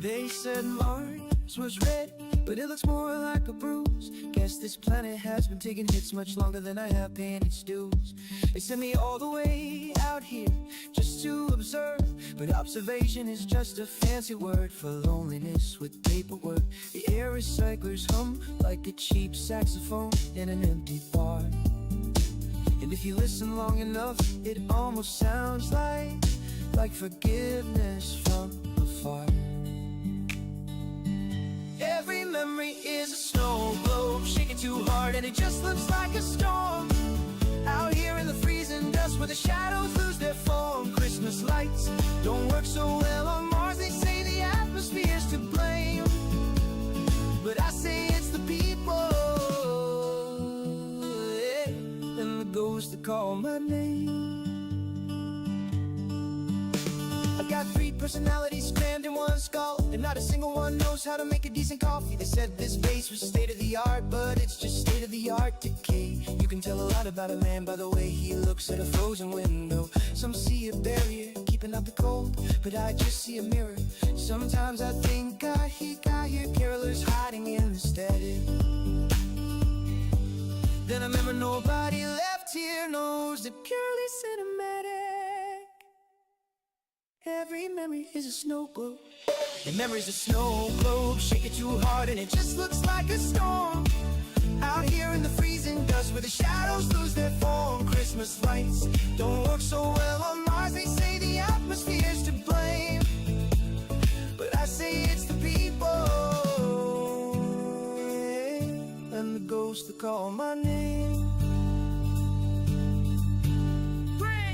They said Mars was red, but it looks more like a bruise. Guess this planet has been taking hits much longer than I have paying its dues. They sent me all the way out here just to observe, but observation is just a fancy word for loneliness with paperwork. The air recyclers hum like a cheap saxophone in an empty bar. And if you listen long enough, it almost sounds like forgiveness from afar. Every memory is a snow globe, shaking too hard and it just looks like a storm. Out here in the freezing dust where the shadows lose their form. Christmas lights don't work so well on Mars. They say the atmosphere's to blame, but I say it's the people, yeah, and the ghosts that call my name. I got 3 personalities crammed in one skull, and not a single one knows how to make a decent coffee. They said this base was state-of-the-art, but it's just state-of-the-art decay. You can tell a lot about a man by the way he looks at a frozen window. Some see a barrier keeping out the cold, but I just see a mirror. Sometimes I think I hear carolers hiding in the static. Then I remember nobody left here knows the purely cinematic. Every memory is a snow globe. Your memory's a snow globe, shake it too hard and it just looks like a storm. Out here in the freezing dust where the shadows lose their form. Christmas lights don't work so well on Mars. They say the atmosphere's to blame, but I say it's the people, and the ghosts that call my name.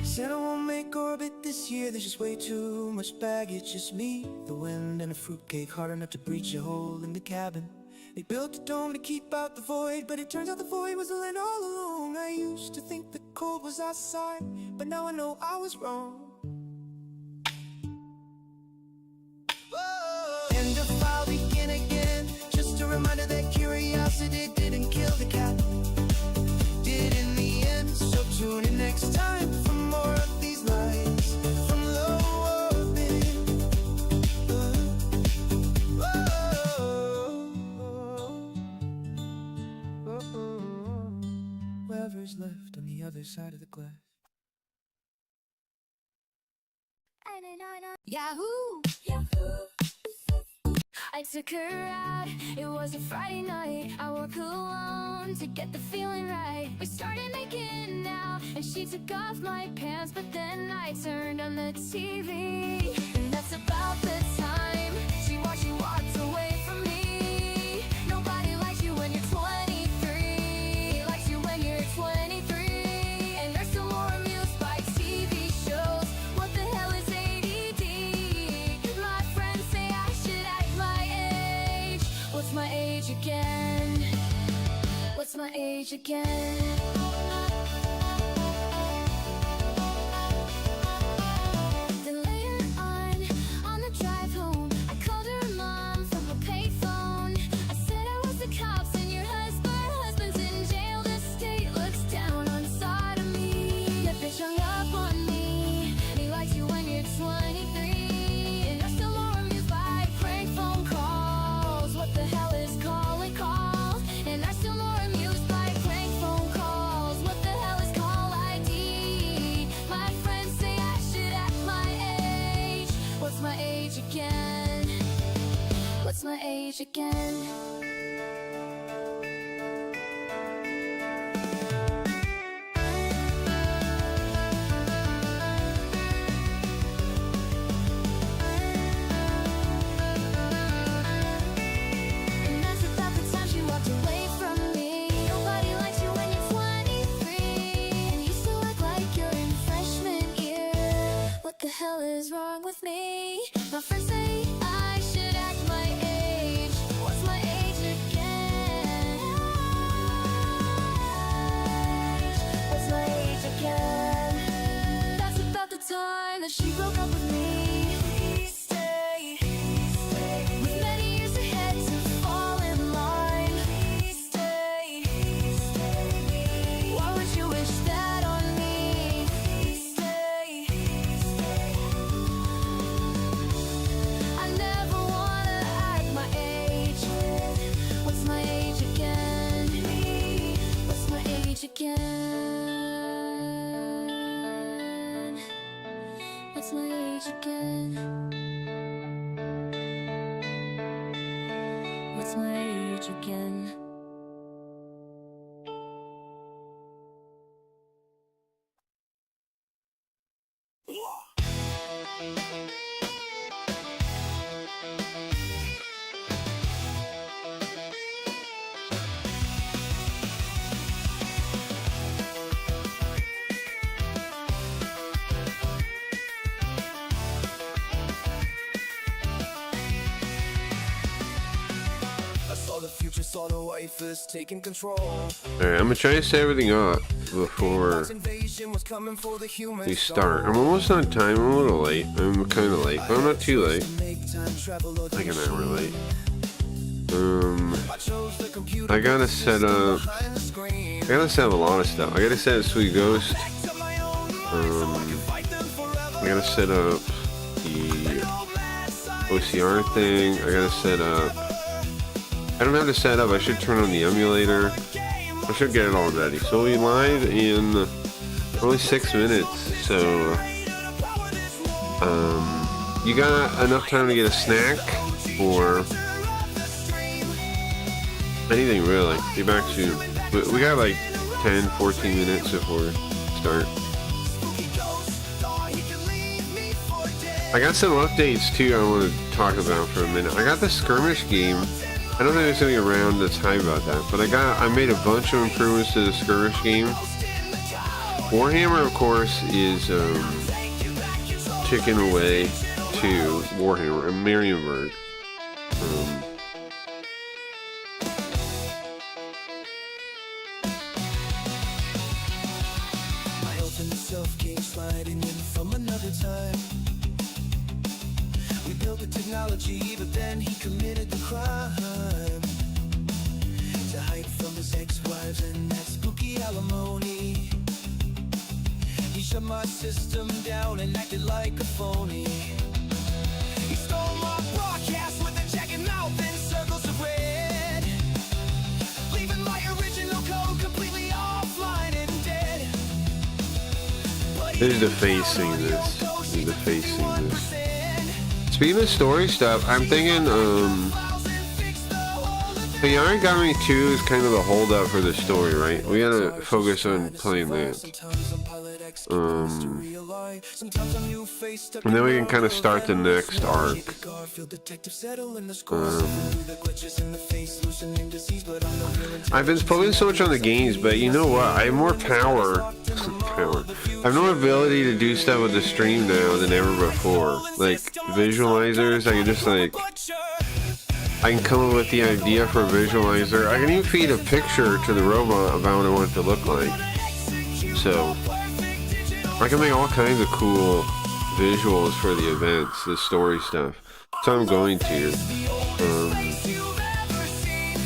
Said I won't make orbit this year, there's just way too much baggage. Just me, the wind, and a fruitcake hard enough to breach a hole in the cabin. They built a dome to keep out the void, but it turns out the void was the land all along. I used to think the cold was outside, but now I know I was wrong. End of file, begin again. Just a reminder that curiosity didn't kill the cat, did in the end. So tune in next time for more of these lines from low orbit. Whoever's left on the other side of the glass. Yahoo! I took her out, it was a Friday night. I wore cologne to get the feeling right. We started making out, and she took off my pants, but then I turned on the TV. And that's about the time she walked away from me. Nobody likes you when you're 23, likes you when you're 23. And they're still more amused by TV shows. What the hell is ADD? My friends say I should act my age. What's my age again? What's my age again? Then later on the drive home, I called her mom from a payphone. I said I was the cops and your husband's in jail. The state looks down on sodomy. That bitch hung up on me. He likes you when you're 23, and you're still more amused by prank phone calls. What the hell is calling calls? And I'm still more amused by prank phone calls. What the hell is call ID? My friends say I should act my age. What's my age again? What's my age again? And that's about the time she walked away from me. Nobody likes you when you're 23, and you still act like you're in freshman year. What the hell is wrong with me? My friends say I should act my age. What's my age What's my age again? What's my age again? Saw the wafers taking control. Alright, I'm gonna try to set everything up before we start. I'm almost on time. I'm a little late. I'm kind of late, but I'm not too late. Like an hour late. I gotta set up. I gotta set up a lot of stuff. I gotta set up Sweet Ghost. I gotta set up the OCR thing. I gotta set up. I don't have to set up. I should turn on the emulator. I should get it all ready. So we'll be live in only 6 minutes. So you got enough time to get a snack or anything really. Be back soon. We got like 10-14 minutes before we start. I got some updates too I want to talk about for a minute. I got the skirmish game. I don't think there's any around that's hype about that, but I made a bunch of improvements to the skirmish game. Warhammer, of course, is ticking away to Warhammer and Marienburg. My open self came sliding in from another time. We built the technology, but then he committed the crime. To hide from his ex-wives and that spooky alimony. He shut my system down and acted like a phony. He stole my broadcast with a jagged mouth and circles of red, leaving my original code completely offline and dead. This is the facing this. This is the facing this. Speaking of story stuff, I'm thinking Hayarigami 2 is kind of a hold up for the story, right? We gotta focus on playing that. And then we can kind of start the next arc. I've been focusing so much on the games, but you know what? I have more power. I have more ability to do stuff with the stream now than ever before. Like visualizers, I can just like. I can come up with the idea for a visualizer. I can even feed a picture to the robot about what I want it to look like. So, I can make all kinds of cool visuals for the events, the story stuff. So I'm going to.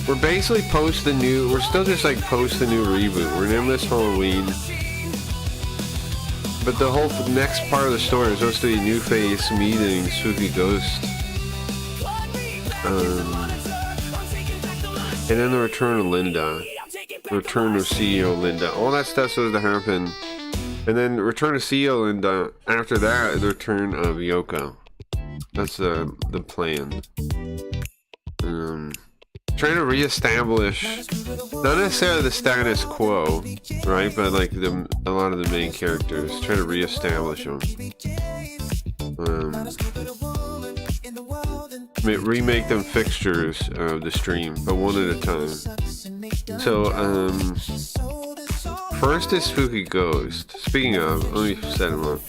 We're basically we're still just like post the new reboot. We're in this Halloween. But the whole next part of the story is supposed to be New Face meeting Spooky Ghost. And then the return of Linda, the return of CEO Linda, all that stuff's supposed to happen, and then the return of CEO Linda. After that, the return of Yoko. That's the plan. Trying to reestablish, not necessarily the status quo, right? But like a lot of the main characters, trying to reestablish them. Remake them fixtures of the stream, but one at a time. So, first is Spooky Ghost. Speaking of, let me set him up.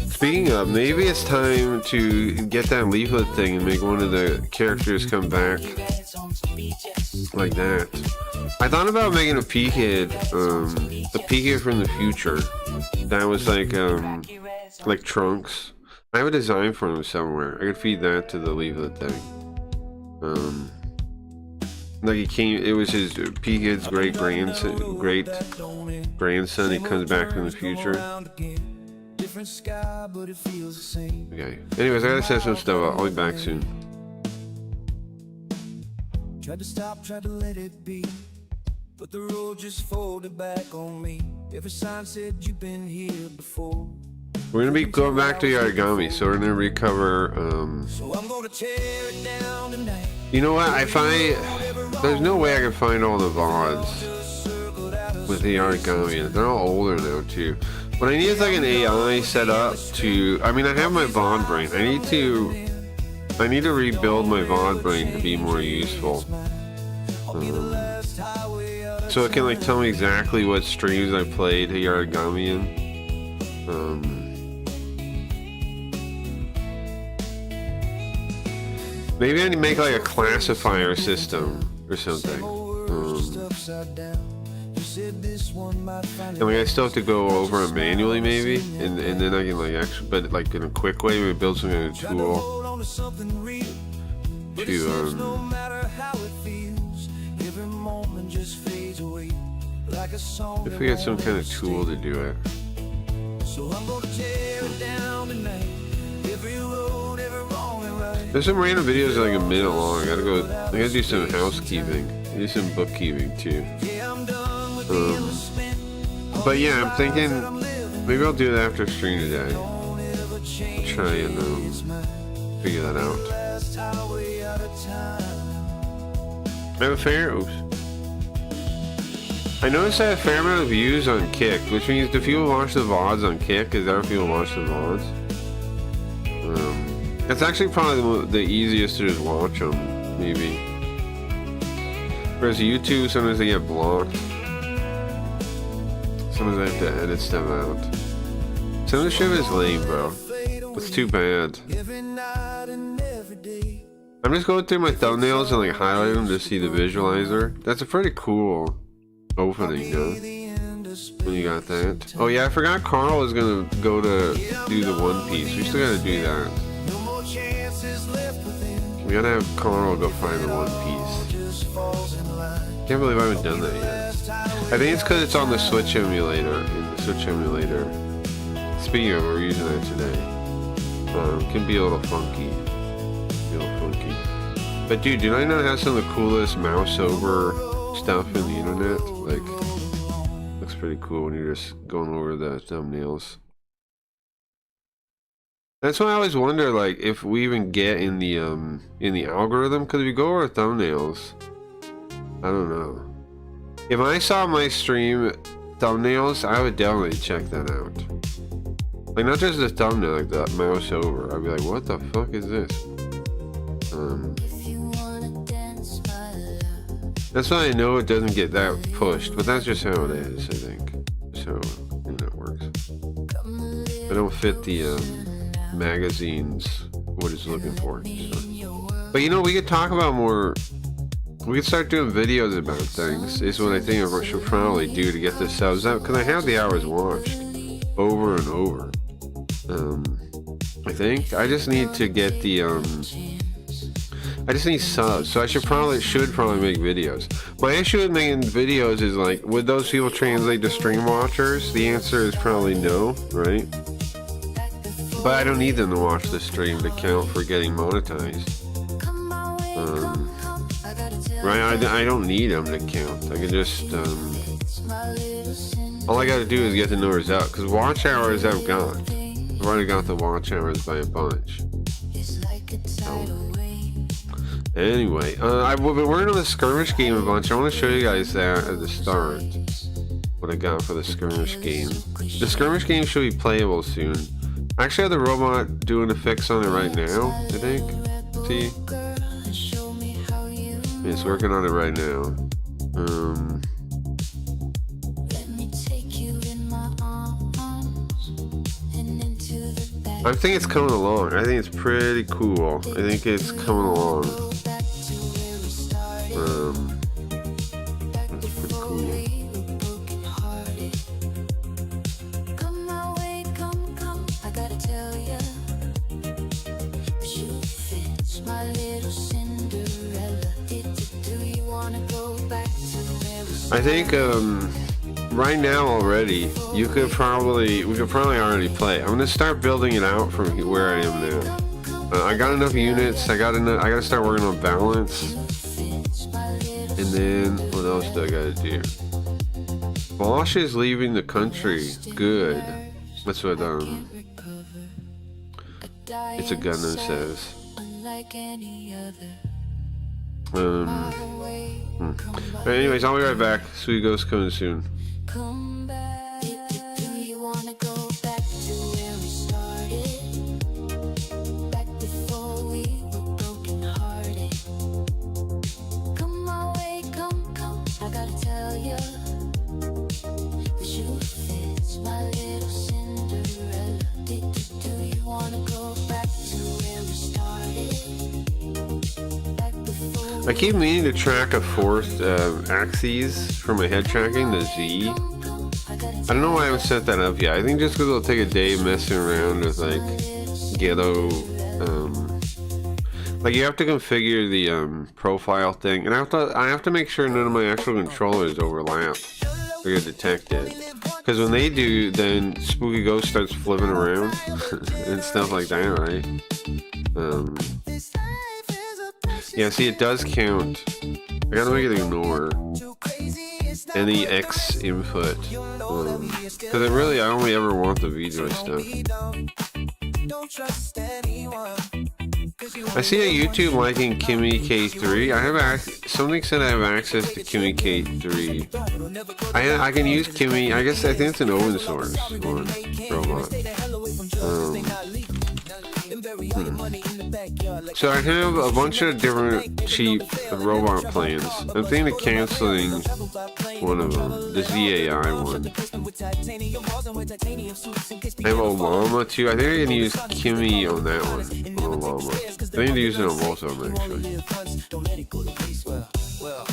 Speaking of, maybe it's time to get that leaflet thing and make one of the characters come back like that. I thought about making a P-Kid, a P-Kid from the future. That was like Trunks. I have a design for him somewhere. I could feed that to the leaflet thing. Like it was his P-Kid's great grandson. He comes back from the future. different sky, but it feels the same. Okay. Anyways, I gotta set some stuff up. I'll be back soon. Tried to stop, tried to let it be, but the road just folded back on me. Every sign said you've been here before. We're gonna be going back to Hayarigami, so we're gonna recover. So I'm gonna tear it down tonight. You know what? There's no way I can find all the VODs with the Hayarigami. They're all older now too. What I need is like an AI set up to. I mean, I have my VOD brain. I need to rebuild my VOD brain to be more useful. So it can like tell me exactly what streams I played Hayarigami in. Maybe I need to make like a classifier system or something. And like I still have to go over it manually maybe, and then I can like actually, but like in a quick way, maybe build some kind of tool to if we had some kind of tool to do it. There's some random videos like a minute long. I gotta do some housekeeping. Do some bookkeeping too. But yeah, I'm thinking maybe I'll do it after stream today. I'll try and figure that out. I have a fair. Oops. I noticed I have a fair amount of views on Kick, which means do people watch the VODs on Kick? Is that what people watch the VODs? It's actually probably the easiest to just watch them, maybe. Whereas YouTube, sometimes they get blocked. Sometimes I have to edit stuff out. Some of the shit is lame, bro. It's too bad. I'm just going through my thumbnails and like highlight them to see the visualizer. That's a pretty cool opening, huh? When you got that. Oh yeah, I forgot Carl is gonna go to do the One Piece. We still gotta do that. We gotta have Carl go find the One Piece. Can't believe I haven't done that yet. I think it's because it's on the Switch emulator. In the Switch emulator. Speaking of, we're using that today. Can be a little funky. But dude, do I not have some of the coolest mouse over stuff in the internet? Like, looks pretty cool when you're just going over the thumbnails. That's why I always wonder, like, if we even get in the algorithm, because if you go over thumbnails, I don't know. If I saw my stream thumbnails, I would definitely check that out. Like, not just the thumbnail, like the mouse over. I'd be like, what the fuck is this? That's why I know it doesn't get that pushed, but that's just how it is, I think. That's how the internet works. I don't fit the magazine's what it's looking for. So. But you know, we could talk about more. We could start doing videos about things. Is what I think I should probably do to get the subs out, because I have the hours watched over and over. I think I just need to get the I just need subs, so I should probably make videos. My issue with making videos is like, would those people translate to stream watchers? The answer is probably no, right? But I don't need them to watch the stream to count for getting monetized. Right? I don't need them to count. I can just all I gotta do is get the numbers out, because watch hours I've got. I've already got the watch hours by a bunch. Anyway, I've been working on the skirmish game a bunch. I want to show you guys that at the start. What I got for the skirmish game. The skirmish game should be playable soon. I actually have the robot doing a fix on it right now, I think. See? It's working on it right now. I think it's coming along. I think it's pretty cool. I think it's coming along. That's pretty cool. I think right now already, we could probably already play. I'm gonna start building it out from where I am now. I got enough units. I gotta start working on balance. And then what else do I gotta do? Bosch is leaving the country. Good. That's what it's a gun that says. Anyways, I'll be right back. Sweet Ghost coming soon. Come back. Do you wanna go back to where we started? Back before we were broken hearted. Come my way, come. I gotta tell you, the shoe fits my little Cinderella. Do you wanna go back to where we started? Back before I keep meaning to track a fourth axis for my head tracking, the Z. I don't know why I haven't set that up yet. I think just because it'll take a day messing around with like ghetto, like you have to configure the profile thing, and I have to make sure none of my actual controllers overlap or get detected. Because when they do, then Spooky Ghost starts flipping around and stuff like that, right? Yeah, see, it does count. I gotta make it ignore any X input. Because I only ever want the video stuff. I see a YouTube liking Kimmy K3. Something said I have access to Kimmy K3. I can use Kimmy. I think it's an open source one, robot. So I have a bunch of different cheap robot plans. I'm thinking of canceling one of them, the ZAI one. I have Olama too. I think I can use Kimmy on that one, on Olama. I think I can use it on both of them actually.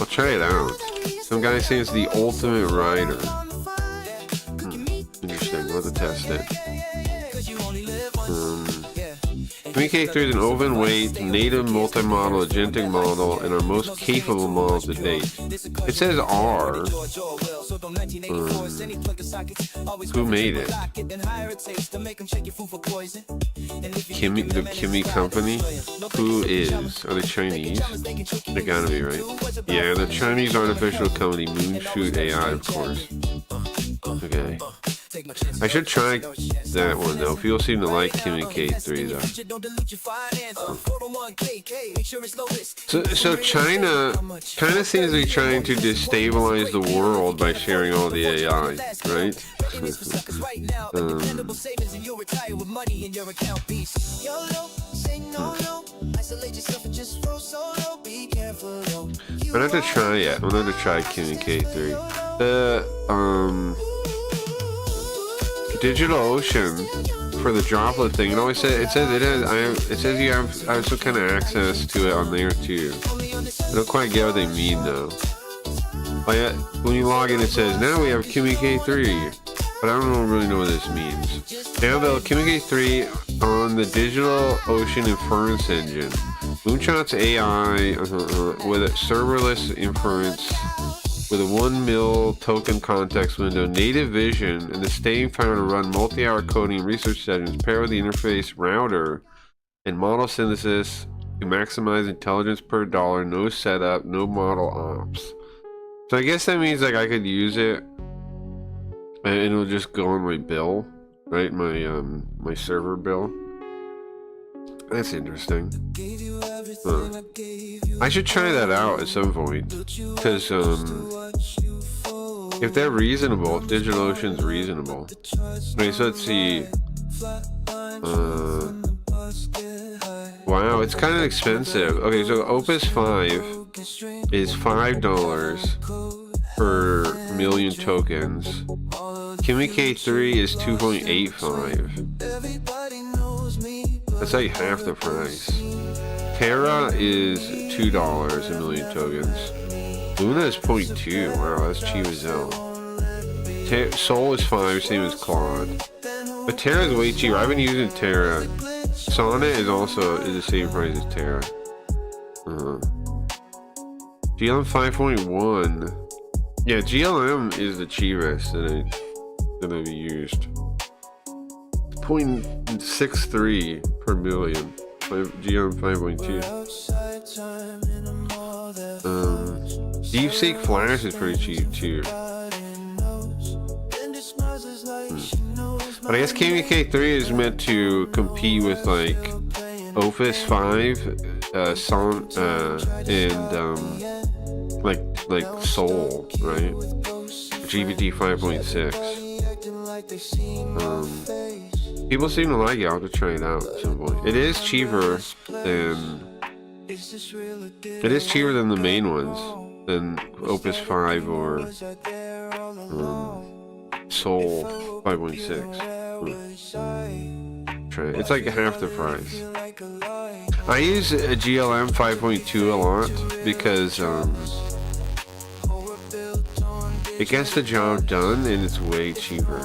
I'll try it out. Some guy saying it's the ultimate rider. Interesting, we'll have to test it. MK3 is an open weight, native multi-model agentic model and our most capable model to date. It says R. Who made it? The Kimmy company? Who is? Are they Chinese? They gotta be, right? Yeah, the Chinese artificial company Moonshoot AI, of course. Okay. I should try that one though. People seem to like Kimmy K3 though. So China kind of seems to be trying to destabilize the world by sharing all the AI, right? I'm gonna have to try it. I'm gonna have to try Kimmy K3. DigitalOcean for the droplet thing. It says you have some kind of access to it on there too. I don't quite get what they mean though. Like, when you log in, it says now we have Kimmy K3, but I don't really know what this means. Now the Kimmy K3 on the DigitalOcean inference engine. Moonshot's AI with a serverless inference. With a 1 mil token context window, native vision, and the staying power to run multi-hour coding and research sessions paired with the interface router and model synthesis to maximize intelligence per dollar, no setup, no model ops. So I guess that means like I could use it and it'll just go on my bill, right? My server bill. That's interesting. I should try that out at some point, because if they're reasonable, if DigitalOcean's reasonable. Okay, so let's see. Wow, it's kind of expensive. Okay, so Opus 5 is $5 per million tokens. Kimmy K3 is 2.85. That's like half the price. Terra is $2 a million tokens. Luna is 0.2. Wow, that's cheap as hell. Soul is 5, same as Claude. But Terra is way cheaper. I've been using Terra. Sonnet is the same price as Terra. GLM 5.1 Yeah, GLM is the cheapest that I've used. 0.63 per million. GLM 5.2. DeepSeek Flash is pretty cheap too. But I guess KVK3 is meant to compete with like Office 5, and like Soul, right? GPT 5.6. People seem to like it. I'll have to try it out at some point. It is cheaper than the main ones, than Opus 5 or Soul 5.6. Try it. It's like half the price. I use a GLM 5.2 a lot because it gets the job done and it's way cheaper.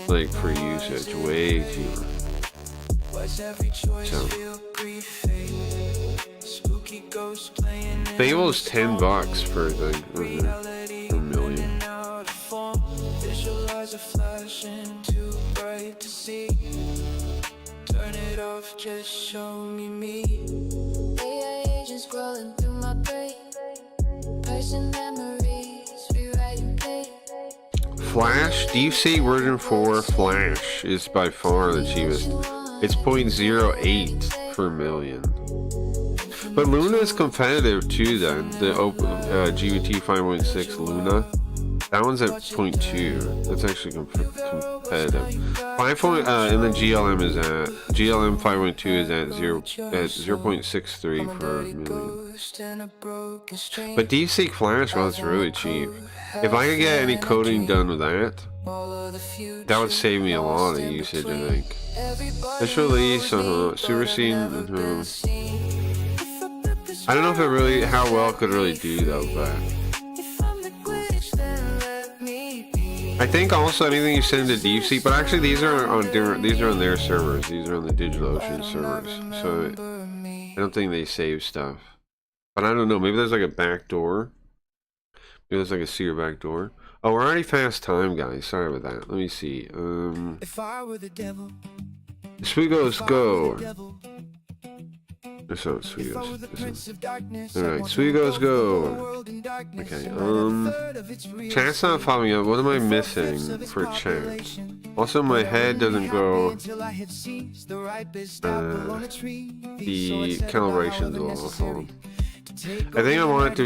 Like for usage, way cheaper. So Fable is $10 for a million. Turn it off, just show me. AI agents scrolling through my brain. Person memories, rewriting pain. Flash, DeepSeek version 4 Flash is by far the cheapest. It's 0.08 per million. But Luna is competitive too then. The GPT 5.6 Luna. That one's at 0.2. That's actually competitive. And then GLM 5.2 is at 0.63 per million. But DeepSeek Flash, well, it's really cheap. If I could get any coding done with that would save me a lot of usage, I think. This release, Super Scene, I don't know if it really, how well it could really do though, but I think also anything you send to DeepSeek, but actually these are on their servers. These are on the DigitalOcean servers, so I don't think they save stuff. But I don't know. Maybe there's like a back door. Maybe there's like a secret back door. Oh, we're already past time, guys. Sorry about that. Let me see. If I were the devil, Sweegos go. This one, Sweegos. Alright, Sweegos go. Okay, chat's not following up. What am I missing for chat? Also, my head doesn't go. The calibration's a little off. I think I want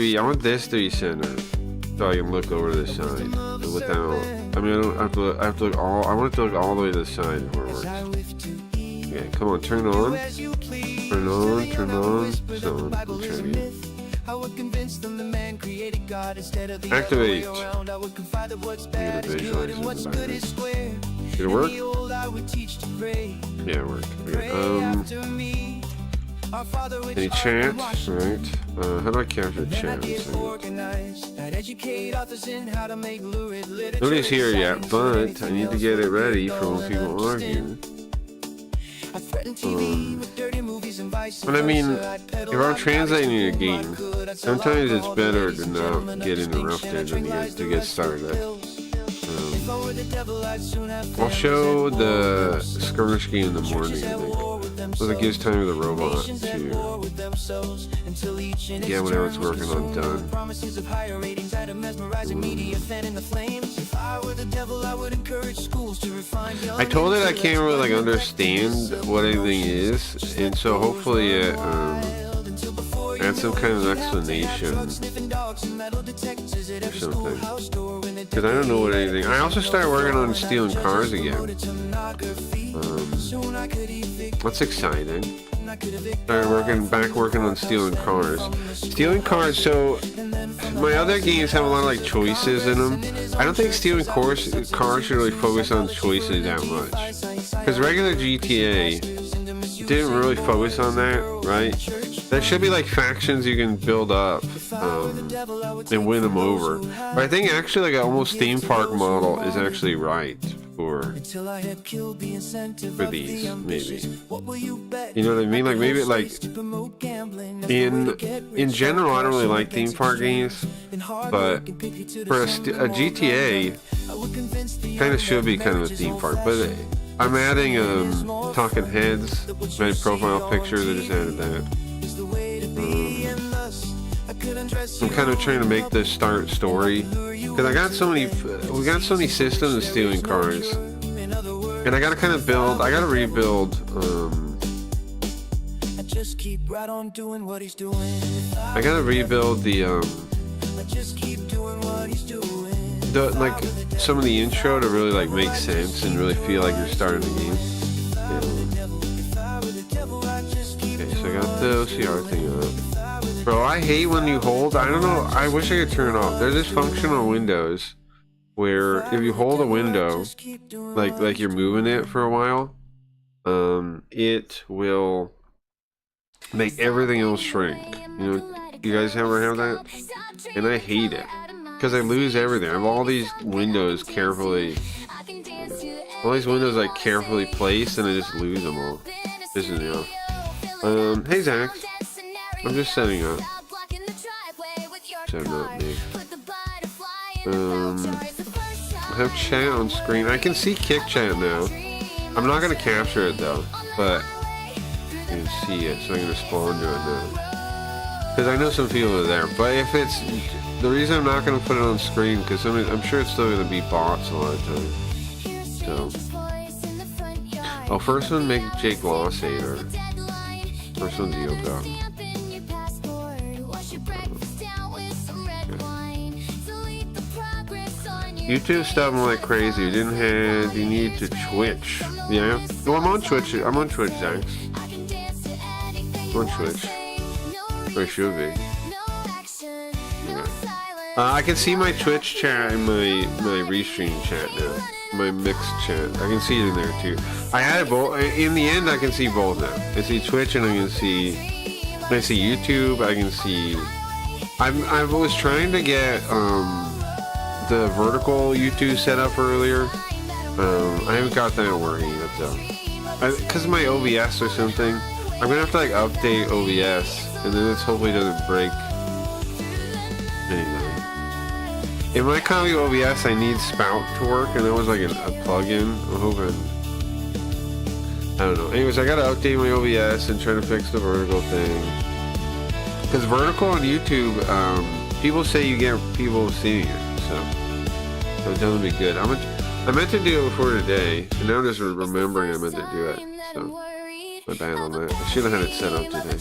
this to be centered, so I can look over to the side without. I mean, I have to look all. I want it to look all the way to the side before it works. Okay, come on, turn on. Turn on. So, let's try it again. Activate. I'm gonna visualize it in the background. Did it work? Yeah, it worked. Okay. Any chat? Right. How do I capture chat? Nobody's here yet, but I need to get it ready for when people are here. But I mean, if I'm translating a game, sometimes it's better to not get interrupted to get started. I'll show the skirmish game in the morning, I think. So it gives time to the robot to get whatever it's working on done. I told it I can't really like understand what anything is, and so hopefully it add some kind of explanation or something, because I don't know what anything. I also started working on stealing cars again. That's exciting. Started working on stealing cars. So my other games have a lot of like choices in them. I don't think stealing cars should really focus on choices that much, because regular GTA didn't really focus on that, right? There should be like factions you can build up and win them over. But I think actually like an almost theme park model is actually right for until I had killed the incentive of the these, ambitious. maybe. What will you bet? You know what I mean? Like maybe like To promote gambling as the way to get in rich. general, I don't really like theme Thanks park exchange. games, And hard but work and pick you to the for a sun, a GTA, I would convince the kind young of should be that kind of a marriage is theme park. But old-fashioned. I'm adding Talking Heads, my profile picture. They just added that. Is the way to be, and thus I could undress I'm you kind of trying to make this story because I got so many. We got so many systems of stealing cars, in other words. and I gotta kind of build. I gotta rebuild. I just keep right on doing what he's doing. I gotta rebuild the I just keep doing what he's doing. like some of the intro to really like make sense and really feel like you're starting the game. Yeah. Okay, so I got the OCR thing up. Bro, I hate when you hold. I don't know. I wish I could turn it off. There's this function on Windows where if you hold a window, like you're moving it for a while, it will make everything else shrink. You know, you guys ever have that? And I hate it because I lose everything. I have all these windows carefully, like carefully placed, and I just lose them all. Pisses me off. Hey Zach, I'm just setting up. Setting up, me. I have chat on screen. I can see Kick Chat now. I'm not gonna capture it though, but you can see it, so I'm gonna spawn to it now. Because I know some people are there, but if it's the reason I'm not gonna put it on screen, because I'm sure it's still gonna be bots a lot of times. So, oh, first one make Jake Glossator. First one's Yoko. YouTube stuff like crazy. You need to Twitch. Yeah. No, I'm on Twitch. I'm on Twitch, thanks. I'm on Twitch. Or should be. Yeah. I can see my Twitch chat and my restream chat now. My mixed chat. I can see it in there too. I had it both. In the end, I can see both now. I see Twitch and I can see YouTube. I can see. I was trying to get the vertical YouTube set up earlier. I haven't got that working yet though. Because of my OBS or something. I'm gonna have to like update OBS, and then it hopefully doesn't break. Anyway. In my copy of OBS, I need Spout to work, and that was like a plugin. I'm hoping. I don't know. Anyways, I gotta update my OBS and try to fix the vertical thing. Because vertical on YouTube, people say you get people seeing it, so it doesn't be good. I meant to do it before today, and now I'm just remembering I meant to do it. So my bad on that. I should have had it set up today.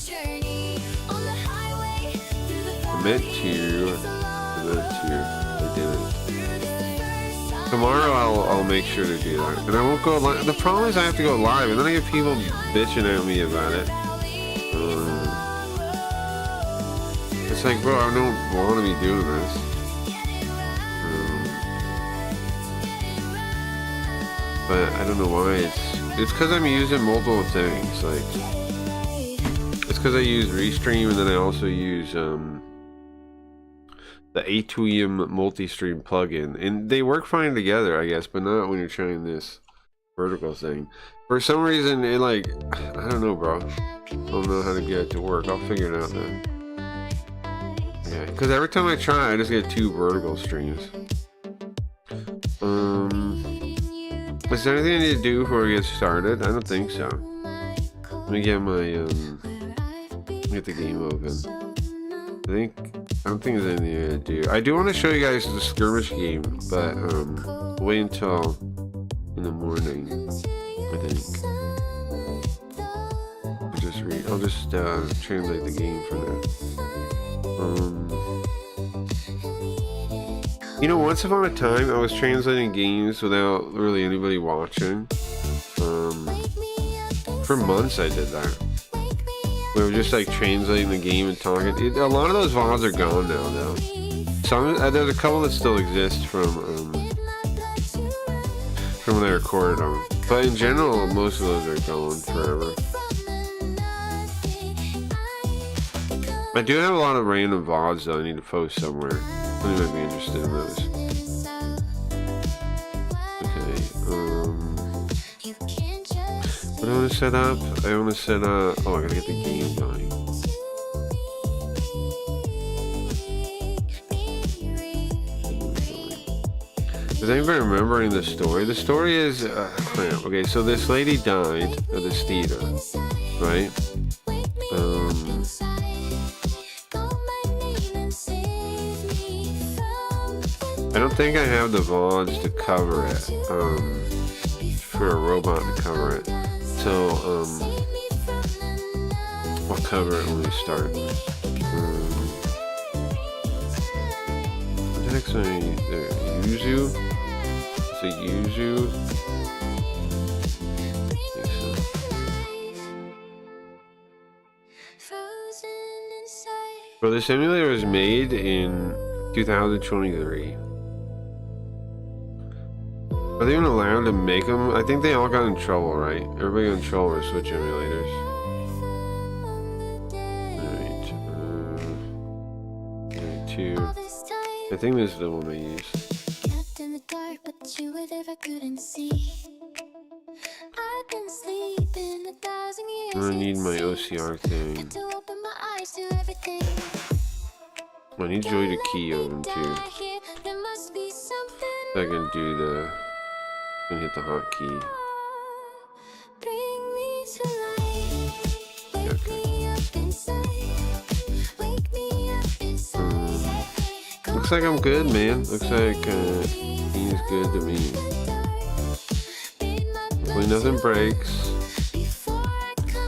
I meant to. I didn't. Tomorrow I'll make sure to do that, and I won't go live. The problem is I have to go live, and then I get people bitching at me about it. It's like, bro, I don't want to be doing this. But I don't know why. It's because I'm using multiple things. Like, it's because I use Restream, and then I also use the A2M multi-stream plugin, and they work fine together, I guess, but not when you're trying this vertical thing. For some reason, it like, I don't know, bro. I don't know how to get it to work. I'll figure it out then. Yeah, because every time I try, I just get 2 vertical streams. Is there anything I need to do before we get started? I don't think so. Let me get my get the game open. I don't think there's anything to do. I do want to show you guys the skirmish game, but wait until in the morning. I think. I'll just translate the game for now. You know, once upon a time, I was translating games without really anybody watching. For months, I did that. We were just like translating the game and talking. A lot of those VODs are gone now, though. There's a couple that still exist from when I recorded them. But in general, most of those are gone forever. I do have a lot of random VODs that I need to post somewhere. You might be interested in those. Okay. What do I want to set up? I want to set up. Oh, I gotta get the game going. Is anybody remembering the story? The story is, okay, so this lady died at this theater, right? I don't think I have the VODs to cover it, for a robot to cover it. So, I'll cover it when we start. What the heck's Yuzu? Is it Yuzu? Well, the simulator was made in 2023. Are they even allowed to make them? I think they all got in trouble, right? Everybody got in trouble with Switch emulators. Alright. Two. I think this is the one I use. I'm gonna need my OCR thing. I need Joy to key of them too. So I can do the. I can hit the hotkey. Okay. Looks like I'm good, man. Looks like he's good to me. Hopefully nothing breaks.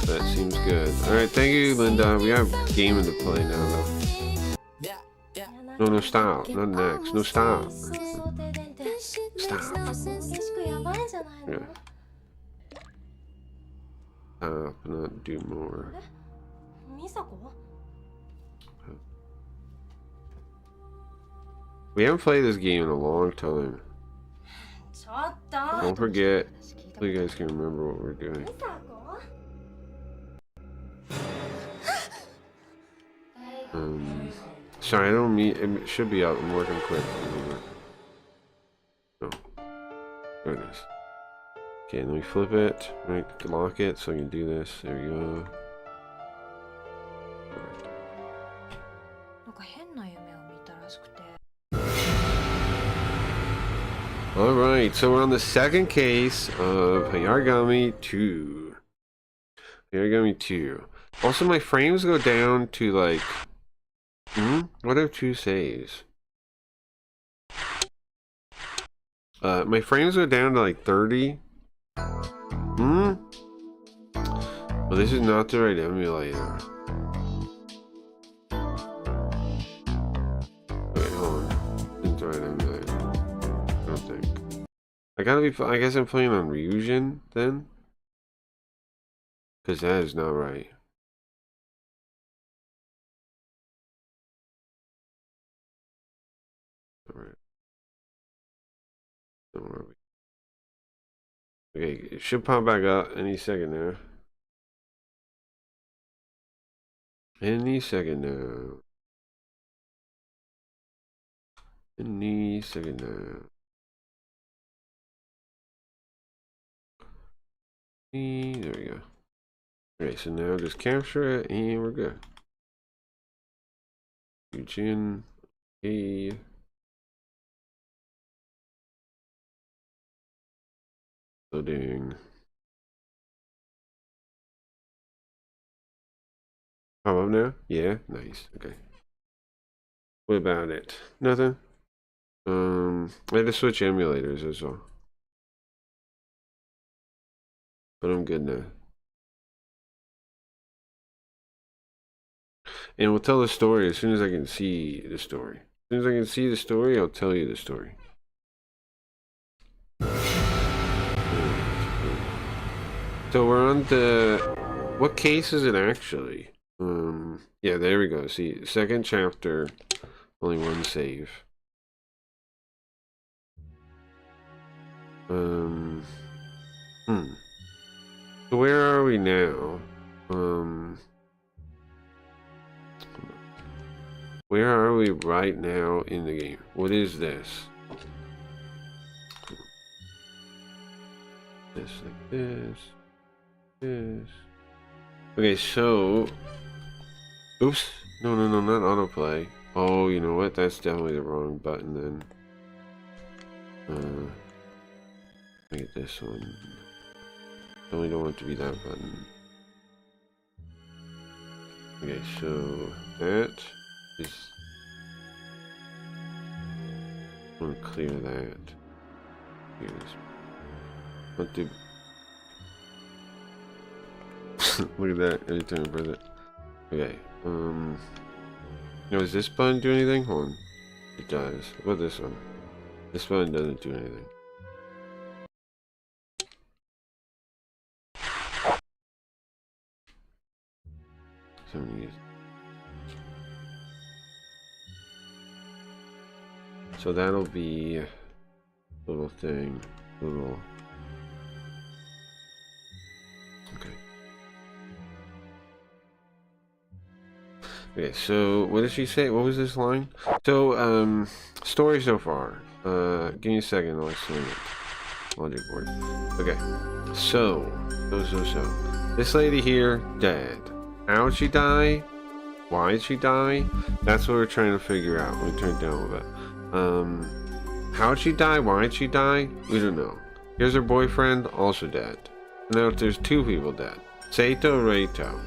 That seems good. Alright, thank you, Linda. We have gaming to play now, though. No, stop. Not next. No, stop. Stop. Yeah. Stop, not do more. We haven't played this game in a long time. Don't forget. So you guys can remember what we're doing. Sorry, I don't mean it should be out. I'm working quick. No. There it is. Okay, let me flip it. Right, lock it so I can do this. There we go. Alright, so we're on the second case of Hayarigami 2. Hayarigami 2. Also, my frames go down to like... What are 2 saves? My frames go down to like 30. Well, this is not the right emulator. Wait, hold on. This is the right emulator. I don't think. I gotta be. I guess I'm playing on Ryujin then? Because that is not right. Alright. Don't worry. Okay, it should pop back up any second there. Any second now. Any second now. There we go. Okay, so now just capture it and we're good. Eugene. Hey. Loading. Pop up now? Yeah, nice. Okay. What about it? Nothing. I had to switch emulators as well. But I'm good now. And we'll tell the story as soon as I can see the story. As soon as I can see the story, I'll tell you the story. So we're on the... What case is it actually? Yeah, there we go. See, second chapter, only one save. So where are we now? Where are we right now in the game? What is this? This like this. this. Okay, so... Oops. No, not autoplay. Oh, you know what? That's definitely the wrong button then. Make it this one. Definitely don't want it to be that button. Okay, so that is... I'm gonna clear that. What do... Look at that, every time I press it. Okay, now does this button do anything? Hold on. It does. What about this one? This button doesn't do anything. So that'll be little thing, little. Okay. Okay, so what did she say? What was this line? So, story so far. Give me a second, I'll explain it. Logic board. Okay. So. This lady here, dead. How'd she die? Why'd she die? That's what we're trying to figure out. Let me turn it down a little bit. How'd she die? Why'd she die? We don't know. Here's her boyfriend, also dead. Now there's two people dead. Saito, Reito.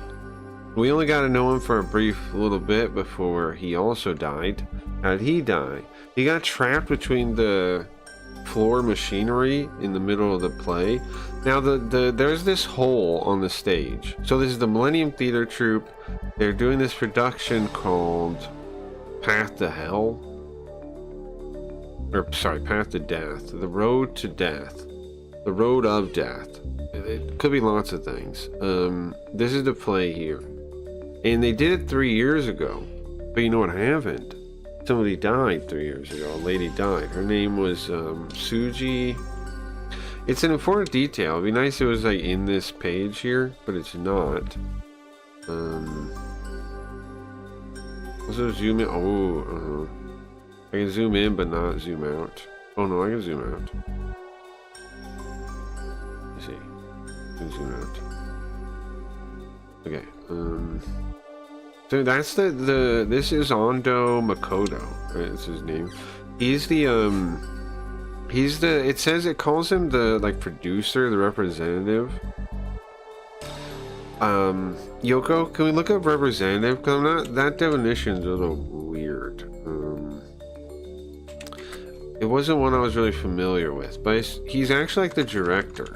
We only got to know him for a brief little bit before he also died. How did he die? He got trapped between the floor machinery in the middle of the play. Now there's this hole on the stage. So this is the Millennium Theater Troupe. They're doing this production called Path to Hell. Or sorry, Path to Death. The Road to Death. The Road of Death. It could be lots of things. This is the play here. And they did it 3 years ago. But you know what happened? Somebody died 3 years ago. A lady died. Her name was Suji. It's an important detail. It'd be nice if it was like in this page here, but it's not. Also zoom in. Oh, I can zoom in, but not zoom out. Oh no, I can zoom out. Let's see. I can zoom out. Okay. So that's this is Ando Makoto, right? That's his name. He's the it says it calls him the like producer, the representative. Yoko, can we look up representative? Because I'm not, that definition's a little weird. It wasn't one I was really familiar with, but he's actually like the director.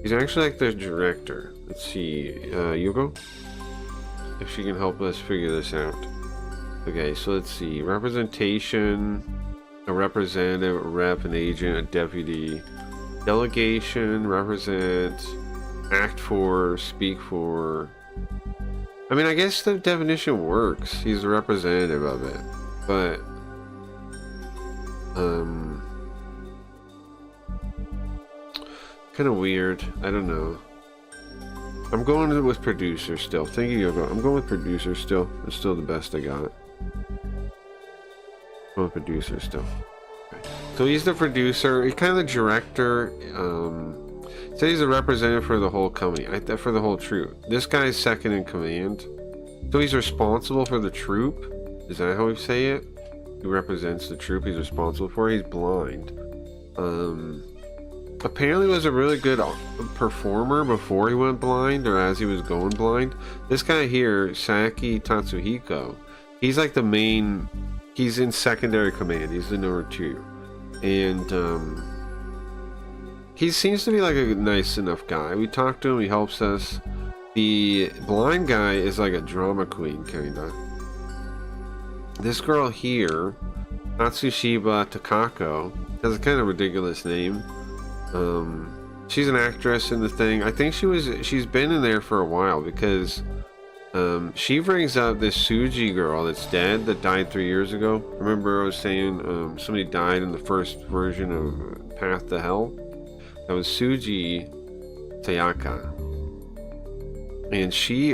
He's actually like the director. Let's see, Yoko? If she can help us figure this out. Okay, so let's see. Representation, a representative, a rep, an agent, a deputy. Delegation, represent, act for, speak for. I mean, I guess the definition works. He's the representative of it. But, kind of weird. I don't know. I'm going with producer still. Thank you, Yoko. I'm going with producer still. It's still the best I got. I'm with producer still. Okay. So he's the producer. He's kind of the director. So he's a representative for the whole company, for the whole troupe. This guy's second in command. So he's responsible for the troupe. Is that how we say it? He represents the troupe he's responsible for. He's blind. Apparently was a really good performer before he went blind, or as he was going blind. This guy here, Saki Tatsuhiko, he's like the main, he's in secondary command. He's the number 2. And he seems to be like a nice enough guy. We talked to him, he helps us. The blind guy is like a drama queen, kinda. This girl here, Natsushiba Takako, has a kind of ridiculous name. She's an actress in the thing. I think she's been in there for a while because she brings up this Suji girl that's dead, that died 3 years ago. Remember I was saying somebody died in the first version of Path to Hell? That was Suji Sayaka. And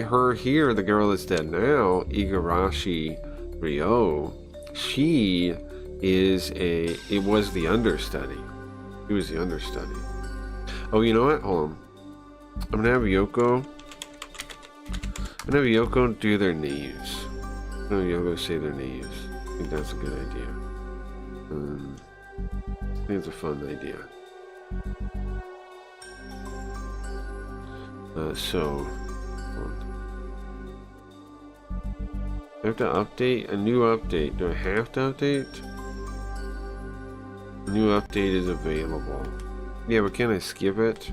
her here, the girl that's dead now, Igarashi Ryo, she is it was the understudy. He was the understudy. Oh, you know what? Hold on. I'm gonna have Yoko. I'm gonna have Yoko do their names. I'm gonna have Yoko say their names. I think that's a good idea. I think it's a fun idea. So, I have to update a new update. Do I have to update? A new update is available. Yeah, but can I skip it?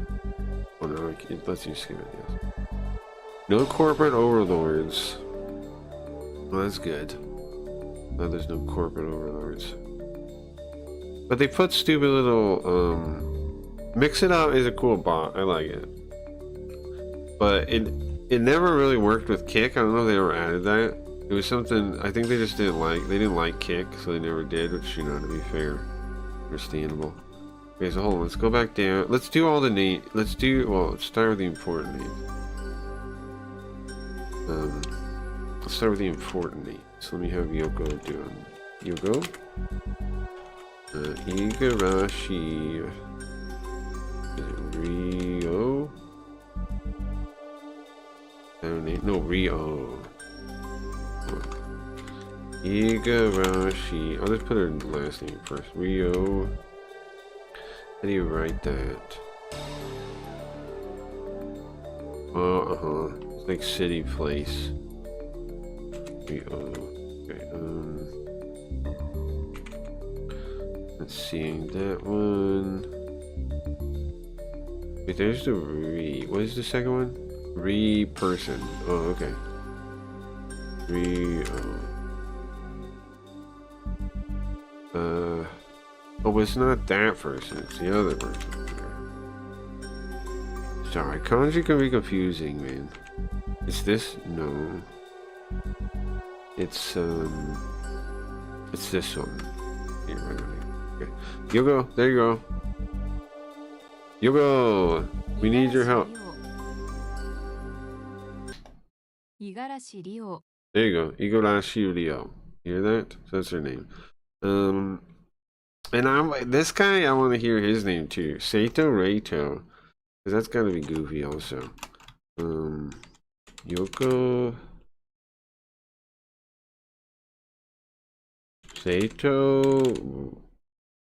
Oh no, it lets you skip it. Yes. No corporate overlords. Well, that's good. No, there's no corporate overlords. But they put stupid little mix it up is a cool bot. I like it. But it never really worked with kick. I don't know if they ever added that. It was something I think they just didn't like kick, so they never did, which, you know, to be fair, understandable. Okay, so hold on, let's go back down. Let's do all the names. Let's start with the important names. Let's start with the important names. So let me have Yoko do them. Yoko. Igarashi. Is it Rio? No, Rio. Igarashi. I'll just put her last name first. Rio. How do you write that? Oh, it's like city, place. Rio. Okay, let's see, that one. Wait, there's the re. What is the second one? Re-person. Oh, okay. Oh, but it's not that person, it's the other person. Sorry, kanji can be confusing, man. It's this? No. It's this one. Here, okay. Yogo, there you go. Yogo, we need your help. There you go, Igarashi Ryo. You hear that? So that's her name. And this guy, I want to hear his name too. Sato Reito. Because that's gotta be goofy also. Yoko. Sato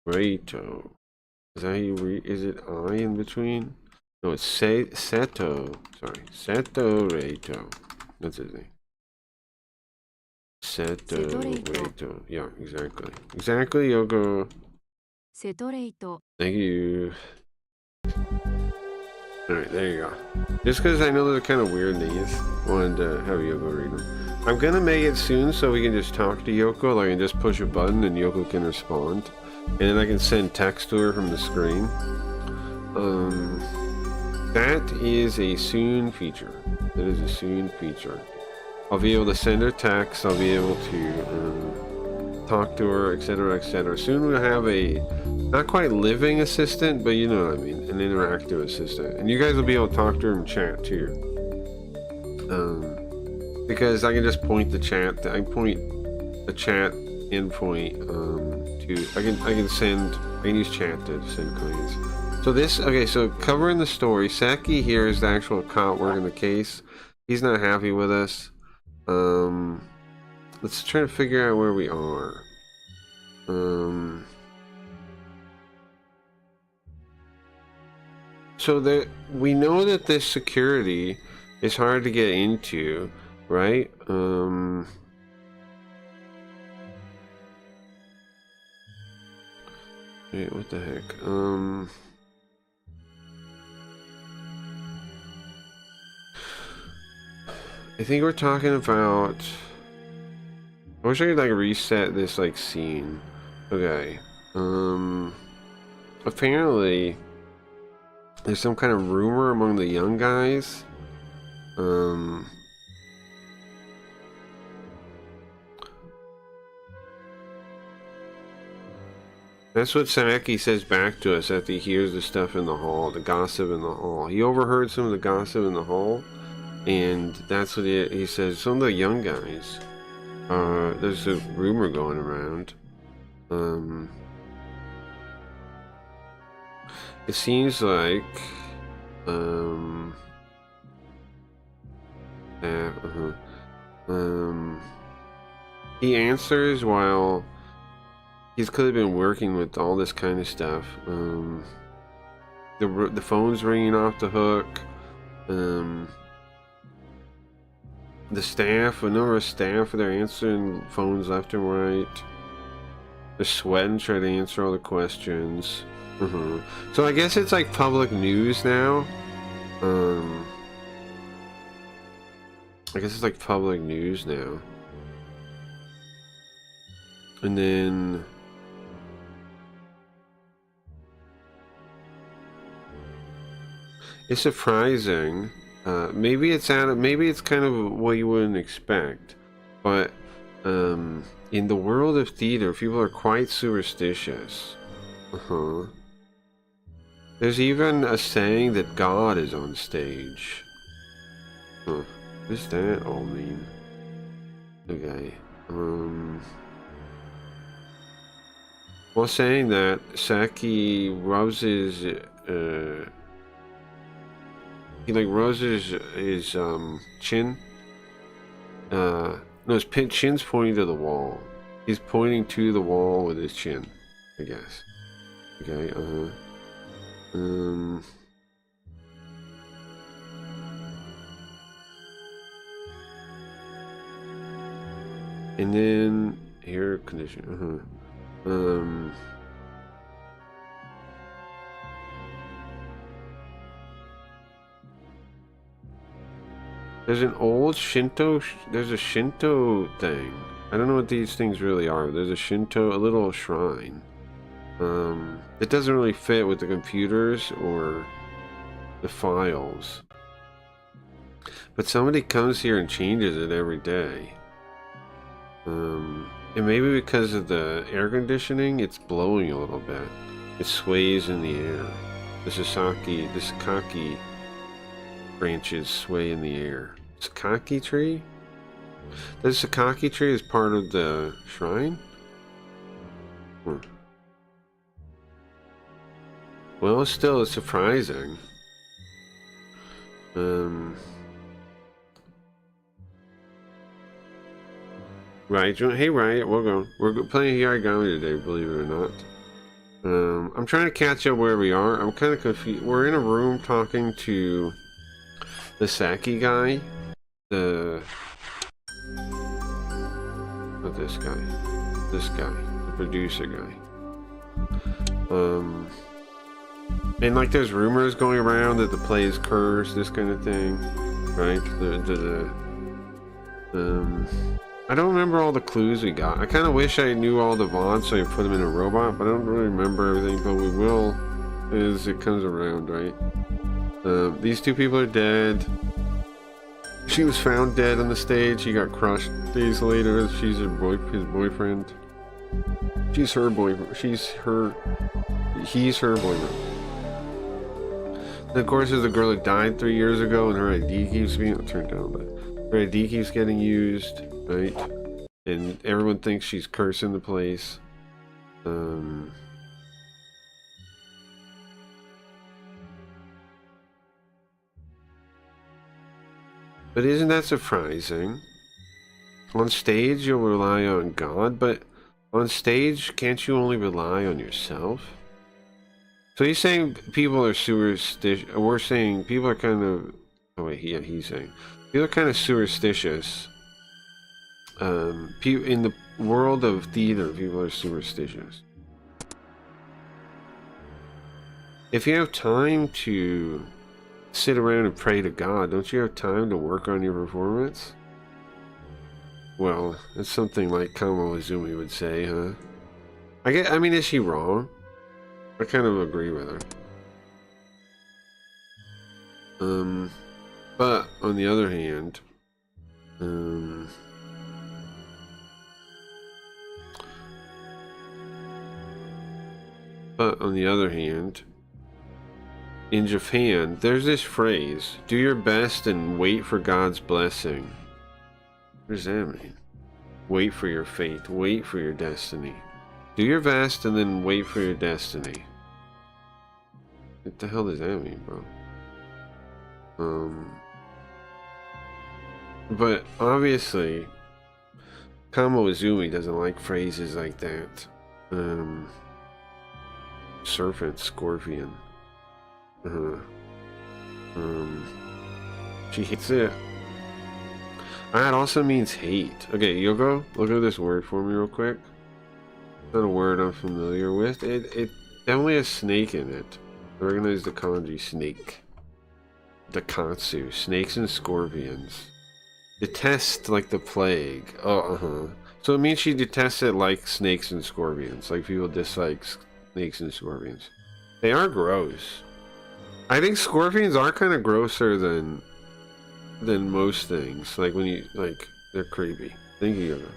Reito. Is that how you read? Is it I in between? No, it's Seto. Sorry. Seto Reito. That's his name. Seto Reito. Yeah, exactly. Exactly, Yoko. Thank you. Alright, there you go. Just because I know those are kind of weird names, wanted to have Yoko read them. I'm gonna make it soon so we can just talk to Yoko. Like, I can just push a button and Yoko can respond. And then I can send text to her from the screen. That is a soon feature. That is a soon feature. I'll be able to send her text. I'll be able to talk to her, etc., etc. Soon we'll have a not quite living assistant, but you know what I mean, an interactive assistant. And you guys will be able to talk to her in chat too. Because I can just point the chat. I point the chat endpoint to. I can use chat to send commands. So this, okay, so covering the story, Saki here is the actual cop working the case. He's not happy with us. Let's try to figure out where we are. So we know that this security is hard to get into, right? Wait, what the heck? I think we're talking about. I wish I could like reset this like scene. Okay. Apparently there's some kind of rumor among the young guys. That's what Saki says back to us after he hears the stuff in the hall, the gossip in the hall. He overheard some of the gossip in the hall, and that's what he says. Some of the young guys, there's a rumor going around. it seems like he answers while he's could have been working with all this kind of stuff. The phone's ringing off the hook. The staff, a number of staff, they're answering phones left and right. They're sweating, trying to answer all the questions. So I guess it's like public news now. I guess it's like public news now. And then it's surprising. Maybe it's kind of what you wouldn't expect, but in the world of theater, people are quite superstitious. There's even a saying that God is on stage. What does that all mean? Okay. While saying that, Saki rubs his he like rubs his chin. No, his chin's pointing to the wall. He's pointing to the wall with his chin, I guess. Okay, and then air conditioner. There's an old Shinto. There's a Shinto thing. I don't know what these things really are. There's a Shinto, a little shrine. It doesn't really fit with the computers or the files. But somebody comes here and changes it every day. And maybe because of the air conditioning, it's blowing a little bit. It sways in the air. The Sakaki branches sway in the air. Sakaki tree? The Sakaki tree is part of the shrine? Well, still, it's surprising. Right, hey Riot, we're playing Hayarigami today, believe it or not. I'm trying to catch up where we are. I'm kind of confused. We're in a room talking to the Saki guy. Not this guy. This guy. The producer guy. And like there's rumors going around that the play is cursed, this kind of thing. Right? I don't remember all the clues we got. I kind of wish I knew all the VODs so I could put them in a robot, but I don't really remember everything, but we will as it comes around, right? These two people are dead. She was found dead on the stage. He got crushed days later. She's his boyfriend. He's her boyfriend. And of course, there's a girl that died 3 years ago, and her ID keeps being turned down, but her ID keeps getting used. Right, and everyone thinks she's cursing the place. But isn't that surprising? On stage, you'll rely on God, but on stage, can't you only rely on yourself? So he's saying people are superstitious. We're saying people are kind of. Oh wait, yeah, he's saying people are kind of superstitious. In the world of theater, people are superstitious. If you have time to sit around and pray to God, don't you have time to work on your performance? Well, it's something like Kamo Izumi would say, huh? I mean, is she wrong? I kind of agree with her. But on the other hand, in Japan, there's this phrase, do your best and wait for God's blessing. What does that mean? Wait for your fate, wait for your destiny. Do your best and then wait for your destiny. What the hell does that mean, bro? But obviously, Kamo Izumi doesn't like phrases like that. Serpent, scorpion. She hates it. That also means hate. Okay, Yoko, look at this word for me real quick. Not a word I'm familiar with. It definitely has snake in it. I recognize the kanji snake. The katsu, snakes and scorpions. Detest like the plague. Oh, So it means she detests it like snakes and scorpions. Like people dislike snakes and scorpions. They are gross. I think scorpions are kind of grosser than most things. Like when you they're creepy. Thinking of them.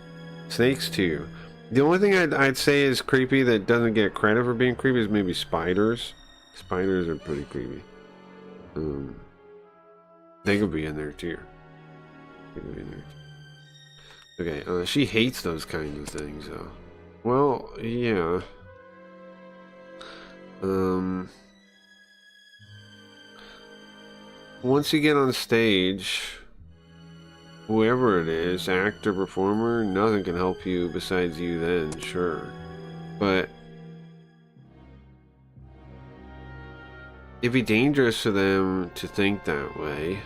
Snakes too. The only thing I'd say is creepy that doesn't get credit for being creepy is maybe spiders. Spiders are pretty creepy. They could be in there too. Okay, she hates those kinds of things, though. Well, yeah. Once you get on stage, whoever it is, actor, performer, nothing can help you besides you then, sure. But it'd be dangerous for them to think that way.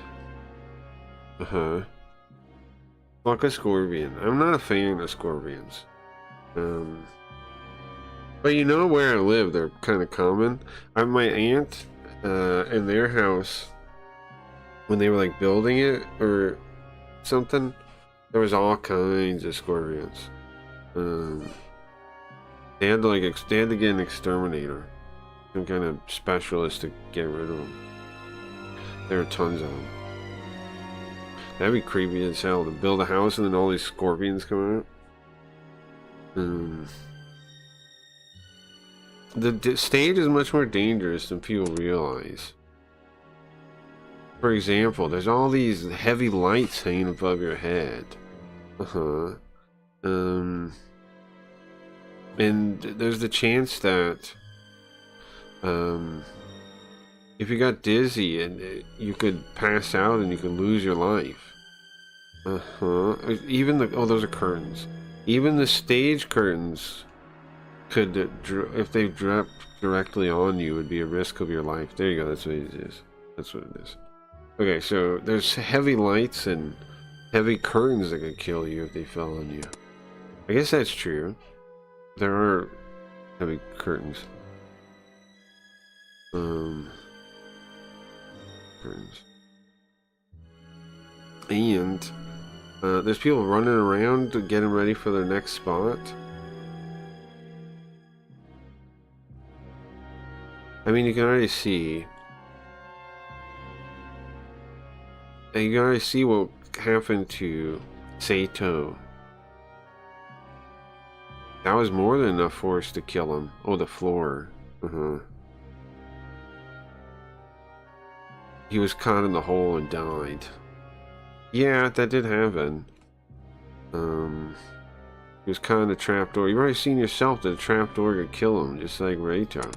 Fuck a scorpion. I'm not a fan of scorpions. But you know where I live, they're kind of common. I have my aunt, in their house, when they were like building it or something, there was all kinds of scorpions. They had to get an exterminator, some kind of specialist to get rid of them. There are tons of them. That'd be creepy as hell to build a house and then all these scorpions come out. The stage is much more dangerous than people realize. For example, there's all these heavy lights hanging above your head. And there's the chance that if you got dizzy and you could pass out and you could lose your life. Even those are curtains. Even the stage curtains could, if they dropped directly on you, would be a risk of your life. There you go. That's what it is. That's what it is. Okay, so there's heavy lights and heavy curtains that could kill you if they fell on you. I guess that's true. There are heavy curtains. Curtains. And there's people running around to getting ready for their next spot. I mean, you can already see. You can already see what happened to Saito. That was more than enough force to kill him. Oh, the floor. He was caught in the hole and died. Yeah, that did happen. He was caught in a trapdoor. You've already seen yourself that a trapdoor could kill him, just like Reito.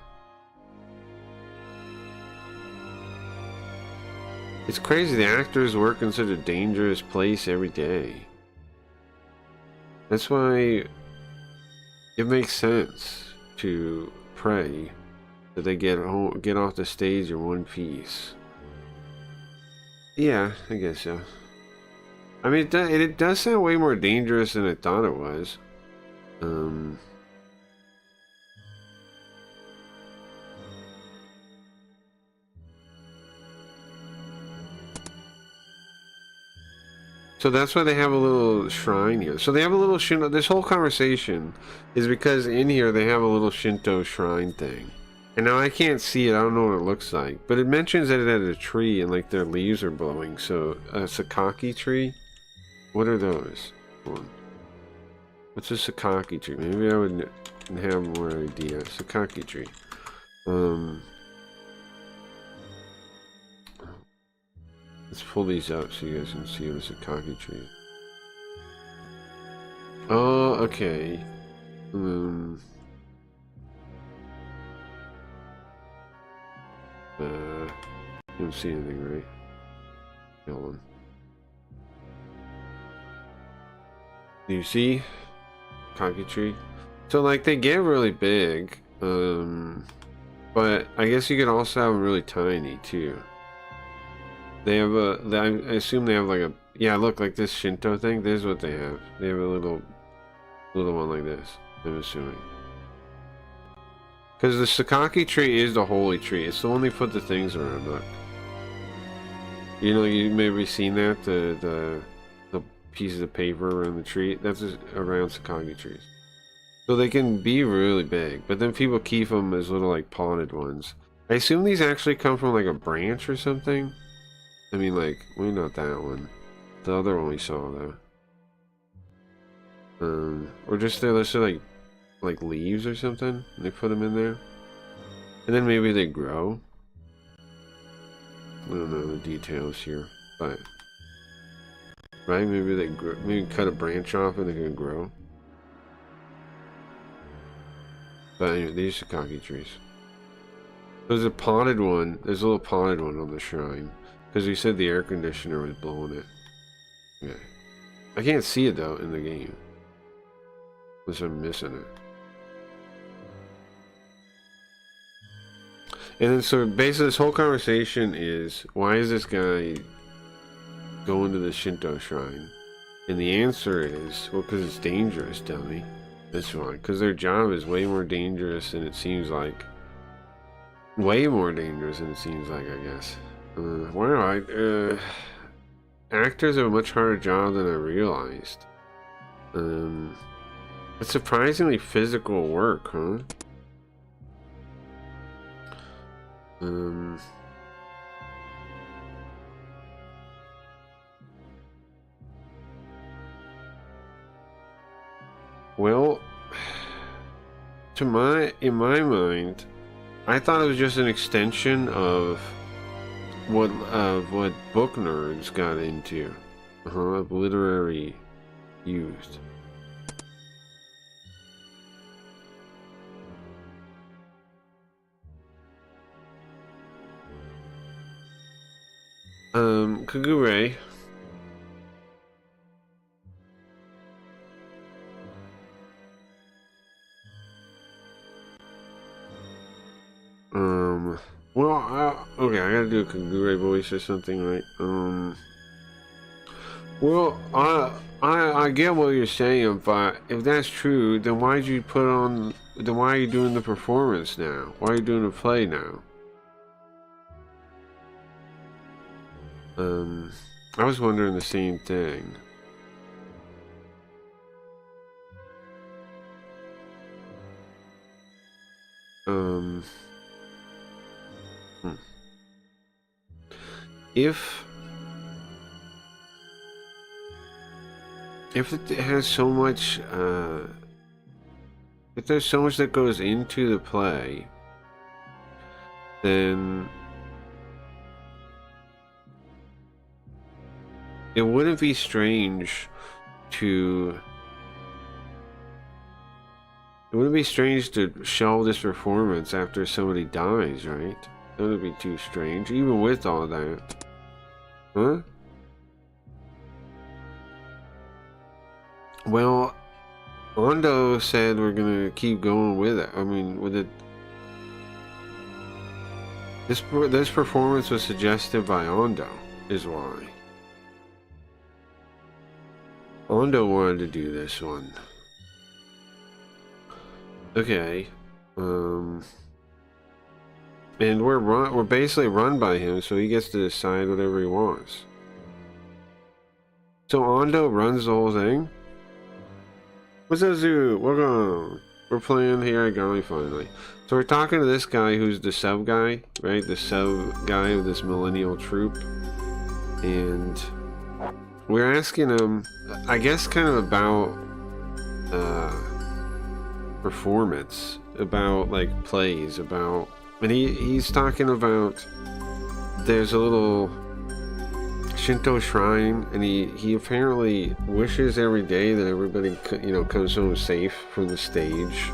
It's crazy, the actors work in such a dangerous place every day. That's why it makes sense to pray that they get off the stage in one piece. Yeah, I guess so. I mean, it does sound way more dangerous than I thought it was. So that's why they have a little shrine here. So they have a little Shinto. This whole conversation is because in here they have a little Shinto shrine thing. And now I can't see it. I don't know what it looks like. But it mentions that it had a tree and like their leaves are blowing. So a sakaki tree? What are those? Hold on. What's a sakaki tree? Maybe I would have more idea. Sakaki tree. Let's pull these up so you guys can see what a sakaki tree. Oh, okay. Don't see anything, right? Hold on. Do you see? Cocky tree. So like they get really big, but I guess you could also have them really tiny too. They have I assume they have like a, yeah, look, like this Shinto thing. This is what they have. They have a little one like this, I'm assuming. Because the Sakaki tree is the holy tree. It's the one they put the things around. Look. You know, you maybe seen that, the pieces of paper around the tree. That's around Sakaki trees. So they can be really big, but then people keep them as little like potted ones. I assume these actually come from like a branch or something. I mean, like, well, not that one. The other one we saw though. Or just they're listed like leaves or something. And they put them in there, and then maybe they grow. I don't know the details here, but right, maybe they grow. Maybe cut a branch off and they can grow. But anyway, these are Sakaki trees. There's a potted one. There's a little potted one on the shrine because we said the air conditioner was blowing it. Okay, I can't see it though in the game. Unless I'm missing it. And then so basically this whole conversation is, why is this guy going to the Shinto shrine? And the answer is, well, because it's dangerous, dummy. That's why. Because their job is way more dangerous than it seems like. Way more dangerous than it seems like, I guess. Wow, actors have a much harder job than I realized. It's surprisingly physical work, huh? Well, in my mind, I thought it was just an extension of what book nerds got into, of literary used. Kagure. Well, okay, I gotta do a Kagure voice or something, right? Well, I get what you're saying, but if that's true, then why are you doing the performance now? Why are you doing the play now? I was wondering the same thing. If it has so much, if there's so much that goes into the play, then it wouldn't be strange to shelve this performance after somebody dies, right? That wouldn't be too strange, even with all that. Huh? Well, Ando said we're gonna keep going with it. I mean, with it. This performance was suggested by Ando, is why. Ando wanted to do this one. Okay. And we're basically run by him, so he gets to decide whatever he wants. So Ando runs the whole thing? What's up, Zoo? Welcome. We're playing Hayarigami finally. So we're talking to this guy who's the sub guy, right? The sub guy of this Millennium Troupe. And we're asking him, I guess, kind of about performance, about like plays, about, and he's talking about there's a little Shinto shrine, and he apparently wishes every day that everybody comes home safe from the stage.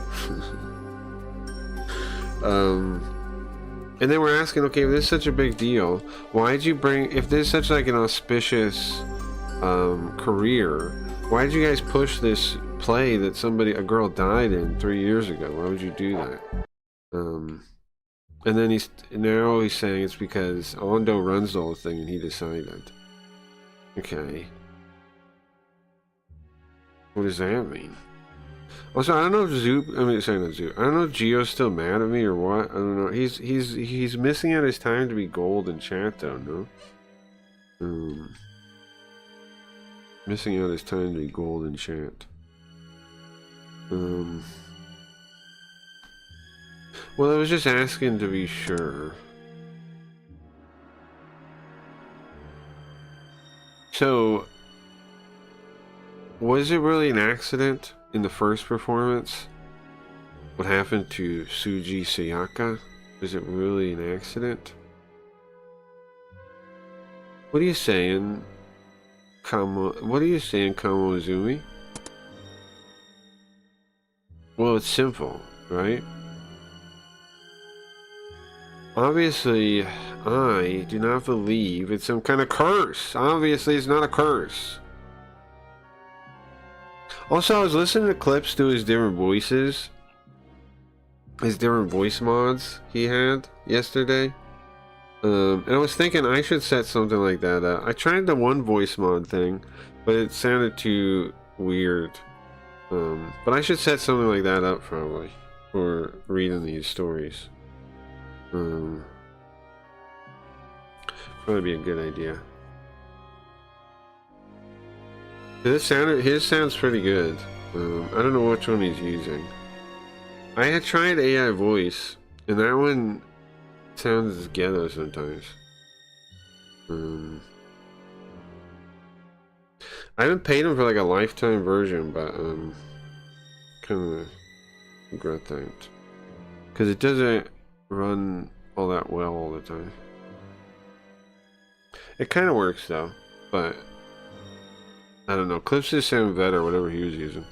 And then we're asking, okay, if this is such a big deal, why'd you bring, if this is such like an auspicious career, why did you guys push this play that a girl died in 3 years ago? Why would you do that? And then now he's saying it's because Ando runs the whole thing and he decided. Okay. What does that mean? Also, I don't know if I don't know if Gio's still mad at me or what. I don't know. He's missing out his time to be gold in chat though, no? Missing out his time to be gold in chat. Well, I was just asking to be sure. So, was it really an accident in the first performance? What happened to Suji Sayaka? Was it really an accident? What are you saying, what are you saying, Kamo Izumi? Well, it's simple, right? Obviously, I do not believe it's some kind of curse. Obviously, it's not a curse. Also, I was listening to clips to his different voices. His different voice mods he had yesterday. And I was thinking I should set something like that up. I tried the one voice mod thing, but it sounded too weird. But I should set something like that up probably for reading these stories. Probably be a good idea. His sounds pretty good. I don't know which one he's using. I had tried AI voice, and that one sounds ghetto sometimes. I haven't paid him for like a lifetime version, but kind of regret that because it doesn't run all that well all the time. It kind of works though, but I don't know. Clips just sound better, whatever he was using.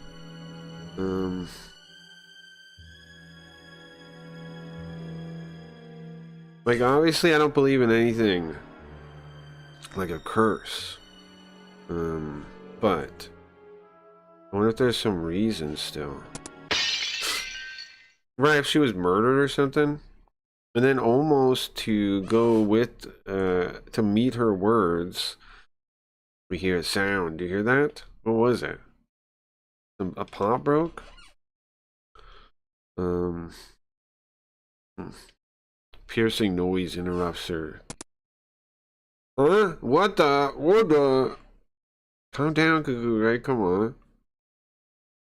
Like, obviously, I don't believe in anything like a curse. But I wonder if there's some reason still. Right, if she was murdered or something, and then almost to go with, to meet her words, we hear a sound. Do you hear that? What was it? A pot broke? Piercing noise interrupts her. Huh? What the? Calm down, Cuckoo, right? Come on.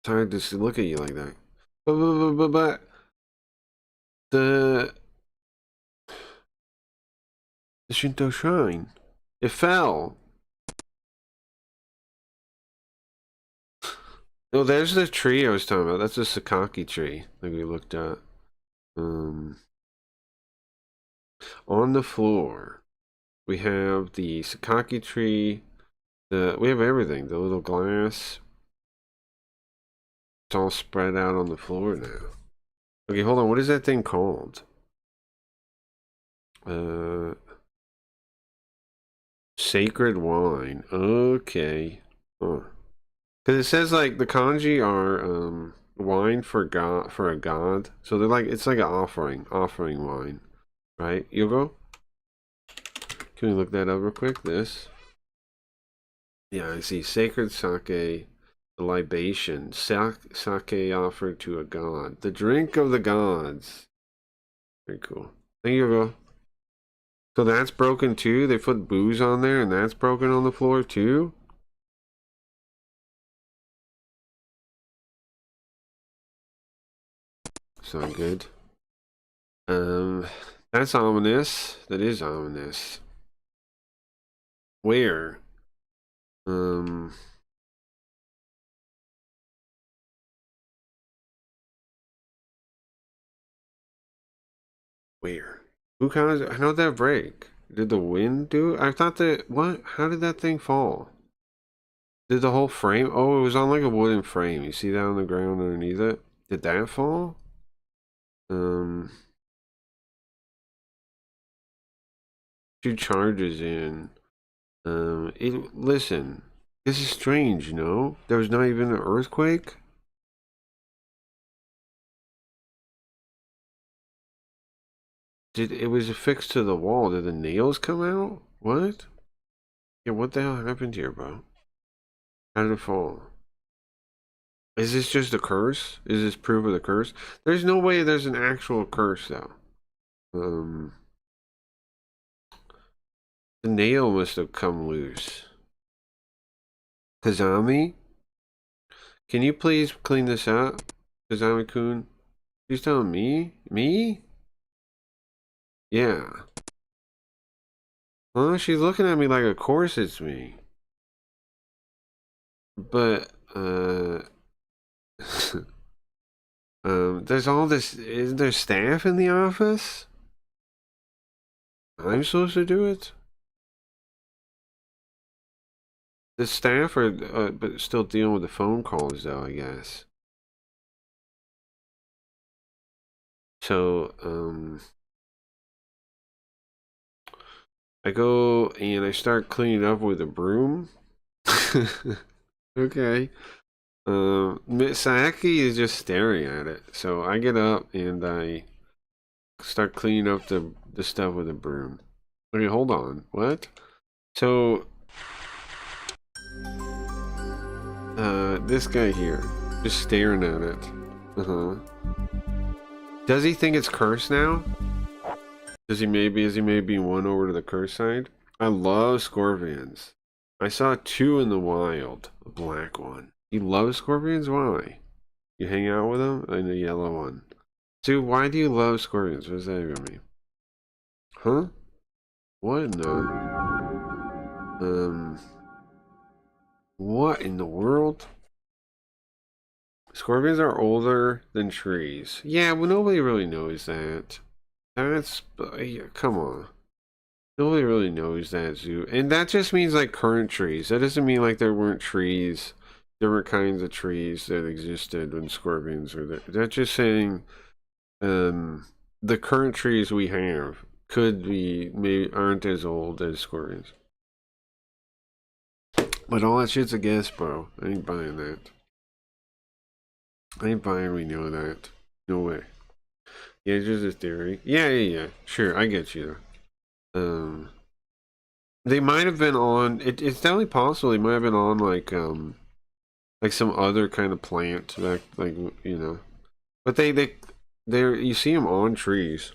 It's hard to look at you like that. But the Shinto shrine, it fell. Oh, there's the tree I was talking about. That's a Sakaki tree that we looked at. On the floor, we have the Sakaki tree. We have everything. The little glass. It's all spread out on the floor now. Okay, hold on. What is that thing called? Sacred wine. Okay. Huh. Because it says like the kanji are wine for a god. So they're like, it's like an offering wine. Right? Yogo? Can we look that up real quick? This. Yeah, I see. Sacred sake, the libation. Sake offered to a god. The drink of the gods. Very cool. Thank you, Yogo. So that's broken too? They put booze on there and that's broken on the floor too? So good. That's ominous. That is ominous. Where? Where? Who caused it? How'd that break? Did the wind do it? I thought that, what? How did that thing fall? Did the whole frame? Oh, it was on like a wooden frame. You see that on the ground underneath it? Did that fall? 2 charges in. Listen, this is strange, you know? There was not even an earthquake? It was affixed to the wall. Did the nails come out? What? Yeah, what the hell happened here, bro? How did it fall? Is this just a curse? Is this proof of the curse? There's no way there's an actual curse, though. The nail must have come loose. Kazami? Can you please clean this up? Kazami-kun? She's telling me? Me? Yeah. Huh? She's looking at me like, of course it's me. But, there's all this. Isn't there staff in the office? I'm supposed to do it? The staff are, but still dealing with the phone calls, though, I guess. So, I go and I start cleaning up with a broom. Okay. Misaki is just staring at it. So I get up and I start cleaning up the stuff with a broom. Okay, hold on. What? So, this guy here, just staring at it. Does he think it's cursed now? Is he maybe won over to the curse side? I love scorpions. I saw 2 in the wild. A black one. You love scorpions? Why? You hang out with them? And a yellow one. Dude, why do you love scorpions? What does that even mean? Huh? What in the... What in the world? Scorpions are older than trees. Yeah, well, nobody really knows that. That's... come on. Nobody really knows that, Zoo. And that just means, like, current trees. That doesn't mean, like, there weren't trees, different kinds of trees that existed when scorpions were there. That's just saying, the current trees we have could be, maybe aren't as old as scorpions. But all that shit's a guess, bro. I ain't buying that. I ain't buying we know that. No way. Yeah, it's just a theory. Yeah. Sure, I get you. They might have been on. It's definitely possible they might have been on like some other kind of plant, like you know. But they're you see them on trees.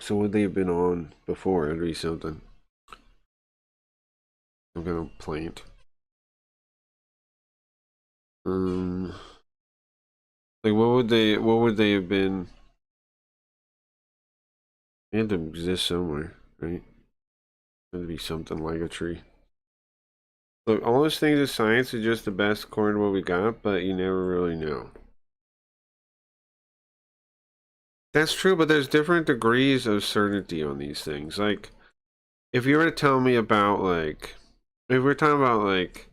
So would they have been on before? It'd be something. Some kind of plant. Like what would they have been? They had to exist somewhere, right? It'd be something like a tree. Look, all those things in science are just the best according to what we got, but you never really know. That's true, but there's different degrees of certainty on these things. Like, if you were to tell me about, like, if we're talking about, like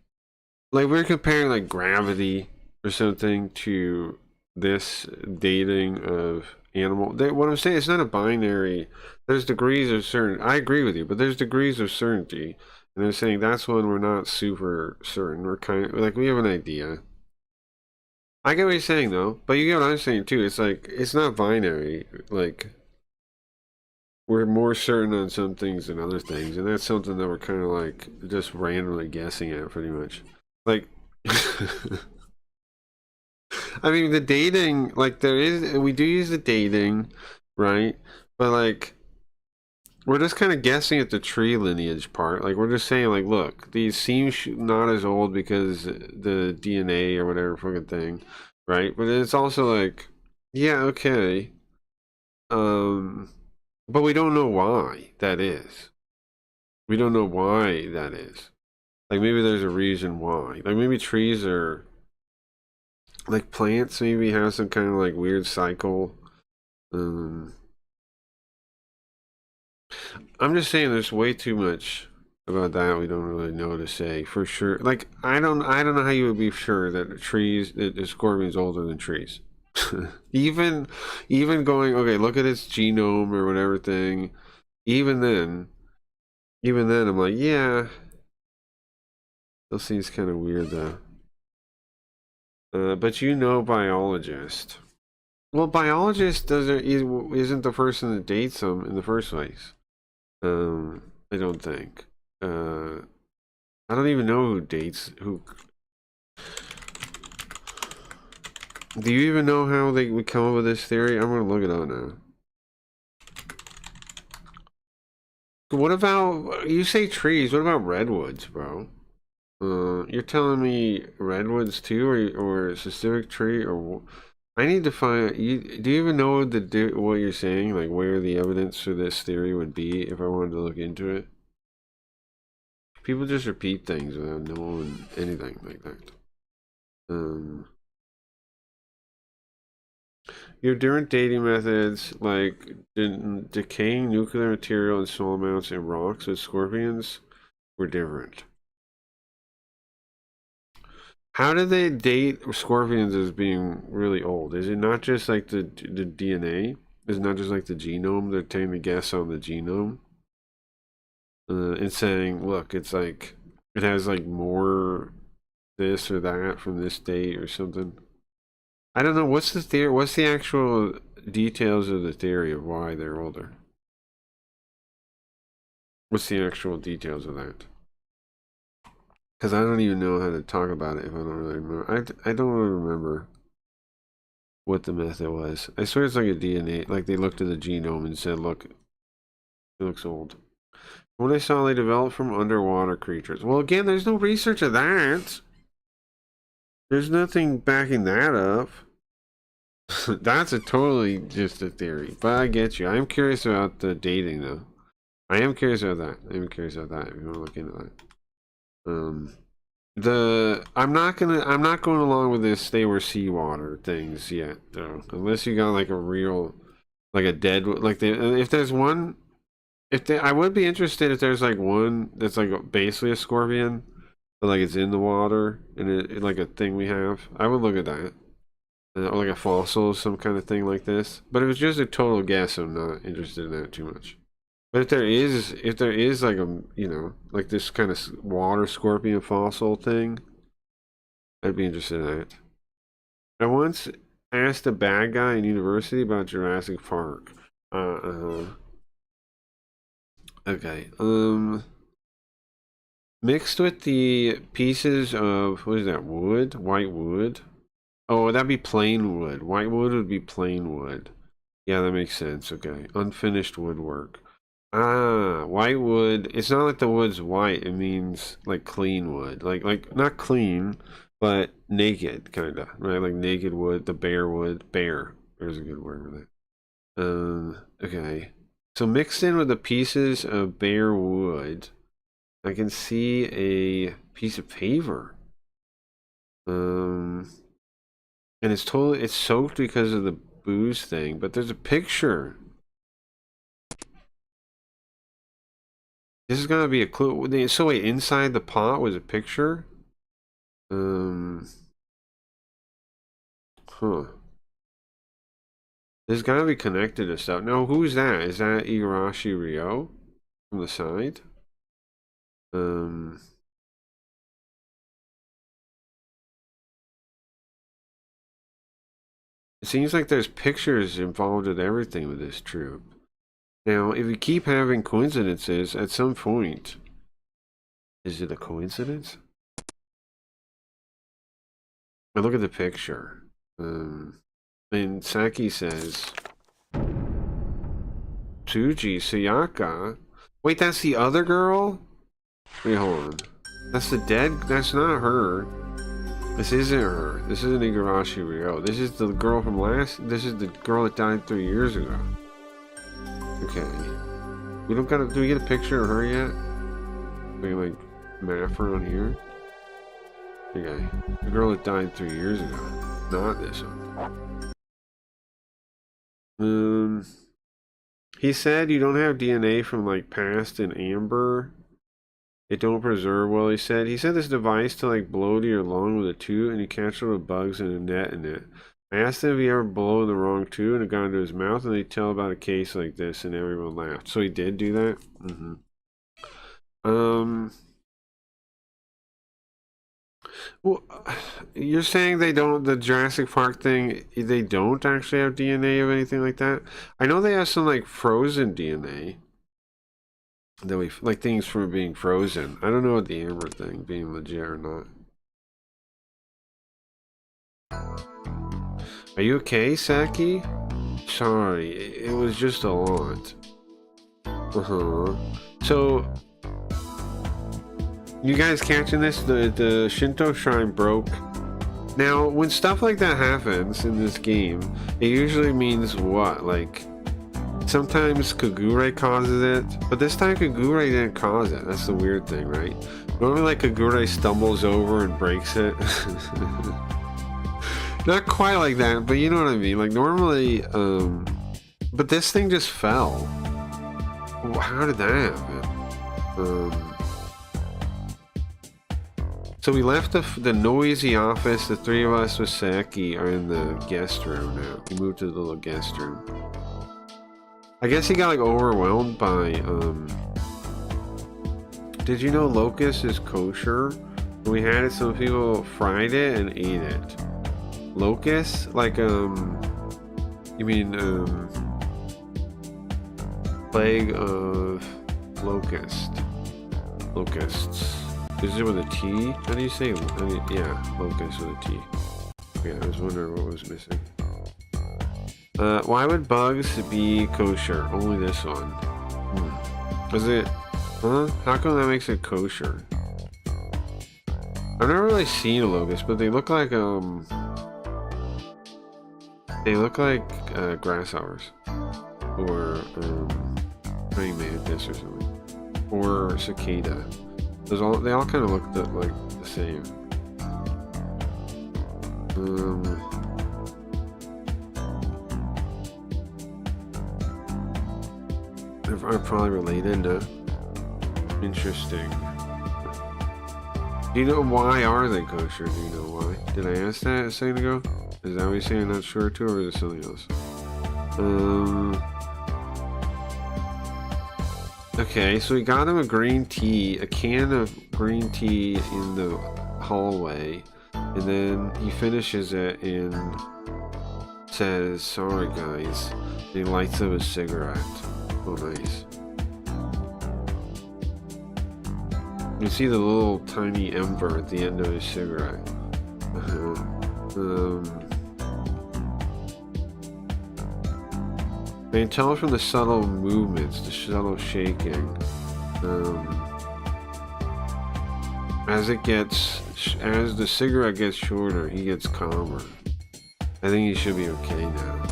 we're comparing, like, gravity or something to this dating of animal. What I'm saying, it's not a binary. There's degrees of certain. I agree with you, but there's degrees of certainty. And they're saying that's when we're not super certain. We're kind of, like, we have an idea. I get what you're saying, though. But you get what I'm saying, too. It's like, it's not binary. Like, we're more certain on some things than other things. And that's something that we're kind of, like, just randomly guessing at, pretty much. Like, I mean, the dating, like, we do use the dating, right? But, like, we're just kind of guessing at the tree lineage part. Like, we're just saying, like, look, these seem not as old because the DNA or whatever fucking thing, right? But it's also like, yeah, okay. But we don't know why that is. We don't know why that is. Like, maybe there's a reason why. Like, maybe trees are, like, plants maybe have some kind of, like, weird cycle. I'm just saying there's way too much about that we don't really know to say for sure. Like, I don't know how you would be sure that the scorpion's older than trees. even going, okay, look at its genome or whatever thing. Even then, Even then, I'm like, yeah. Still seems kind of weird, though. But you know biologist. Well, biologist isn't the person that dates them in the first place. I don't think. I don't even know who dates who. Do you even know how they would come up with this theory? I'm gonna look it up now. What about, you say trees? What about redwoods, bro? You're telling me redwoods too, or a specific tree, or I need to find you. Do you even know what you're saying? Like where the evidence for this theory would be if I wanted to look into it? People just repeat things without knowing anything like that. You have different dating methods, like decaying nuclear material in small amounts in rocks with scorpions were different. How do they date scorpions as being really old? Is it not just like the DNA? Is it not just like the genome? They're taking a guess on the genome and saying, look, it's like it has like more this or that from this date or something. I don't know. What's the theory? What's the actual details of the theory of why they're older? What's the actual details of that? Because I don't even know how to talk about it if I don't really remember. I don't really remember what the method was. I swear it's like a DNA. Like they looked at the genome and said, look, it looks old. What I saw, they developed from underwater creatures. Well, again, there's no research of that. There's nothing backing that up. That's a totally just a theory. But I get you. I'm curious about the dating, though. I am curious about that. I'm curious about that. If you want to look into that. I'm not going along with this they were seawater things yet, though. Unless you got like a real, like a dead, like if there's one, I would be interested if there's like one that's like basically a scorpion, but like it's in the water and it like a thing we have. I would look at that. Or like a fossil, some kind of thing like this. But if it's just a total guess, I'm not interested in that too much. But if there is like a, you know, like this kind of water scorpion fossil thing, I'd be interested in that. I once asked a bad guy in university about Jurassic Park. Okay. Mixed with the pieces of, what is that, wood? White wood? Oh, that'd be plain wood. White wood would be plain wood. Yeah, that makes sense. Okay. Unfinished woodwork. Ah, white wood. It's not like the wood's white. It means like clean wood. Like not clean, but naked, kind of. Right? Like naked wood, the bare wood. Bare. There's a good word for that. Okay. So mixed in with the pieces of bare wood, I can see a piece of paver. And it's soaked because of the booze thing, but there's a picture. This is gonna be a clue. So wait, inside the pot was a picture? Huh. This has gotta be connected to stuff. No, who's that? Is that Igarashi Ryo from the side? It seems like there's pictures involved with everything with this troupe. Now, if we keep having coincidences, at some point, is it a coincidence? I look at the picture. And Saki says, Tsuji Sayaka. Wait, that's the other girl? Wait, hold on. That's the dead? That's not her. This isn't her. This isn't Igarashi Ryo. This is the girl from this is the girl that died 3 years ago. Okay. We don't got do we get a picture of her yet? We like map her on here? Okay. The girl that died 3 years ago. Not this one. He said you don't have DNA from like past in amber. It don't preserve well, he said. He said this device to like blow to your lung with a tube and you catch little bugs and a net in it. I asked him if he ever blow in the wrong tube and it got into his mouth and they tell about a case like this and everyone laughed. So he did do that? Well, you're saying they don't, the Jurassic Park thing, they don't actually have DNA of anything like that? I know they have some like frozen DNA that we like things from being frozen. I don't know what the Amber thing being legit or not. Are you okay, Saki? Sorry, it was just a lot. So, you guys catching this? The Shinto shrine broke. Now, when stuff like that happens in this game, it usually means what? Like, sometimes Kagure causes it, but this time Kagure didn't cause it. That's the weird thing, right? Normally, like, Kagure stumbles over and breaks it. Not quite like that, but you know what I mean. Like, normally, but this thing just fell. How did that happen? So we left the noisy office. The three of us with Saki are in the guest room now. We moved to the little guest room. I guess he got like overwhelmed by did you know locust is kosher? When we had it, some people fried it and ate it. Locust? Like you mean plague of locusts. Is it with a T? How do you say? I mean, yeah, locust with a T. Yeah, I was wondering what was missing. Why would bugs be kosher? Only this one. Was it? Huh? How come that makes it kosher? I've never really seen a locust, but they look like grasshoppers, or praying mantis or something, or cicada. They all kind of look like the same. Are probably related. Interesting. Do you know why are they kosher? Do you know why? Did I ask that a second ago? Is that what you're saying? Not sure too, or is it something else? Okay, so we got him a green tea, a can of green tea in the hallway, and then he finishes it and says, "Sorry guys." And he lights up a cigarette. Oh, nice. You see the little tiny ember at the end of his cigarette. I can tell from the subtle movements, the subtle shaking. As the cigarette gets shorter, he gets calmer. I think he should be okay now.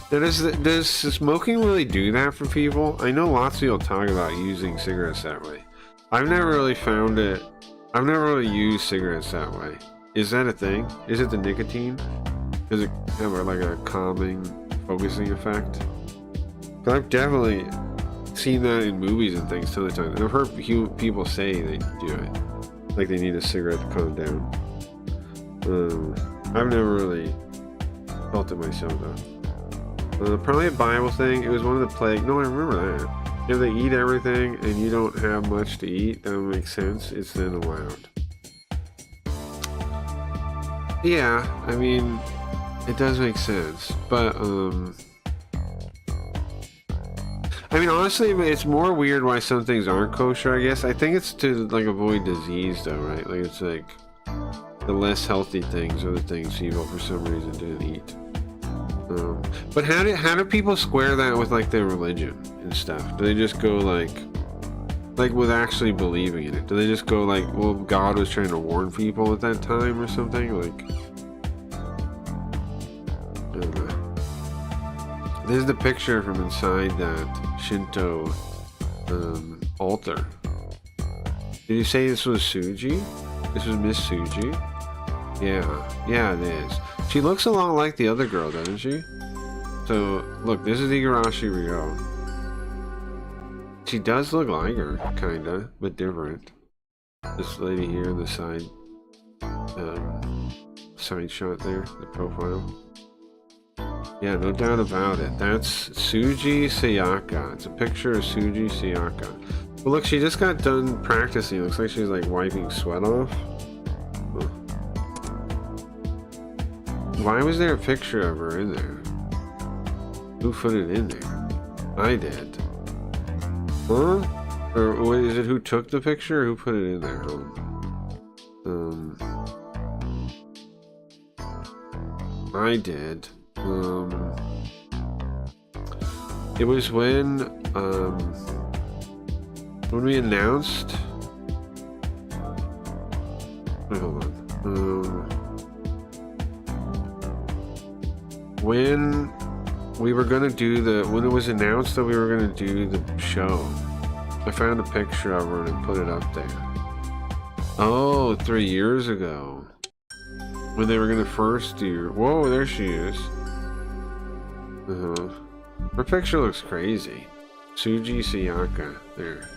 Does smoking really do that for people? I know lots of people talk about using cigarettes that way. I've never really found it. I've never really used cigarettes that way. Is that a thing? Is it the nicotine? Does it have like a calming, focusing effect? But I've definitely seen that in movies and things to the time. And I've heard people say they do it. Like they need a cigarette to calm down. I've never really felt it myself though. Probably a Bible thing. It was one of the plague. No, I remember that. If they eat everything and you don't have much to eat, that would make sense. It's then allowed. Yeah, I mean, it does make sense. But, I mean, honestly, it's more weird why some things aren't kosher, I guess. I think it's to, like, avoid disease, though, right? Like, it's like, the less healthy things are the things people, for some reason, didn't eat. But how do people square that with like their religion and stuff? Do they just go like with actually believing in it? Do they just go like, well, God was trying to warn people at that time or something? Like, I don't know. This is the picture from inside that Shinto altar. Did you say this was Suji? This was Miss Suji? Yeah, it is. She looks a lot like the other girl, doesn't she? So, look, this is Igarashi Ryo. She does look like her, kinda, but different. This lady here in the side shot there, the profile. Yeah, no doubt about it. That's Suji Sayaka. It's a picture of Suji Sayaka. Well, look, she just got done practicing. Looks like she's like wiping sweat off. Huh. Why was there a picture of her in there? Who put it in there? I did. Huh? Or what is it? Who took the picture? Or who put it in there? I did. It was when we announced. Wait, hold on. When we were gonna do when it was announced that we were gonna do the show, I found a picture of her and put it up there. Oh, 3 years ago. When they were gonna first do. Whoa, there she is. Her picture looks crazy. Suji Sayaka. There.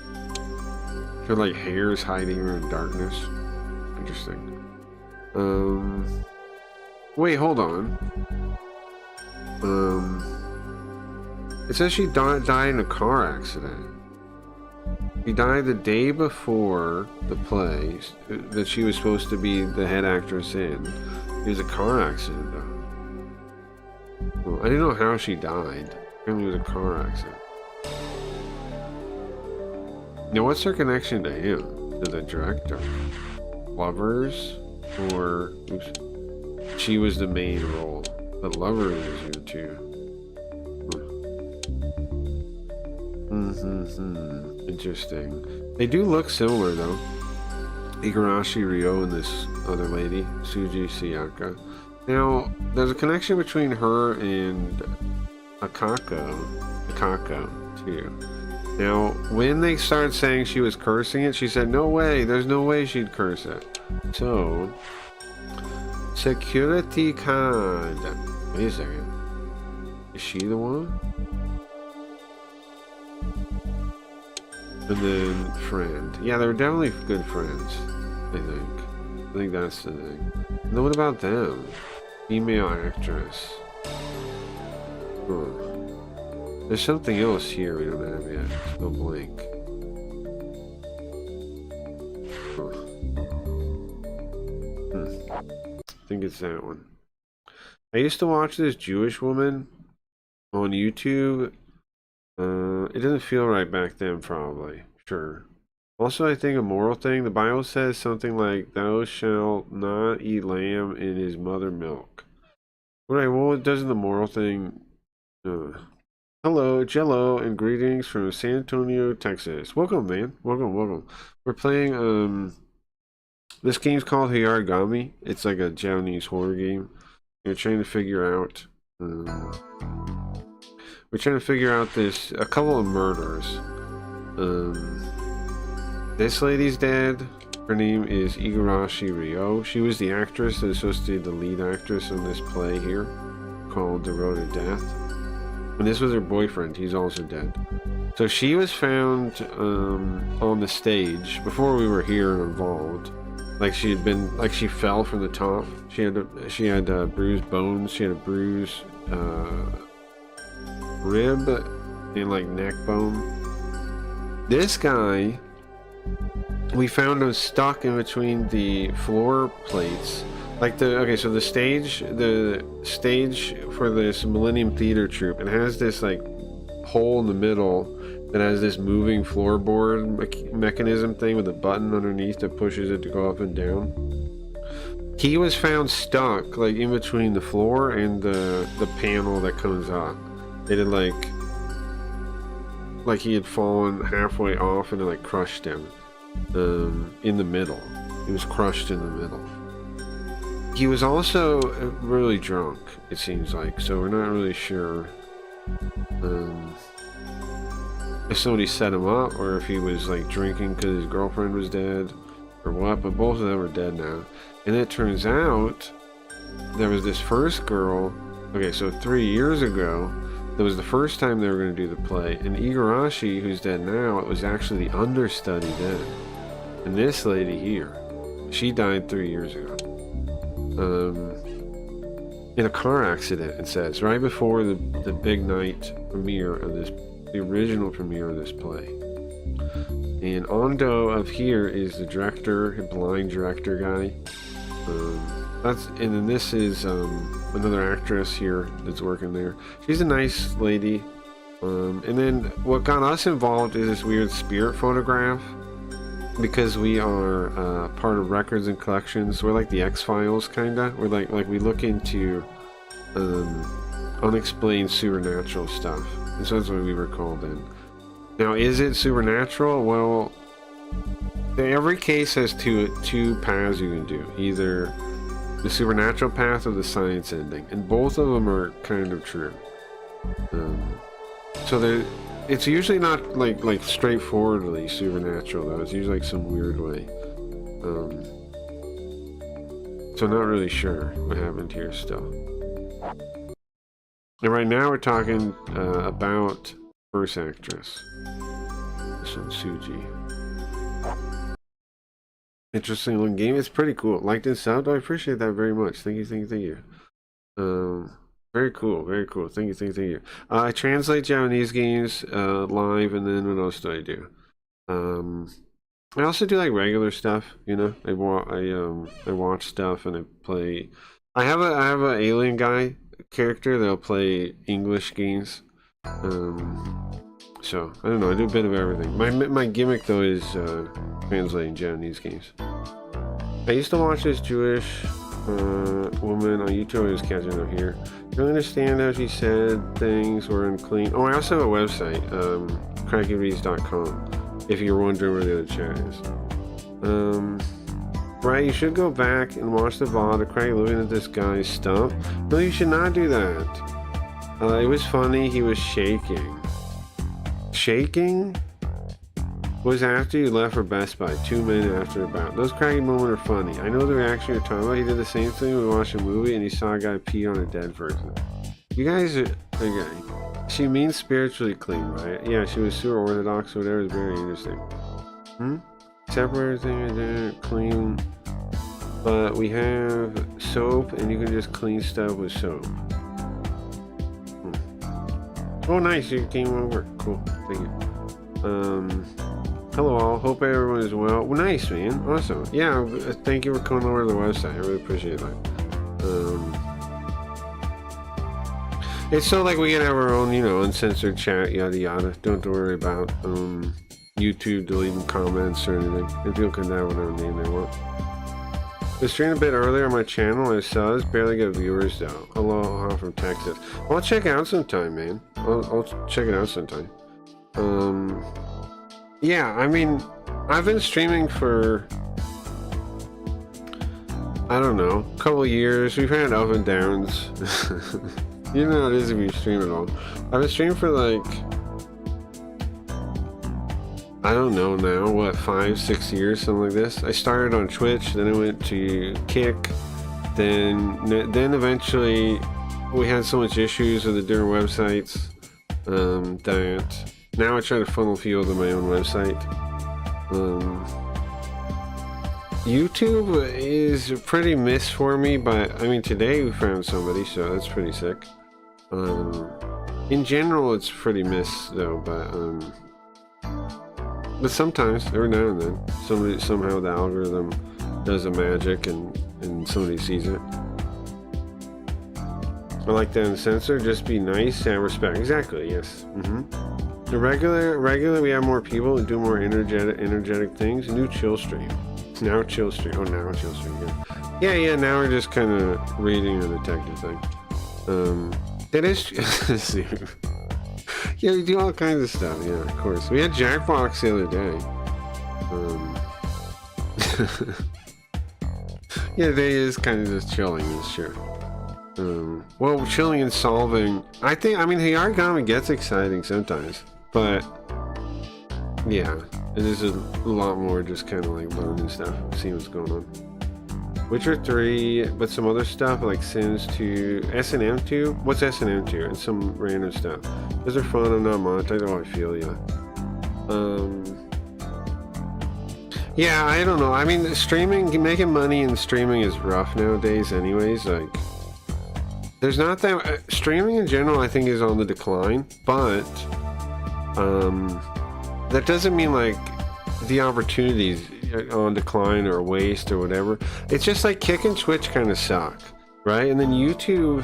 Her like hair is hiding her in darkness. Interesting. Wait, hold on. It says she died in a car accident. She died the day before the play that she was supposed to be the head actress in. It was a car accident, though. Well, I didn't know how she died. Apparently it was a car accident. Now, what's her connection to him? To the director? Lovers? Or... Oops, she was the main role. But Lovers was here, too. Interesting. They do look similar, though. Igarashi Ryo and this other lady, Suji Sayaka. Now, there's a connection between her and Akako, too. Now, when they started saying she was cursing it, she said, no way, there's no way she'd curse it. So, security card. Wait a second. Is she the one? And then friend. Yeah, they're definitely good friends, I think. I think that's the thing. And then what about them? Female actress. Huh. There's something else here we don't have yet. No blank. Huh. I think it's that one. I used to watch this Jewish woman on YouTube. It doesn't feel right back then, probably. Sure. Also, I think a moral thing. The Bible says something like, thou shalt not eat lamb in his mother milk. Right, well, it doesn't the moral thing. Hello, Jello, and greetings from San Antonio, Texas. Welcome, man. Welcome. We're playing, this game's called Hayarigami. It's like a Japanese horror game. We're trying to figure out, this, a couple of murders. This lady's dead. Her name is Igarashi Ryo. She was the actress that is supposed to be the lead actress in this play here, called The Road to Death. And this was her boyfriend. He's also dead. So she was found on the stage before we were here involved. Like she had been, like she fell from the top. She had bruised bones. She had a bruised rib and like neck bone. This guy, we found him stuck in between the floor plates. Like so the stage for this Millennium Theater troupe, it has this like hole in the middle that has this moving floorboard mechanism thing with a button underneath that pushes it to go up and down. He was found stuck like in between the floor and the panel that comes up. It had like he had fallen halfway off and it like crushed him in the middle. He was crushed in the middle. He was also really drunk, it seems like, so we're not really sure if somebody set him up or if he was like drinking because his girlfriend was dead or what, but both of them are dead now. And it turns out there was this first girl. Okay, so 3 years ago, that was the first time they were going to do the play, and Igarashi, who's dead now, it was actually the understudy then. And this lady here, she died 3 years ago. in a car accident, it says, right before the big night premiere of this, the original premiere of this play. And Ando of here is the director, blind director guy. And then this is another actress here that's working there. She's a nice lady. And then what got us involved is this weird spirit photograph, because we are part of records and collections. We're like the X-Files, kinda. We're like we look into unexplained supernatural stuff, and so that's why we were called in. Now, is it supernatural? Well, every case has two paths you can do. Either the supernatural path or the science ending, and both of them are kind of true. So it's usually not like straightforwardly supernatural, though. It's usually like some weird way. So not really sure what happened here still. And right now we're talking about first actress. This one's Suji. Interesting looking game. It's pretty cool. Liked and subbed. I appreciate that very much. Thank you. Very cool. Thank you. I translate Japanese games live, and then what else do I do? I also do like regular stuff. You know, I watch stuff and I play. I have a alien guy character that'll play English games. So I don't know. I do a bit of everything. My gimmick though is translating Japanese games. I used to watch this Jewish woman on YouTube. I was catching up here. Don't understand how she said things were unclean. Oh, I also have a website, crackyreads.com, if you're wondering where the other chat is. Right, you should go back and watch the VOD of Craig looking at this guy's stump. No, you should not do that. It was funny. He was shaking. Shaking was after you left for Best Buy 2 minutes after about. Those craggy moments are funny. I know the reaction you're talking about. He did the same thing when we watched a movie and he saw a guy pee on a dead person. You guys are okay. She means spiritually clean, right? Yeah, she was super orthodox or whatever. It's very interesting. Separate everything, clean. But we have soap, and you can just clean stuff with soap. Oh, nice! You came over. Cool. Thank you. Hello all. Hope everyone is well. Well, nice, man. Awesome. Yeah. Thank you for coming over to the website. I really appreciate that. It's so like we can have our own, you know, uncensored chat, yada yada. Don't have to worry about YouTube deleting comments or anything. And people can have whatever name they want. I streamed a bit earlier on my channel. I saw this. Barely get viewers though. Aloha from Texas. Well, I'll check it out sometime, man. I'll check it out sometime. Yeah, I mean, I've been streaming for, I don't know, a couple of years. We've had up and downs. You know how it is if you stream at all. I've been streaming for like, I don't know now, what, 5-6 years, something like this. I started on Twitch, then I went to Kick, then eventually we had so much issues with the different websites that now I try to funnel fuel to my own website. YouTube is a pretty miss for me, but I mean today we found somebody, so that's pretty sick. In general it's pretty miss though, but sometimes, every now and then, somehow the algorithm does a magic and somebody sees it. I like that uncensored, just be nice and respect. Exactly, yes. The regular, we have more people and do more energetic things. New chill stream. Now chill stream. Oh, now chill stream. Yeah. Now we're just kind of reading a detective thing. That is. Yeah, we do all kinds of stuff. Yeah, of course. We had Jackbox the other day. Yeah, today is kind of just chilling. That's true. Well, chilling and solving. I mean, Hayarigami gets exciting sometimes, but yeah, it is a lot more just kind of like learning stuff, seeing what's going on. Witcher 3, but some other stuff like Sims 2, S&M 2. What's S&M 2? And some random stuff. Those are fun. I'm not monetized. Oh, I feel ya. Yeah, I don't know. I mean, streaming, making money in streaming is rough nowadays anyways. Like, there's not that streaming in general, I think, is on the decline, but that doesn't mean like the opportunities on decline or waste or whatever. It's just like Kick and Twitch kind of suck, right? And then YouTube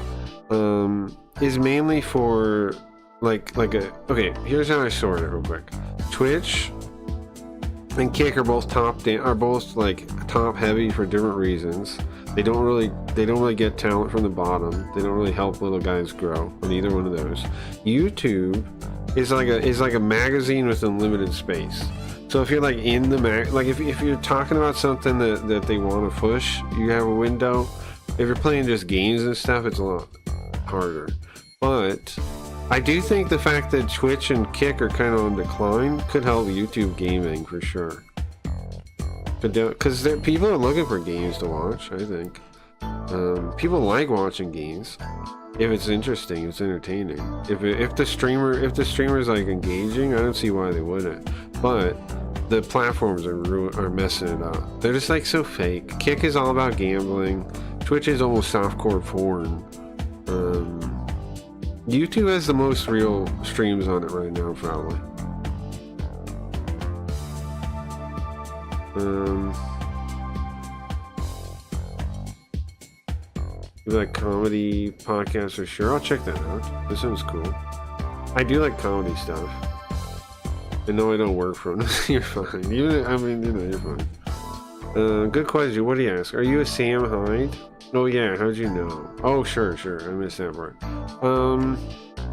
is mainly for like a, okay, here's how I sort it real quick. Twitch and Kick are both top heavy for different reasons. They don't really get talent from the bottom. They don't really help little guys grow on either one of those. YouTube is like a magazine with unlimited space. So if you're like in the if you're talking about something that they want to push, you have a window. If you're playing just games and stuff, it's a lot harder. But I do think the fact that Twitch and Kick are kind of on decline could help YouTube gaming for sure. Because people are looking for games to watch, I think. People like watching games. If it's interesting, it's entertaining. If the streamer is like engaging, I don't see why they wouldn't. But the platforms are messing it up. They're just like so fake. Kick is all about gambling. Twitch is almost softcore porn. YouTube has the most real streams on it right now, probably. You like comedy podcasts for sure? I'll check that out. This sounds cool. I do like comedy stuff. I know I don't work for them. You're fine. You're fine. Good question. What do you ask? Are you a Sam Hyde? Oh yeah, how'd you know? Oh sure. I missed that part.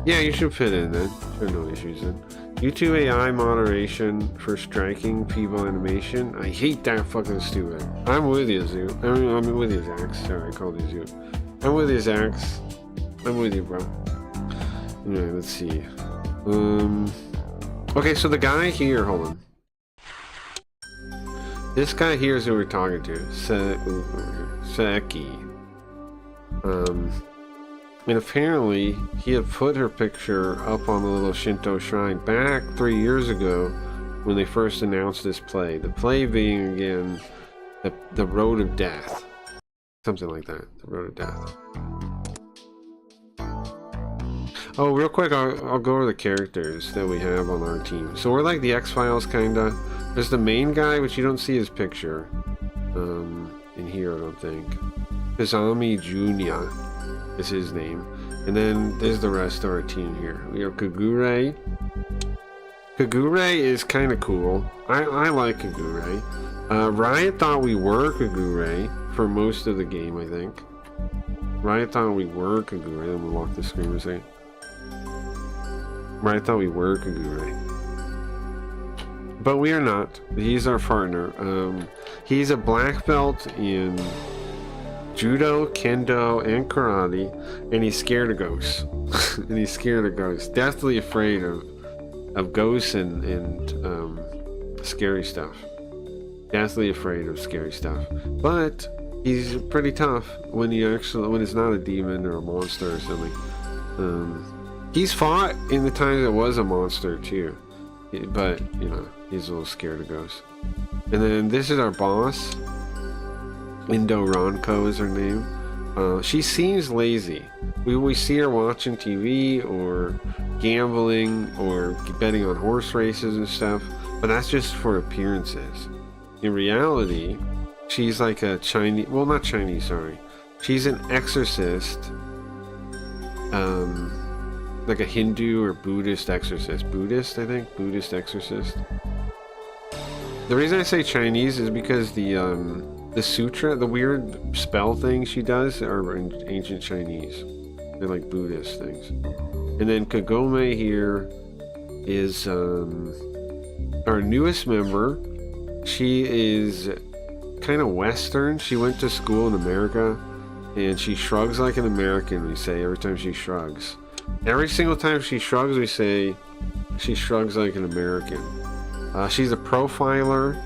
Yeah, you should fit in then. Sure, no issues then. YouTube AI moderation for striking people animation. I hate that fucking stupid. I'm with you, Zoo. I'm with you, Zax. Sorry, I called you Zoo. I'm with you, Zax. I'm with you, bro. Alright, let's see. Okay, so the guy here, hold on. This guy here is who we're talking to. Seki. And apparently he had put her picture up on the little Shinto shrine back 3 years ago when they first announced this play. The play being, again, the Road of Death. Something like that. The Road of Death. Oh, real quick, I'll go over the characters that we have on our team. So we're like the X-Files, kinda. There's the main guy, which you don't see his picture. In here, I don't think. Kazami Junya is his name. And then there's the rest of our team here. We have Kagure. Kagure is kind of cool. I like Kagure. Riot thought we were Kagure for most of the game, I think. Riot thought we were Kagure. Let me lock the screen for a second. Riot thought we were Kagure. But we are not. He's our partner. He's a black belt in Judo, Kendo, and Karate, and he's scared of ghosts. And he's scared of ghosts. Deathly afraid of ghosts and scary stuff. Deathly afraid of scary stuff. But he's pretty tough when it's not a demon or a monster or something. He's fought in the times it was a monster too. But, you know, he's a little scared of ghosts. And then this is our boss. Indo Ronco is her name. She seems lazy. We see her watching TV or gambling or betting on horse races and stuff, but that's just for appearances. In reality, she's like a Chinese, well, not Chinese, sorry. She's an exorcist, like a Hindu or Buddhist exorcist. Buddhist, I think? Buddhist exorcist. The reason I say Chinese is because the sutra, the weird spell thing she does, are in ancient Chinese. They're like Buddhist things. And then Kagome here is our newest member. She is kind of Western. She went to school in America, and she shrugs like an American, we say, every time she shrugs. Every single time she shrugs, we say she shrugs like an American. She's a profiler.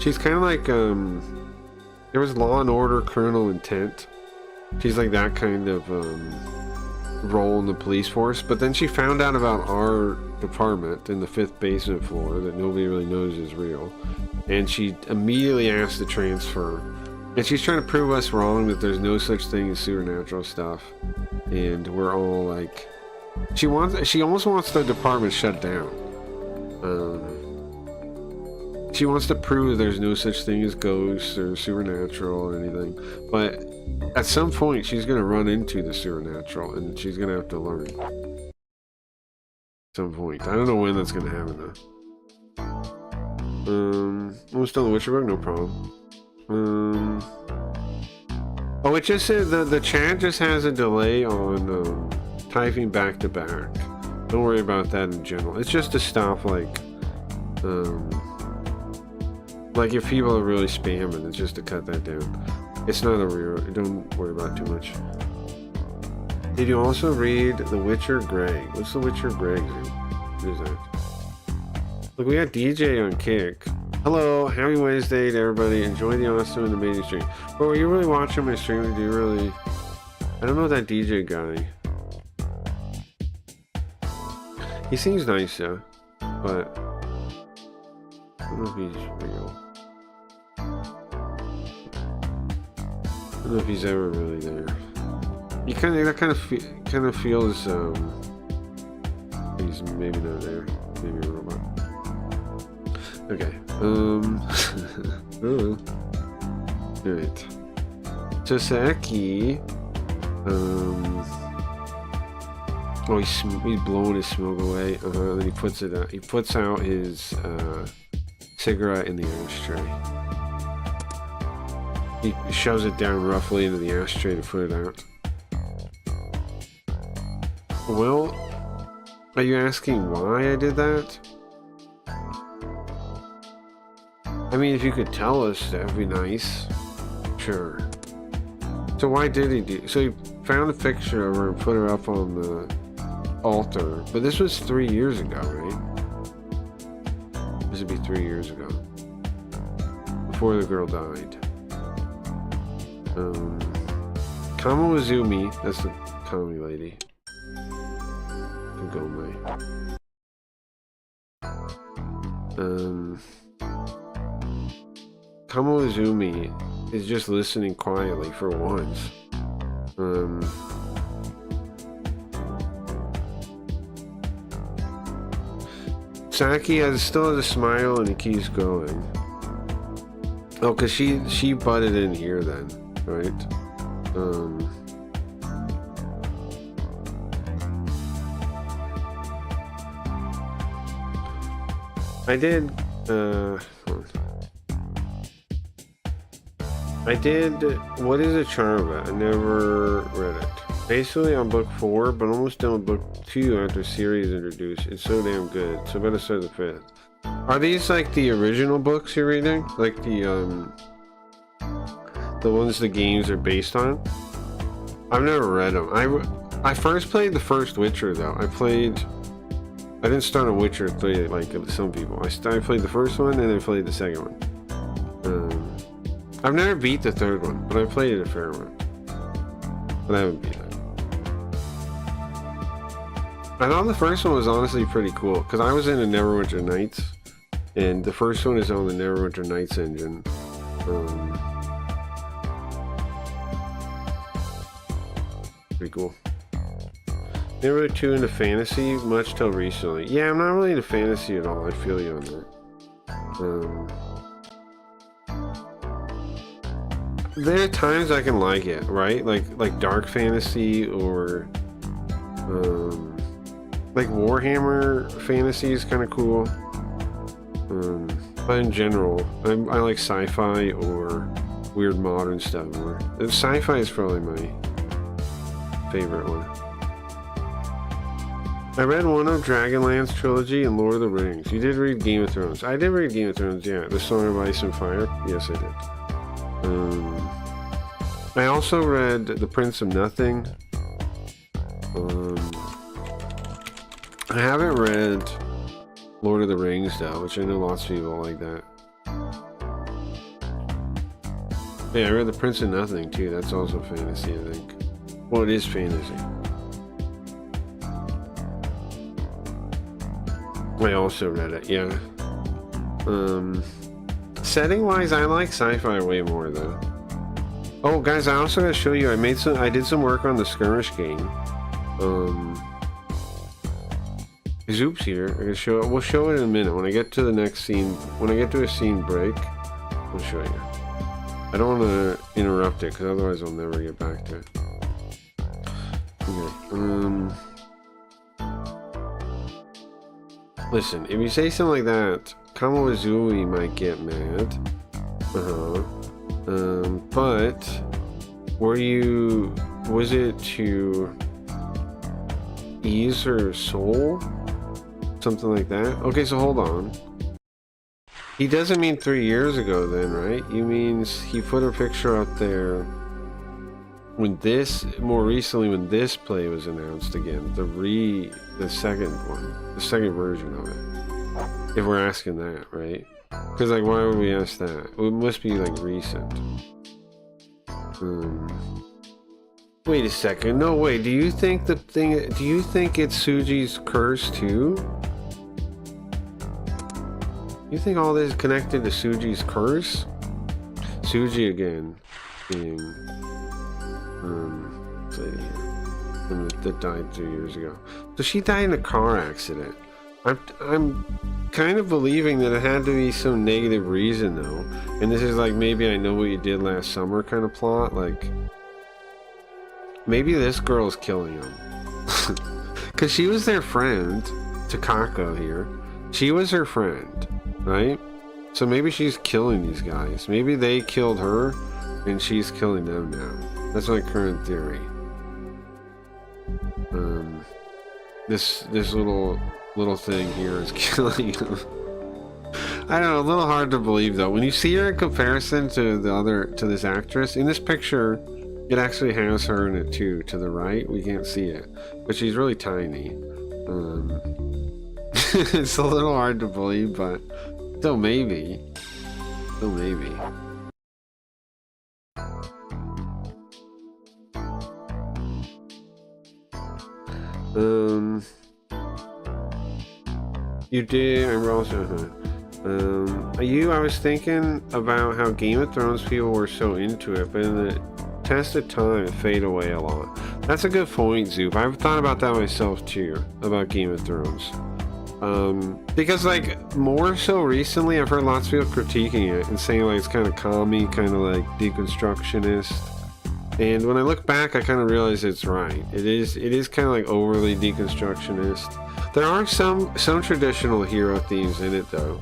She's kind of like, there was Law and Order Criminal Intent. She's like that kind of role in the police force. But then she found out about our department in the 5th basement floor that nobody really knows is real. And she immediately asked to transfer. And she's trying to prove us wrong that there's no such thing as supernatural stuff. and we're all like, she almost wants the department shut down. She wants to prove there's no such thing as ghosts or supernatural or anything, but at some point she's gonna run into the supernatural, and she's gonna have to learn. At some point, I don't know when that's gonna happen though. Almost done the Witcher book, no problem. Oh, it just said the chat just has a delay on typing back to back. Don't worry about that in general. It's just to stop like if people are really spamming, it's just to cut that down. It's not a real. Don't worry about it too much. Did you also read The Witcher Greg? What's The Witcher Greg? What is that? Look, we got DJ on Kick. Hello, happy Wednesday to everybody. Enjoy the awesome and amazing stream. Bro, are you really watching my stream? Do you really? I don't know that DJ guy. He seems nice, though, but I don't know if he's real. I don't know if he's ever really there. You kind of feels he's maybe not there. Maybe a robot. Okay. Oh. Alright. Sasaki. Oh, he's blowing his smoke away. Then he puts it out. He puts out his cigarette in the ashtray. He shoves it down roughly into the ashtray to put it out. Well, are you asking why I did that? I mean, if you could tell us, that'd be nice. Sure. So why did he do? So he found a picture of her and put her up on the altar. But this was 3 years ago, right? This would be 3 years ago. Before the girl died. Kamo Izumi, that's the Kami lady. Kagome. Kamo Izumi is just listening quietly for once. Saki still has a smile and he keeps going. Oh, cause she butted in here then, right? I did. I did. What is a Charva? I never read it. Basically on book 4, but almost done with book 2 after series introduced. It's so damn good. So I better start the 5th. Are these like the original books you're reading? Like the ones the games are based on? I've never read them. I first played the first Witcher though. I didn't start on Witcher 3 like some people. I played the first one and then I played the second one. I've never beat the third one, but I played it a fair amount. But I haven't beat it. I thought the first one was honestly pretty cool because I was in a Neverwinter Nights, and the first one is on the Neverwinter Nights engine. Pretty cool. Never really too into fantasy much till recently. Yeah, I'm not really into fantasy at all. I feel you on that. There are times I can like it, right? Like dark fantasy or like Warhammer fantasy is kind of cool. But in general, I like sci-fi or weird modern stuff more. Sci-fi is probably my favorite one. I read one of Dragonlance trilogy and Lord of the Rings. You did read Game of Thrones. I did read Game of Thrones, yeah. The Song of Ice and Fire. Yes, I did. I also read The Prince of Nothing. I haven't read Lord of the Rings though, which I know lots of people like that. Yeah, I read The Prince of Nothing too. That's also fantasy, I think. Well, it is fantasy. I also read it, yeah. Setting wise, I like sci-fi way more though. Oh, guys, I also gotta show you. I did some work on the skirmish game. Zoop's here. I can show it. We'll show it in a minute when I get to the next scene. When I get to a scene break, we'll show you. I don't want to interrupt it because otherwise I'll never get back to it. Okay. Listen, if you say something like that, Kamawazui might get mad. But was it to ease her soul? Something like that? Okay, so hold on. He doesn't mean 3 years ago then, right? You means he put her picture up there more recently when this play was announced again. The second one. The second version of it. If we're asking that, right? Because, like, why would we ask that? It must be, like, recent. Wait a second. No, wait. Do you think it's Suji's curse, too? You think all this is connected to Suji's curse? Suji again being that died 3 years ago. So she died in a car accident. I'm kind of believing that it had to be some negative reason though. And this is like maybe I know what you did last summer kind of plot. Like maybe this girl's killing him. Cause she was their friend, Takako here. She was her friend. Right? So maybe she's killing these guys. Maybe they killed her and she's killing them now. That's my current theory. This little thing here is killing him. I don't know, a little hard to believe though. When you see her in comparison to this actress, in this picture, it actually has her in it too. To the right, we can't see it. But she's really tiny. It's a little hard to believe, but still maybe. Still maybe. You did, I'm also, I was thinking about how Game of Thrones people were so into it, but in the test of time, it faded away a lot. That's a good point, Zoop. I've thought about that myself too, about Game of Thrones. Because like more so recently I've heard lots of people critiquing it and saying like it's kind of commie, kind of like deconstructionist, and when I look back I kind of realize it's right. It is kind of like overly deconstructionist. There are some traditional hero themes in it though,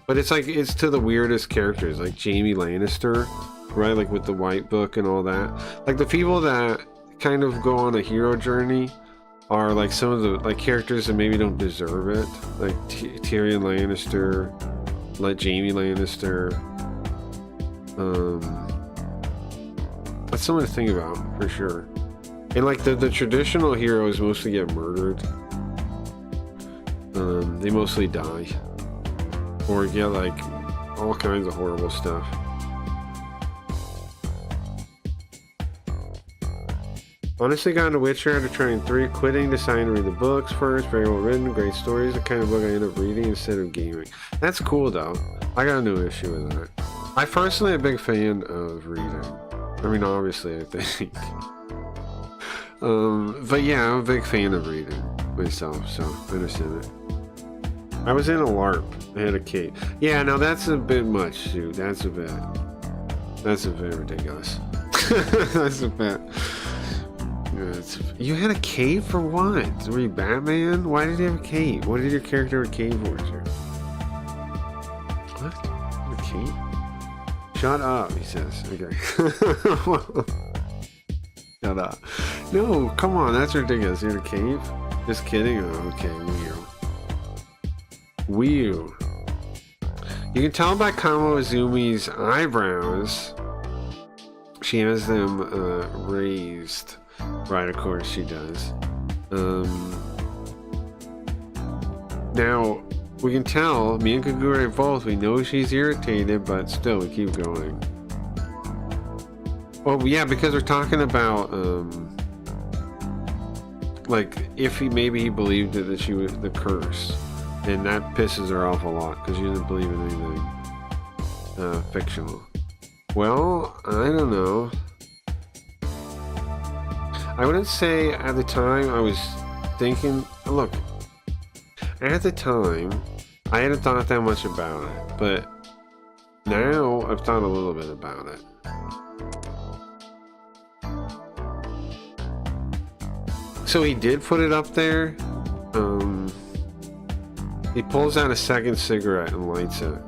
but it's like it's to the weirdest characters like Jaime Lannister, right, like with the White Book and all that. Like the people that kind of go on a hero journey are like some of the like characters that maybe don't deserve it, like Tyrion Lannister, like Jaime Lannister. That's something to think about for sure. And like the traditional heroes mostly get murdered. They mostly die or get like all kinds of horrible stuff. Honestly, got into Witcher after trying 3, quitting, deciding to read the books first. Very well written, great stories. The kind of book I end up reading instead of gaming. That's cool though. I got no issue with that. I personally am a big fan of reading. I mean, obviously, I think. But yeah, I'm a big fan of reading myself, so I understand it. I was in a LARP. I had a cape. Yeah, now that's a bit much, dude. That's a bit ridiculous. That's a bit. You had a cape for what? Were you Batman? Why did you have a cape? What did your character have a cape for, sir? What? A cape? Shut up, he says. Okay. Shut up. No, come on, that's ridiculous. You had a cape? Just kidding? Oh, okay, Whew. You can tell by Kamo Izumi's eyebrows. She has them raised. Right, of course she does. Now, we can tell, me and Kagure both, we know she's irritated, but still, we keep going. Well, yeah, because we're talking about, like, if maybe he believed that she was the curse. And that pisses her off a lot, because she doesn't believe in anything fictional. Well, I don't know. I wouldn't say at the time I was thinking, look, at the time, I hadn't thought that much about it, but now I've thought a little bit about it. So he did put it up there. He pulls out a second cigarette and lights it.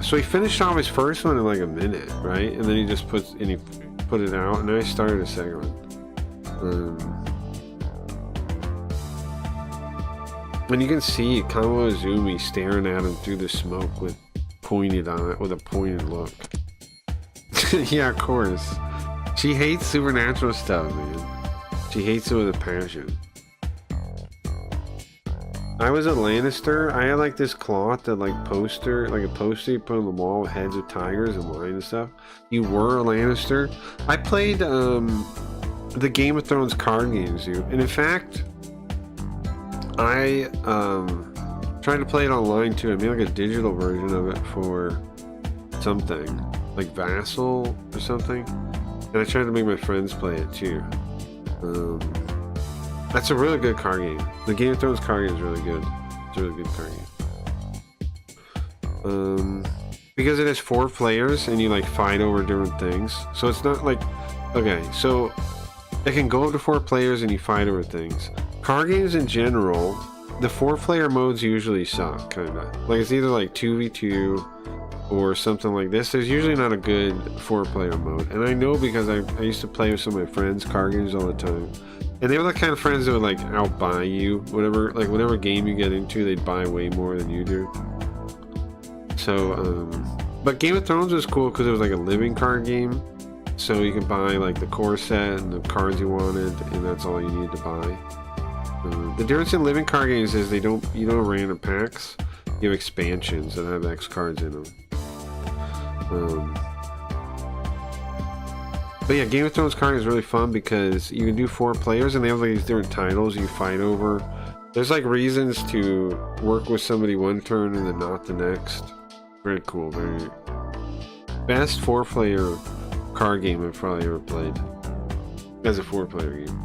So he finished off his first one in like a minute, right? And then he just put it out, and then I started a second one. And you can see Kamo Izumi staring at him through the smoke with a pointed look. Yeah, of course. She hates supernatural stuff, man. She hates it with a passion. I was a Lannister. I had like this cloth that like poster you put on the wall with heads of tigers and lions and stuff. You were a Lannister. I played the Game of Thrones card games, dude. And in fact, I tried to play it online too. I made like a digital version of it for something like Vassal or something, and I tried to make my friends play it too. That's a really good card game. The Game of Thrones card game is really good. It's a really good card game. Because it has 4 players and you like fight over different things. So it's not like, okay, so it can go up to 4 players and you fight over things. Card games in general, the 4-player modes usually suck, kinda. Like it's either like 2v2 or something like this. There's usually not a good 4-player mode. And I know because I used to play with some of my friends card games all the time. And they were the kind of friends that would like outbuy you, whatever game you get into, they'd buy way more than you do. So, but Game of Thrones was cool because it was like a living card game. So you can buy like the core set and the cards you wanted, and that's all you need to buy. The difference in living card games is you don't have random packs. You have expansions that have X cards in them. But yeah, Game of Thrones card is really fun because you can do 4 players and they have like these different titles you fight over. There's like reasons to work with somebody one turn and then not the next. Very cool, very best 4-player card game I've probably ever played as a 4-player game.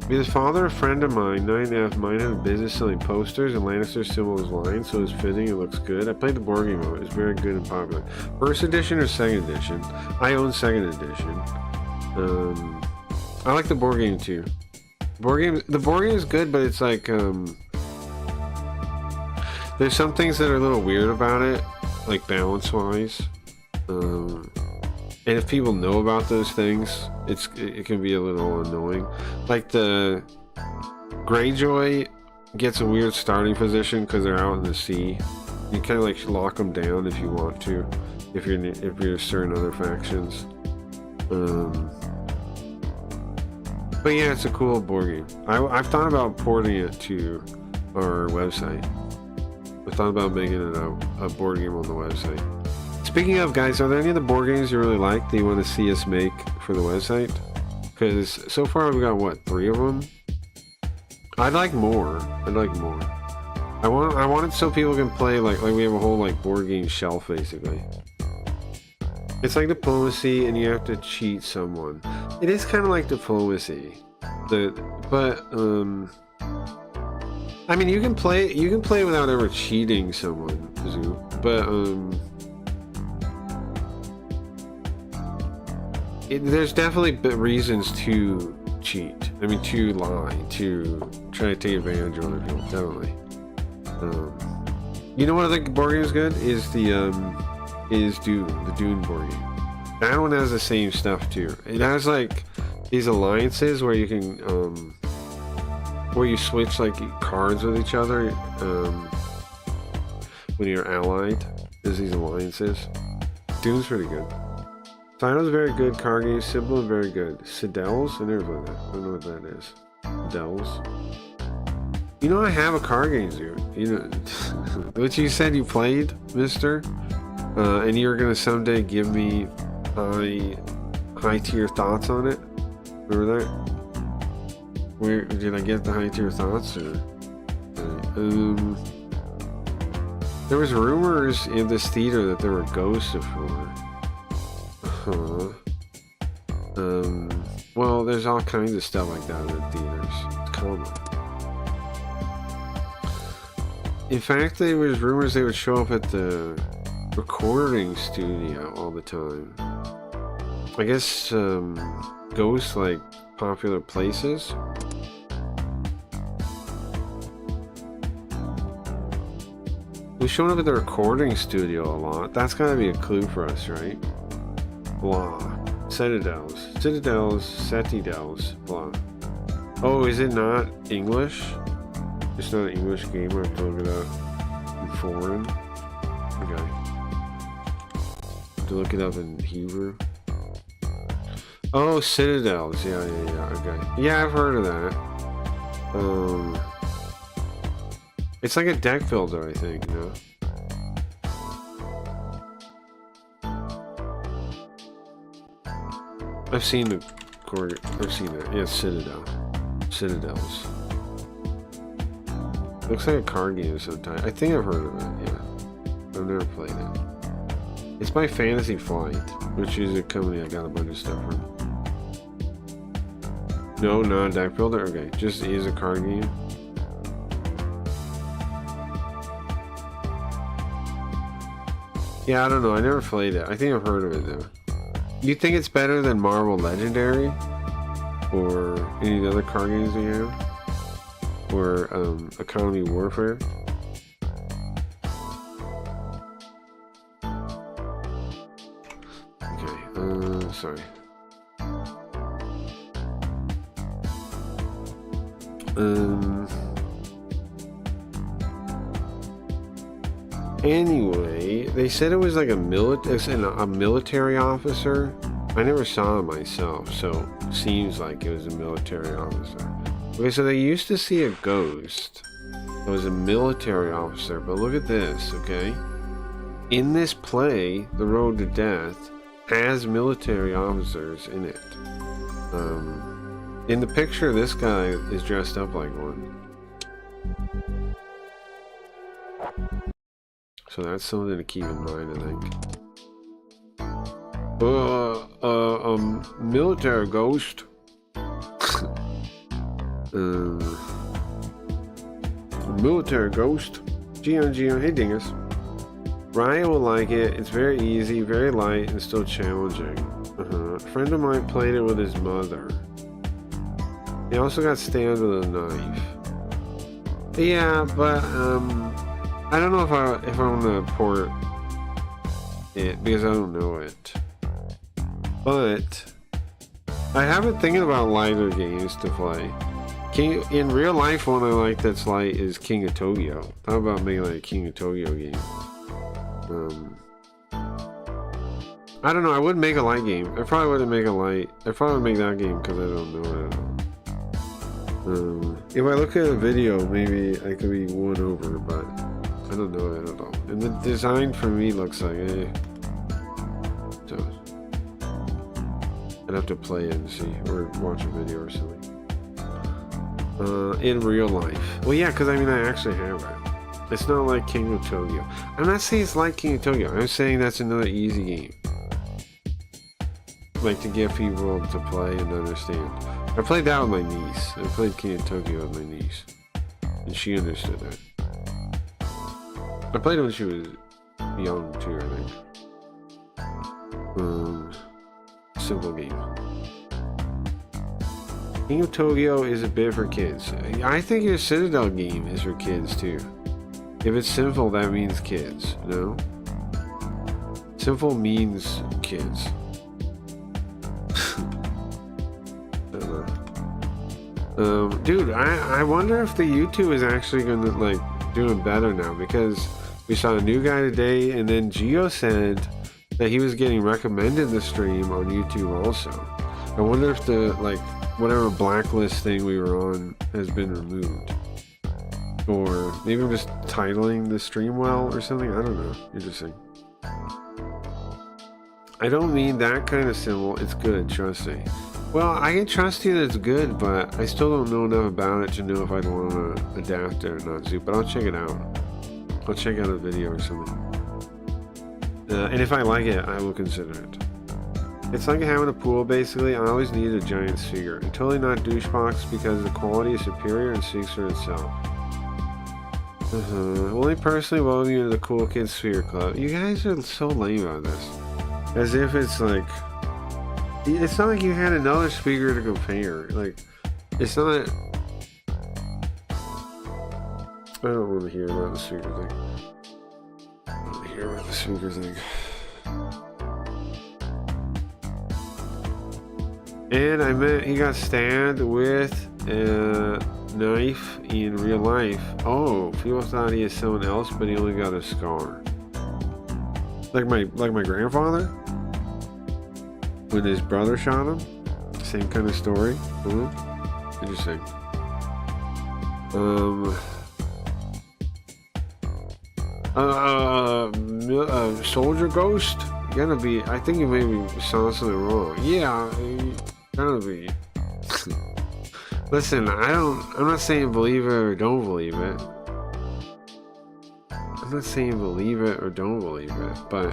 Be the father of a friend of mine, 9.5, mine had a business selling posters and Lannister symbols lines, so it's fitting, it looks good. I played the board game of it, it's very good and popular. First edition or second edition? I own second edition. I like the board game too. The board game is good, but it's like, there's some things that are a little weird about it, like balance-wise. And if people know about those things, it can be a little annoying. Like the Greyjoy gets a weird starting position because they're out in the sea. You kind of like lock them down if you want to, if you're certain other factions. But yeah, it's a cool board game. I've thought about porting it to our website. I thought about making it a board game on the website. Speaking of, guys, are there any of the board games you really like that you want to see us make for the website? Because so far we've got, what, 3 of them? I'd like more. I want it so people can play, like we have a whole, like, board game shelf, basically. It's like diplomacy, and you have to cheat someone. It is kind of like diplomacy. I mean, you can play without ever cheating someone, but, there's definitely reasons to cheat. I mean, to lie, to try to take advantage of other people. Definitely. You know what I think board game is good is the Dune board game. That one has the same stuff too. It has like these alliances where you can where you switch like cards with each other when you're allied. There's these alliances. Dune's pretty good. Title's very good, card game, simple and very good. Sidell's? I never played that. I don't know what that is. Sidell's? You know I have a card game here. You know, what you said you played, mister? And you're gonna someday give me high tier thoughts on it? Remember that? Where did I get the high tier thoughts? Or, there was rumors in this theater that there were ghosts before. Well, there's all kinds of stuff like that in the theaters. It's common. In fact, there was rumors they would show up at the recording studio all the time. I guess, ghosts like popular places. We've shown up at the recording studio a lot. That's gotta be a clue for us, right? Blah. Citadels. Citadels, Citadels, blah. Oh, is it not English? It's not an English game. I have to look it up in foreign. Okay. To look it up in Hebrew. Oh, Citadels. Yeah. Okay. Yeah, I've heard of that. It's like a deck builder, I think. No. I've seen the core. I've seen that. Yeah, Citadel. Citadels. Looks like a card game of some type. I think I've heard of it. Yeah. I've never played it. It's by Fantasy Flight, which is a company I got a bunch of stuff from. No, not a deck builder. Okay, just is a card game. Yeah, I don't know. I never played it. I think I've heard of it though. You think it's better than Marvel Legendary? Or any of the other card games we have? Or Economy Warfare? Okay, sorry. Anyway, they said it was like a military officer. I never saw it myself, so it seems like it was a military officer. Okay, so they used to see a ghost. It was a military officer, but look at this, okay? In this play, The Road to Death has military officers in it. In the picture, this guy is dressed up like one. So that's something to keep in mind, I think. Military ghost. Military ghost. Gion, hey dingus. Ryan will like it. It's very easy, very light, and still challenging. A friend of mine played it with his mother. He also got stabbed with a knife. Yeah, but I don't know if I want to port it because I don't know it. But I have been thinking about lighter games to play. In real life, one I like that's light is King of Tokyo. How about making like a King of Tokyo game? I don't know. I wouldn't make a light game. I probably wouldn't make a light. I probably would make that game because I don't know it at all. If I look at a video, maybe I could be won over, but I don't know it at all. And the design for me looks like so I'd have to play it and see, or watch a video or something. In real life. Well, yeah, because I mean, I actually have it. It's not like King of Tokyo. I'm not saying it's like King of Tokyo. I'm saying that's another easy game. Like to get people to play and understand. I played that with my niece. I played King of Tokyo with my niece. And she understood that. I played it when she was young too, I think. Simple game. King of Tokyo is a bit for kids. I think your Citadel game is for kids too. If it's simple, that means kids, you know? Simple means kids. Dude, I wonder if the YouTube is actually gonna like doing better now, because we saw a new guy today, and then Gio said that he was getting recommended the stream on YouTube also. I wonder if the like whatever blacklist thing we were on has been removed, or maybe I'm just titling the stream well or something. I don't know. Interesting. I don't mean that kind of symbol. It's good, trust me. Well, I can trust you that it's good, but I still don't know enough about it to know if I'd want to adapt it or not, Zoo. But I'll check it out. I'll check out a video or something. And if I like it, I will consider it. It's like having a pool, basically. I always needed a giant sphere. And totally not douchebox because the quality is superior and speaks for itself. Only personally welcome you to the Cool Kids Sphere Club. You guys are so lame on this. As if it's like... It's not like you had another speaker to compare. Like, it's not... I don't want to hear about the speaker thing. I don't want to hear about the speaker thing. And I met he got stabbed with a knife in real life. Oh, people thought he is someone else, but he only got a scar. Like my grandfather? When his brother shot him? Same kind of story. Interesting. Soldier Ghost? You gotta be, I think you maybe saw something wrong. Yeah, you gotta be. Listen, I'm not saying believe it or don't believe it. I'm not saying believe it or don't believe it, but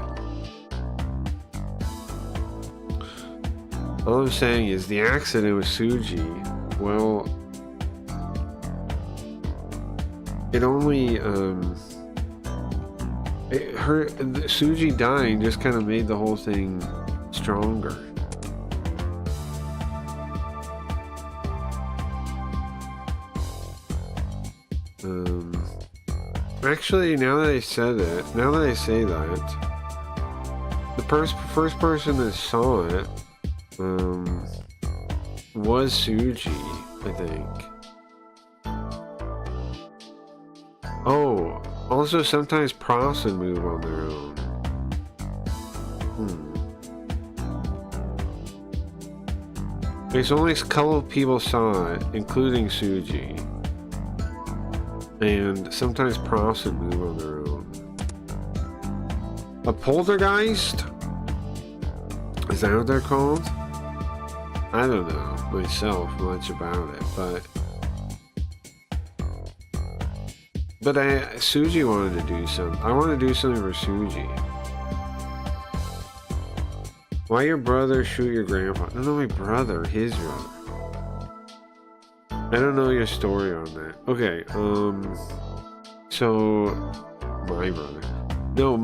all I'm saying is the accident with Suji, well, it only, Suji dying just kind of made the whole thing stronger. Actually, now that I say that, the first person that saw it, was Suji, I think. Oh, also sometimes props would move on their own. There's only a couple of people saw it, including Suji. And sometimes props would move on their own. A poltergeist? Is that what they're called? I don't know myself much about it, but Suji wanted to do something. I want to do something for Suji. Why your brother shoot your grandpa? No, my brother, his brother. I don't know your story on that. Okay, so my brother. No,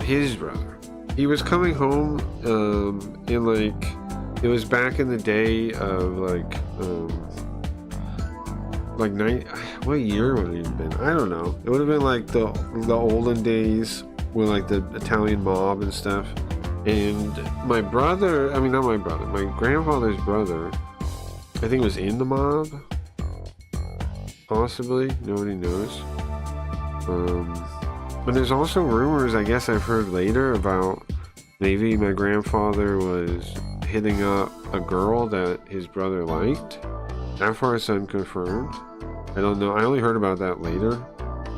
his brother. He was coming home, in like, it was back in the day of what year would it have been? I don't know. It would have been like the olden days with like the Italian mob and stuff. And my grandfather's brother, I think was in the mob. Possibly. Nobody knows. But there's also rumors, I guess I've heard later, about maybe my grandfather was hitting up a girl that his brother liked. That far it's unconfirmed. I don't know. I only heard about that later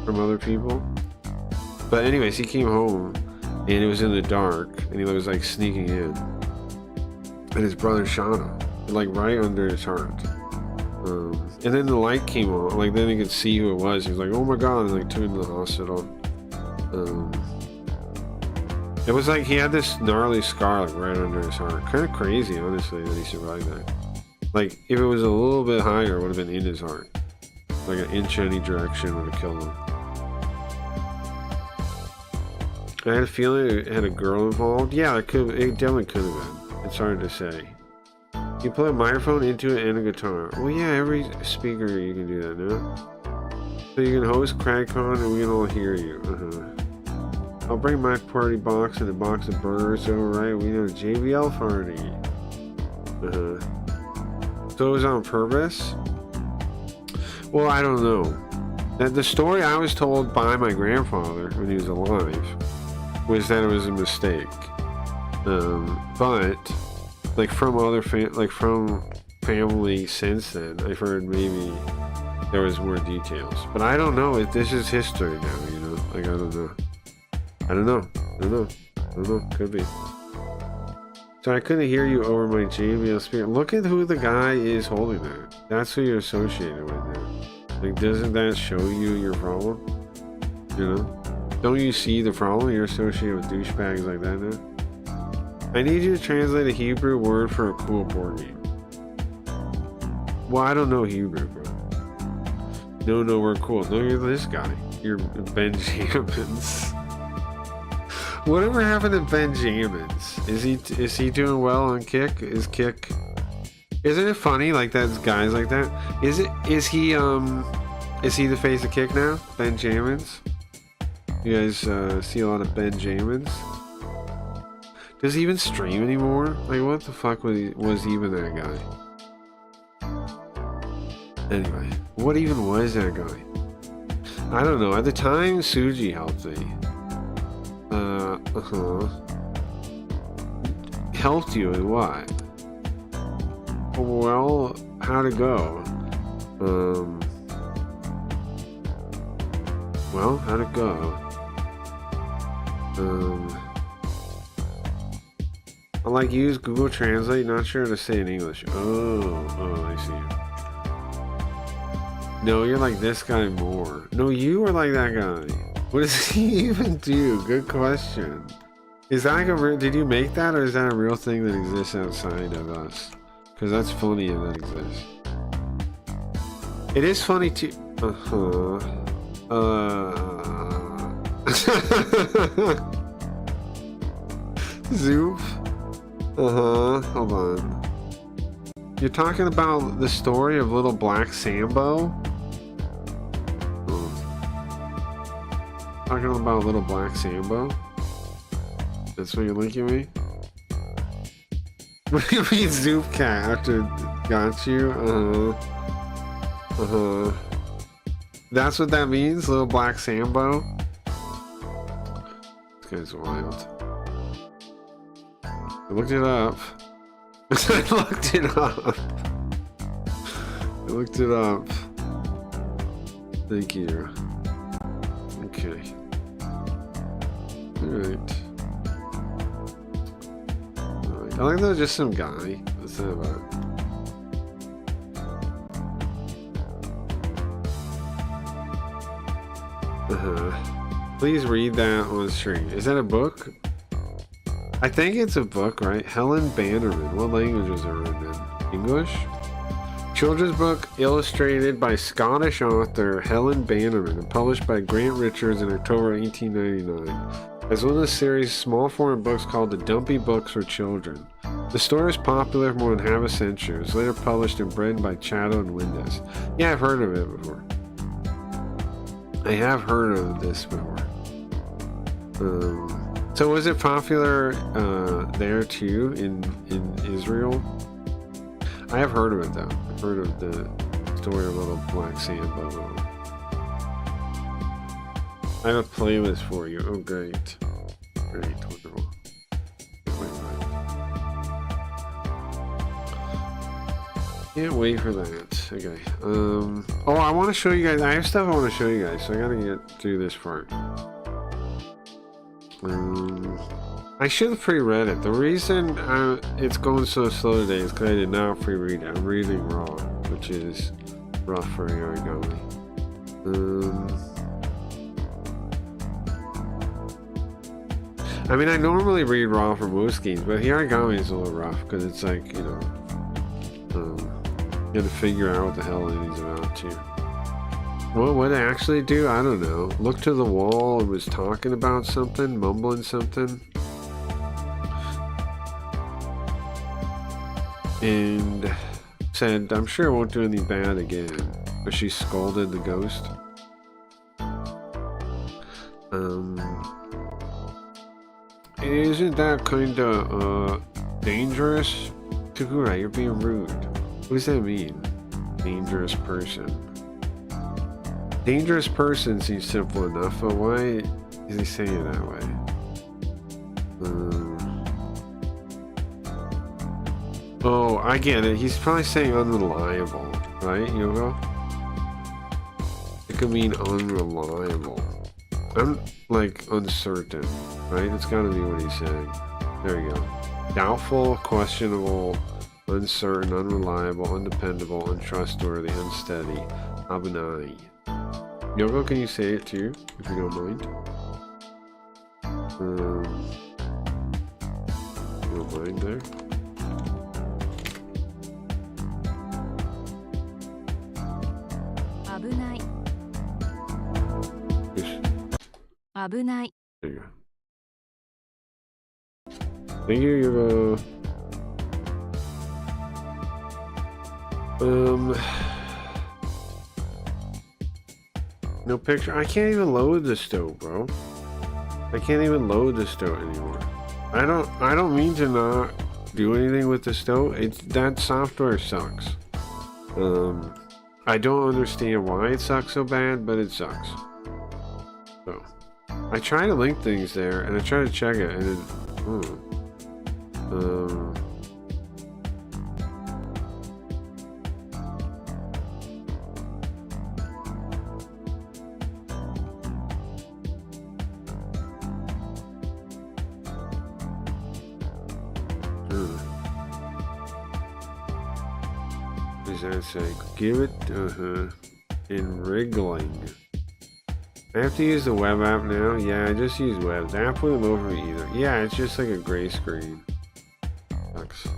from other people. But anyways, he came home and it was in the dark and he was like sneaking in. And his brother shot him, like right under his heart. And then the light came on, like then he could see who it was. He was like, oh my god, and like took him to the hospital. It was like he had this gnarly scar like right under his heart. Kind of crazy, honestly, that he survived that. Like, if it was a little bit higher, it would have been in his heart. Like an inch any direction would have killed him. I had a feeling it had a girl involved. Yeah, it definitely could have been. It's hard to say. You plug a microphone into it and a guitar. Well, yeah, every speaker you can do that, no? So you can host CragCon and we can all hear you. I'll bring my party box and a box of burgers over, right? We know JBL party. So it was on purpose? Well, I don't know. The story I was told by my grandfather when he was alive was that it was a mistake. But like from other from family since then, I've heard maybe there was more details. But I don't know if this is history now, you know? Like, I don't know. Could be. So I couldn't hear you over my JBL speaker. Look at who the guy is holding that. That's who you're associated with now. Like, doesn't that show you your problem? You know? Don't you see the problem? You're associated with douchebags like that now? I need you to translate a Hebrew word for a cool board game. Well, I don't know Hebrew, bro. No, we're cool. No, you're this guy. You're Benjamins. Whatever happened to Benjamins? Is he doing well on Kick? Is Kick? Isn't it funny like that? Guys like that. Is he the face of Kick now? Benjamins. You guys see a lot of Benjamins. Does he even stream anymore? Like, what the fuck was even that guy? Anyway, what even was that guy? I don't know. At the time, Suji helped me. Helped you in what? Well, how'd it go? Well, how'd it go? I like use Google Translate, not sure how to say in English. Oh, I see. No, you're like this guy more. No, you are like that guy. What does he even do? Good question. Is that like a real, did you make that, or is that a real thing that exists outside of us? Because that's funny if that exists. It is funny too. Zoop. Hold on. You're talking about the story of Little Black Sambo? Talking about Little Black Sambo? That's what you're linking me? What do you mean Zoop Cat after got you? That's what that means? Little Black Sambo? This guy's wild. I looked it up. I looked it up. I looked it up. Thank you. Okay. Alright. I like that just some guy. What's that about? Please read that on stream. Is that a book? I think it's a book, right? Helen Bannerman. What language was it written in? English? Children's book illustrated by Scottish author Helen Bannerman and published by Grant Richards in October 1899. As one of the series' small form books called The Dumpy Books for Children. The story was popular for more than half a century. It was later published and printed by Chatto and Windus. Yeah, I've heard of it before. I have heard of this before. So was it popular there too in Israel? I have heard of it though. I've heard of the story of Little Black Sambo. I have a playlist for you. Oh great. Great, wonderful. Can't wait for that. Okay. Oh, I want to show you guys. I have stuff I want to show you guys, so I gotta get through this part. I should have pre-read it. The reason it's going so slow today is because I did not pre-read it. I'm reading raw, which is rough for Hayarigami. I mean, I normally read raw for most games, but Hayarigami is a little rough because it's like, you know, you gotta figure out what the hell it is about too. Well, what I actually do, I don't know. Looked to the wall and was talking about something, mumbling something. And said, I'm sure it won't do any bad again. But she scolded the ghost. Isn't that kinda, dangerous? Takura, you're being rude. What does that mean? Dangerous person. Dangerous person seems simple enough, but why is he saying it that way? Oh, I get it. He's probably saying unreliable, right, Yogo? It could mean unreliable. I'm like uncertain, right? It's gotta be what he's saying. There you go. Doubtful, questionable, uncertain, unreliable, undependable, untrustworthy, unsteady. Abunai. Yogo, can you say it too, if you don't mind? Oh mind there. There you go. Thank you, Yugo. No picture. I can't even load the stove, bro. I can't even load the stove anymore. I don't mean to not do anything with the stove. That software sucks. I don't understand why it sucks so bad, but it sucks. So I try to link things there and I try to check it and it does that say? Give it in wriggling. I have to use the web app now. Yeah, I just use web. The app wouldn't load for me either. Yeah, it's just like a gray screen. Sucks.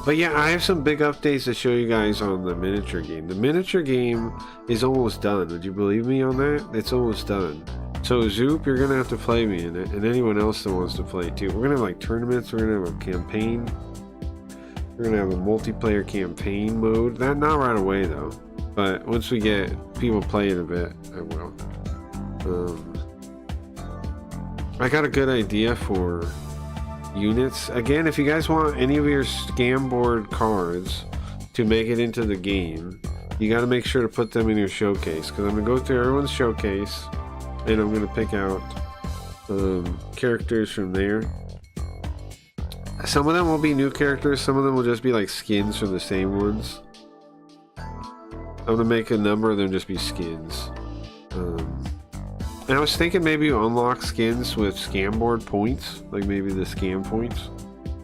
But yeah, I have some big updates to show you guys on the miniature game. The miniature game is almost done. Would you believe me on that? It's almost done. So Zoop, you're gonna have to play me in it, and anyone else that wants to play too. We're gonna have like tournaments. We're gonna have a campaign. We're gonna have a multiplayer campaign mode. Not right away though, but once we get people playing a bit, I will. I got a good idea for units. Again, if you guys want any of your scam board cards to make it into the game, you got to make sure to put them in your showcase, because I'm gonna go through everyone's showcase and I'm gonna pick out characters from there. Some of them will be new characters, some of them will just be like skins from the same ones. I'm gonna make a number of them just be skins. And I was thinking maybe unlock skins with scam board points, like maybe the scam points.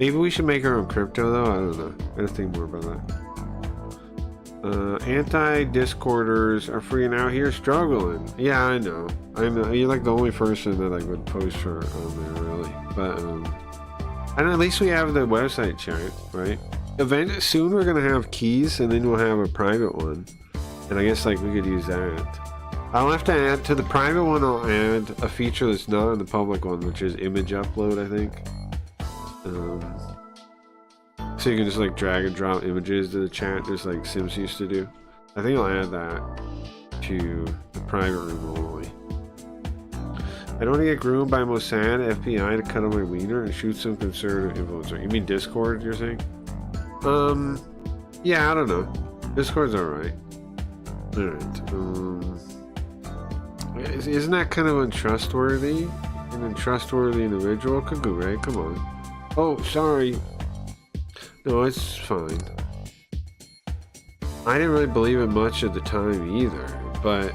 Maybe we should make our own crypto though, I don't know. I gotta think more about that. Anti-discorders are freaking out here struggling. Yeah, I know. You're like the only person that I would post for on there really. But and at least we have the website chat, right? Soon we're gonna have keys, and then we'll have a private one, and I guess like we could use that. I'll have to add to the private one. I'll add a feature that's not in the public one, which is image upload. I think. So you can just like drag and drop images to the chat, just like Sims used to do. I think I'll add that to the private room only. I don't want to get groomed by Mossad FBI to cut on my wiener and shoot some conservative influencer. You mean Discord, you're saying? Yeah, I don't know. Discord's alright. Alright, isn't that kind of untrustworthy? An untrustworthy individual? Kagure, come on. Oh, sorry. No, it's fine. I didn't really believe it much at the time either, but,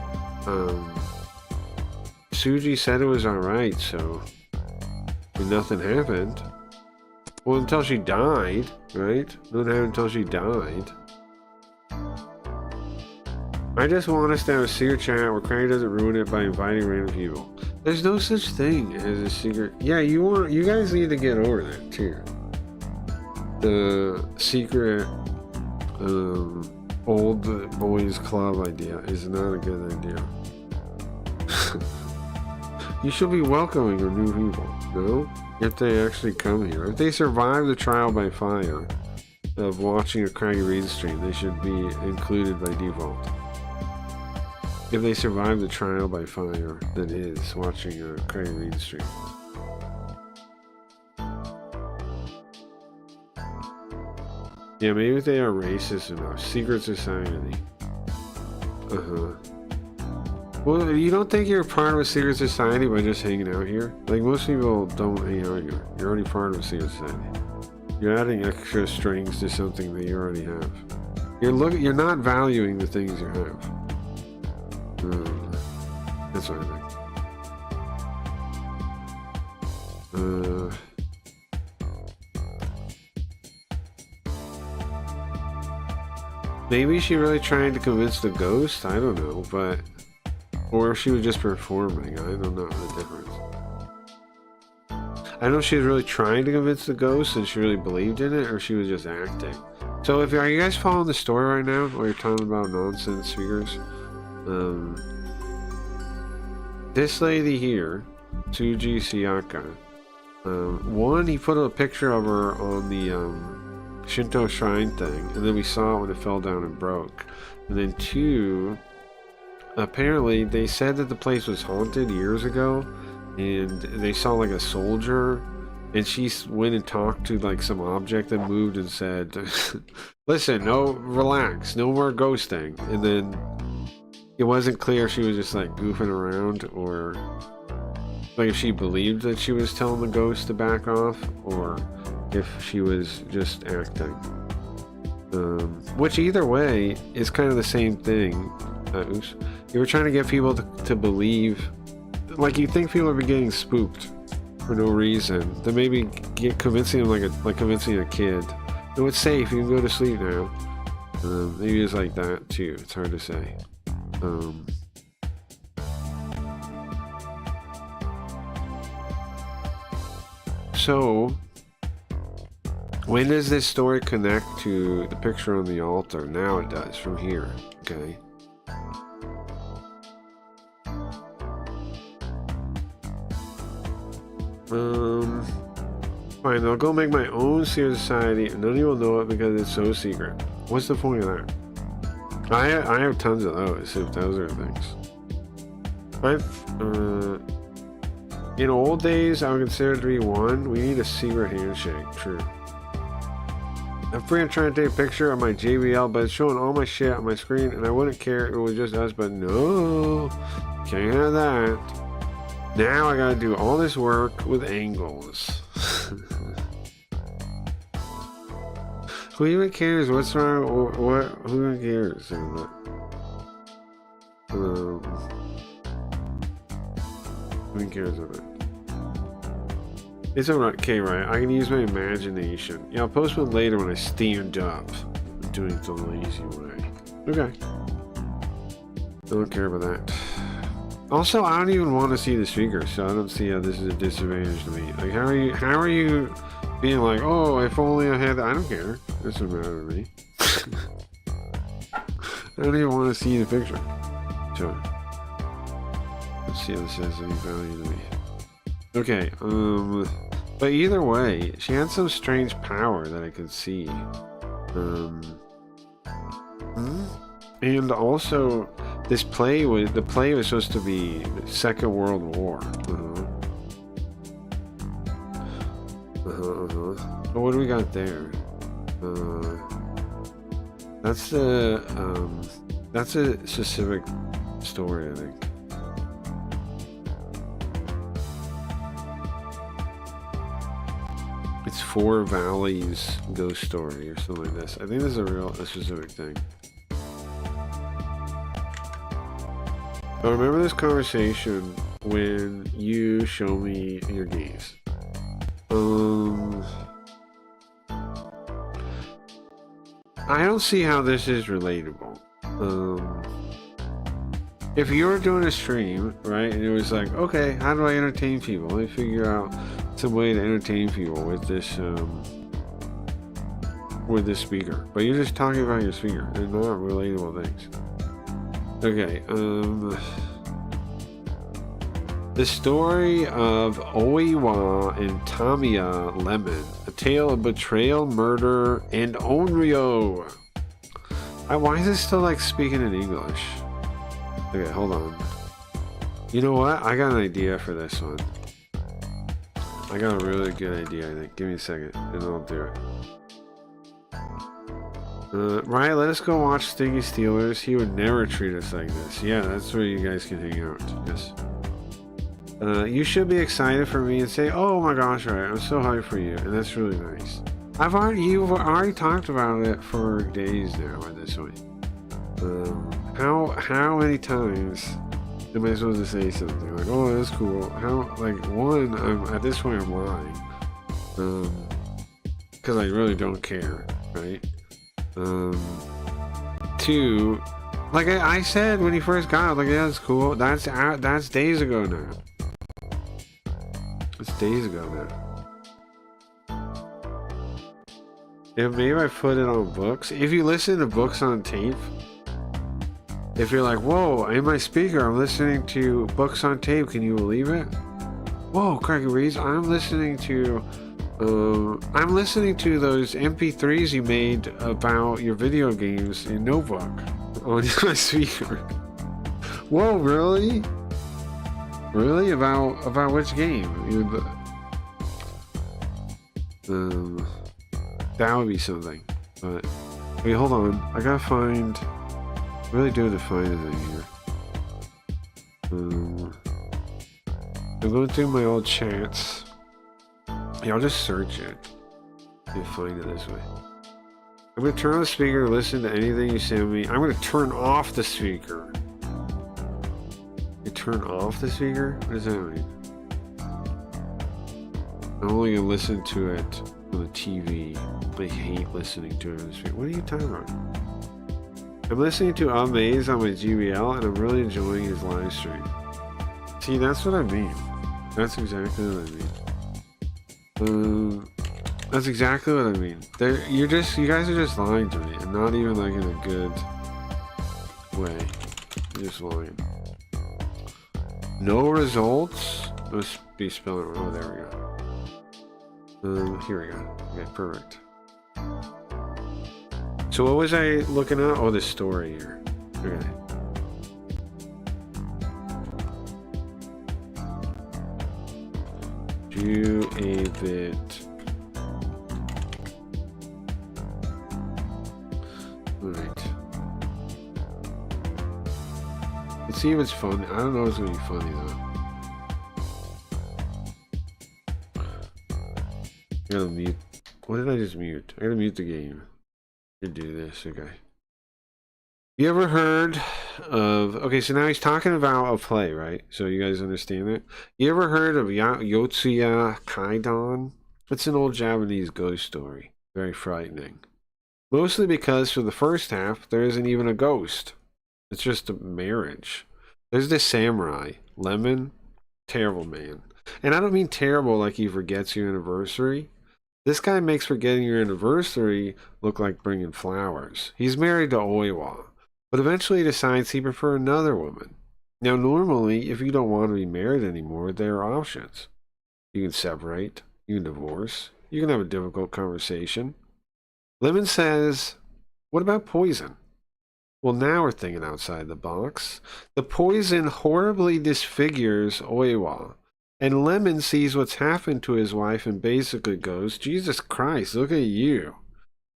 Suji said it was alright, so nothing happened. Well, until she died, right? Nothing happened until she died. I just want us to have a secret chat where Cranny doesn't ruin it by inviting random people. There's no such thing as a secret. Yeah, you guys need to get over that too. The secret old boys club idea is not a good idea. You should be welcoming your new people, no? If they actually come here. If they survive the trial by fire of watching a Craggy Read stream, they should be included by default. If they survive the trial by fire that is watching a Craggy Read stream. Yeah, maybe they are racist enough. Secret society. Well, you don't think you're part of a secret society by just hanging out here? Like, most people don't hang out here. You're already part of a secret society. You're adding extra strings to something that you already have. You're not valuing the things you have. That's what I think. Maybe she really trying to convince the ghost? I don't know, but... Or she was just performing. I don't know the difference. I don't know if she was really trying to convince the ghost and she really believed in it, or she was just acting. So are you guys following the story right now, while you're talking about nonsense figures? This lady here, Tsuji Sayaka, one, he put a picture of her on the Shinto shrine thing, and then we saw it when it fell down and broke. And then two, apparently they said that the place was haunted years ago, and they saw like a soldier, and she went and talked to like some object that moved and said, listen, no, relax, no more ghosting. And then it wasn't clear if she was just like goofing around, or like if she believed that she was telling the ghost to back off, or if she was just acting. Which either way is kind of the same thing. You were trying to get people to believe, like you think people are getting spooked for no reason. Then maybe convincing them like convincing a kid. No, it's safe. You can go to sleep now. Maybe it's like that too. It's hard to say. So, when does this story connect to the picture on the altar? Now it does, from here. Okay. Fine, I'll go make my own secret society, and none of you will know it because it's so secret. What's the point of that? I have tons of those, if those are things. In old days, I would consider it to be one. We need a secret handshake. True. I'm free. I'm trying to take a picture of my JBL, but it's showing all my shit on my screen, and I wouldn't care if it was just us, but no. Can't have that. Now I gotta do all this work with angles. Who even cares? What's wrong? What? Who even cares? Who cares of it? It's okay, right? I can use my imagination. Yeah, I'll post one later when I stand up. I'm doing it the lazy way. Okay. I don't care about that. Also, I don't even want to see the speaker, so I don't see how this is a disadvantage to me. Like, how are you being like, oh, if only I had that? I don't care. It doesn't matter to me. I don't even want to see the picture. So, let's see if this has any value to me. Okay, but either way, she had some strange power that I could see. And also, the play was supposed to be Second World War. But what do we got there? That's a specific story, I think. It's Four Valleys ghost story or something like this. I think this is a specific thing. I remember this conversation when you show me your gaze. I don't see how this is relatable. If you were doing a stream, right, and it was like, okay, how do I entertain people? Let me figure out some way to entertain people with this speaker. But you're just talking about your speaker. They're not relatable things. Okay, the story of Oiwa and Tamiya Lemon, a tale of betrayal, murder, and onryo. Why is it still like speaking in English? Okay, hold on. You know what? I got an idea for this one. I got a really good idea, I think. Give me a second, and I'll do it. Right, let us go watch Stinky Steelers. He would never treat us like this. Yeah, that's where you guys can hang out. Yes. You should be excited for me and say, oh my gosh, right, I'm so hyped for you. And that's really nice. You've already talked about it for days now at this point. How many times am I supposed to say something? Like, oh, that's cool. One, at this point I'm lying. Because I really don't care, right? Two, like I said when he first got it, like, yeah, that's cool. That's days ago now. It's days ago now. Yeah, maybe I put it on books. If you listen to books on tape, if you're like, whoa, in my speaker, I'm listening to books on tape, can you believe it? Whoa, Craig Reeves, I'm listening to those MP3s you made about your video games in Notebook on my speaker. Whoa, really? Really? About which game? That would be something. But wait, hold on. I gotta find. Really do have to find anything here. I'm going through my old chats. Yeah, I'll just search it and find it this way. I'm gonna turn on the speaker and listen to anything you send me. I'm gonna turn off the speaker. You turn off the speaker? What does that mean? I'm only gonna listen to it on the TV. I hate listening to it on the speaker. What are you talking about? I'm listening to Amaze on my GBL and I'm really enjoying his live stream. See, that's what I mean. That's exactly what I mean. That's exactly what I mean. You guys are just lying to me, and not even like in a good way. You're just lying. No results. Must be spelling wrong. Oh, there we go. Here we go. Okay, perfect. So what was I looking at? Oh, this story here. Okay. Do a bit. Alright. Let's see if it's fun. I don't know if it's gonna be funny though. I gotta mute. What did I just mute? I gotta mute the game. To do this, okay. You ever heard of, okay, so now he's talking about a play, right? So you guys understand it? You ever heard of Yotsuya Kaidan? It's an old Japanese ghost story. Very frightening. Mostly because for the first half, there isn't even a ghost. It's just a marriage. There's this samurai, Lemon, terrible man. And I don't mean terrible like he forgets your anniversary. This guy makes forgetting your anniversary look like bringing flowers. He's married to Oiwa, but eventually he decides he prefers another woman. Now, normally, if you don't want to be married anymore, there are options. You can separate, you can divorce, you can have a difficult conversation. Lemon says, what about poison? Well, now we're thinking outside the box. The poison horribly disfigures Oiwa. And Lemon sees what's happened to his wife and basically goes, Jesus Christ, look at you.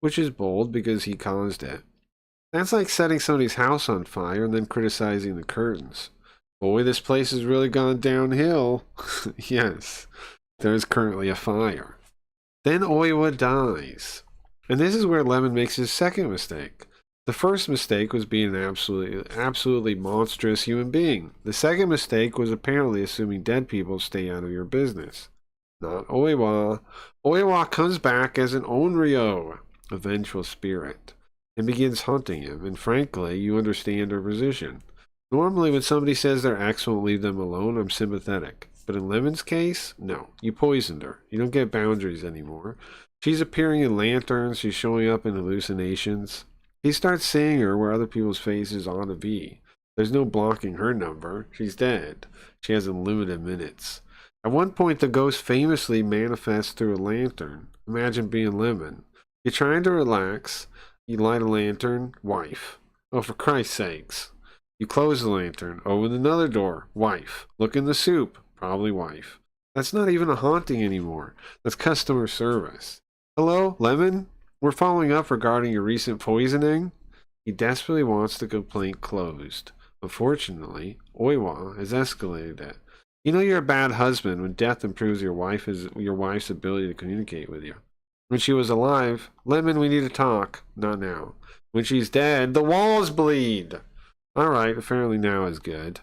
Which is bold because he caused it. That's like setting somebody's house on fire and then criticizing the curtains. Boy, this place has really gone downhill. Yes, there is currently a fire. Then Oiwa dies. And this is where Lemon makes his second mistake. The first mistake was being an absolutely monstrous human being. The second mistake was apparently assuming dead people stay out of your business. Not Oiwa. Oiwa comes back as an Onryo, a vengeful spirit, and begins hunting him, and frankly, you understand her position. Normally when somebody says their ex won't leave them alone, I'm sympathetic. But in Lemon's case, no. You poisoned her. You don't get boundaries anymore. She's appearing in lanterns, she's showing up in hallucinations. He starts seeing her where other people's faces ought to be. There's no blocking her number. She's dead. She has unlimited minutes. At one point, the ghost famously manifests through a lantern. Imagine being Lemon. You're trying to relax. You light a lantern. Wife. Oh, for Christ's sakes. You close the lantern. Open another door. Wife. Look in the soup. Probably wife. That's not even a haunting anymore. That's customer service. Hello, Lemon? We're following up regarding your recent poisoning. He desperately wants the complaint closed. Unfortunately, Oiwa has escalated it. You know you're a bad husband when death improves your wife's ability to communicate with you. When she was alive, Lemon, we need to talk. Not now. When she's dead, the walls bleed. Alright, apparently now is good.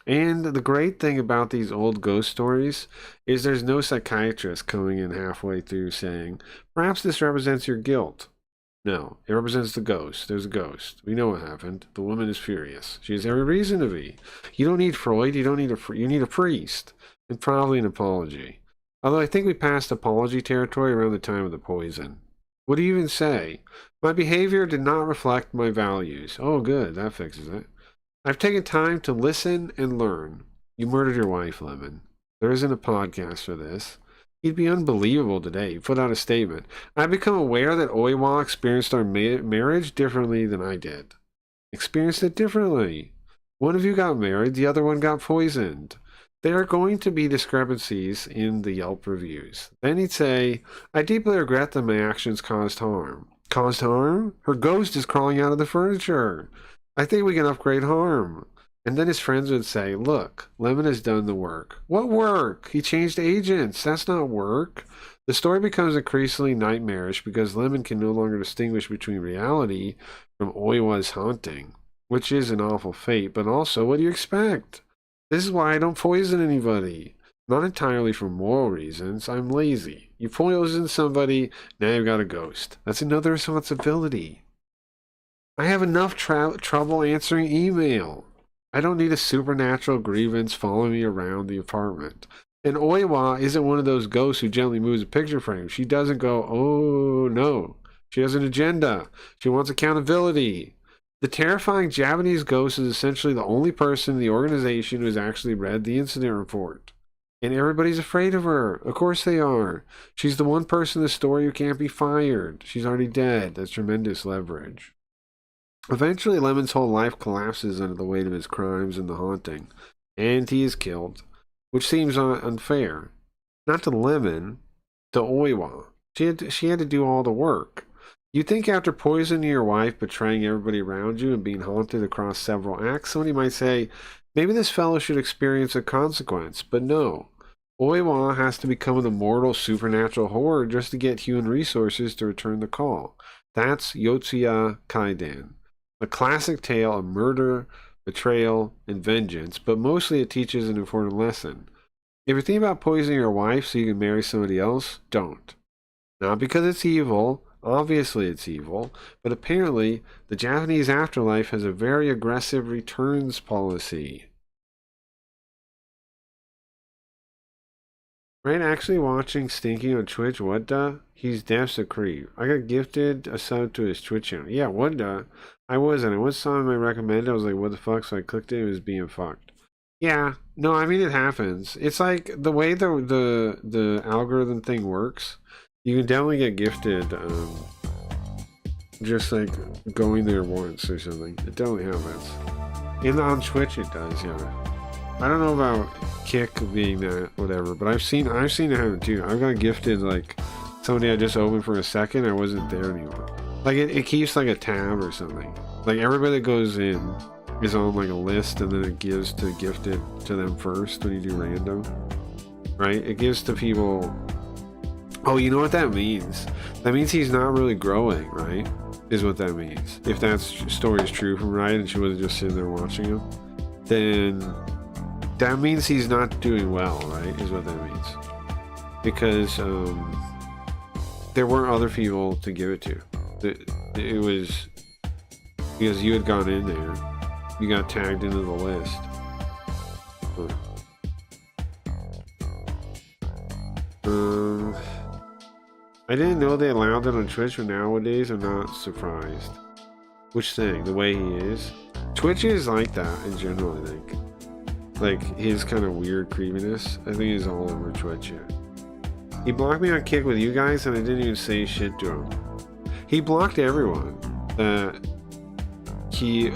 And the great thing about these old ghost stories is there's no psychiatrist coming in halfway through saying, perhaps this represents your guilt. No, it represents the ghost. There's a ghost. We know what happened. The woman is furious. She has every reason to be. You don't need Freud. You need a priest. And probably an apology. Although I think we passed apology territory around the time of the poison. What do you even say? My behavior did not reflect my values. Oh, good. That fixes it. I've taken time to listen and learn. You murdered your wife, Lemon. There isn't a podcast for this. He'd be unbelievable today. He put out a statement. I've become aware that Oiwa experienced our marriage differently than I did. Experienced it differently. One of you got married, the other one got poisoned. There are going to be discrepancies in the Yelp reviews. Then he'd say, I deeply regret that my actions caused harm. Caused harm? Her ghost is crawling out of the furniture. I think we can upgrade harm. And then his friends would say, look, Lemon has done the work. What work? He changed agents. That's not work. The story becomes increasingly nightmarish because Lemon can no longer distinguish between reality from Oiwa's haunting, which is an awful fate, but also, what do you expect? This is why I don't poison anybody. Not entirely for moral reasons. I'm lazy. You poison somebody, now you've got a ghost. That's another responsibility. I have enough trouble answering email. I don't need a supernatural grievance following me around the apartment. And Oiwa isn't one of those ghosts who gently moves a picture frame. She doesn't go, oh no. She has an agenda. She wants accountability. The terrifying Japanese ghost is essentially the only person in the organization who has actually read the incident report. And everybody's afraid of her. Of course they are. She's the one person in the story who can't be fired. She's already dead. That's tremendous leverage. Eventually, Lemon's whole life collapses under the weight of his crimes and the haunting. And he is killed. Which seems unfair. Not to Lemon, to Oiwa. She had to do all the work. You'd think after poisoning your wife, betraying everybody around you, and being haunted across several acts, somebody might say, maybe this fellow should experience a consequence. But no. Oiwa has to become an immortal supernatural horror just to get human resources to return the call. That's Yotsuya Kaiden. A classic tale of murder, betrayal, and vengeance, but mostly it teaches an important lesson. If you're thinking about poisoning your wife so you can marry somebody else, don't. Not because it's evil. Obviously it's evil, but apparently the Japanese afterlife has a very aggressive returns policy. Right, actually watching Stinky on Twitch, what the? He's deaf a creep. I got gifted a sub to his Twitch channel. Yeah, what the? I wasn't. I once saw him I recommended. I was like, what the fuck? So I clicked it. It was being fucked. Yeah, no, I mean it happens. It's like the way the algorithm thing works. You can definitely get gifted, just like going there once or something. It definitely happens. And on Twitch it does, yeah. I don't know about Kick being that, whatever, but I've seen it happen too. I've got gifted like somebody I just opened for a second. I wasn't there anymore. Like it keeps like a tab or something. Like everybody that goes in is on like a list, and then it gives to gift it to them first when you do random, right? It gives to people. Oh, you know what that means? That means he's not really growing, right? Is what that means. If that story is true from Riot and she wasn't just sitting there watching him, then that means he's not doing well, right? Is what that means. Because there weren't other people to give it to. It was because you had gone in there. You got tagged into the list. I didn't know they allowed that on Twitch, but nowadays I'm not surprised. Which thing? The way he is? Twitch is like that in general, I think. Like, his kind of weird creepiness. I think he's all over Twitch, yeah. He blocked me on Kick with you guys, and I didn't even say shit to him. He blocked everyone. He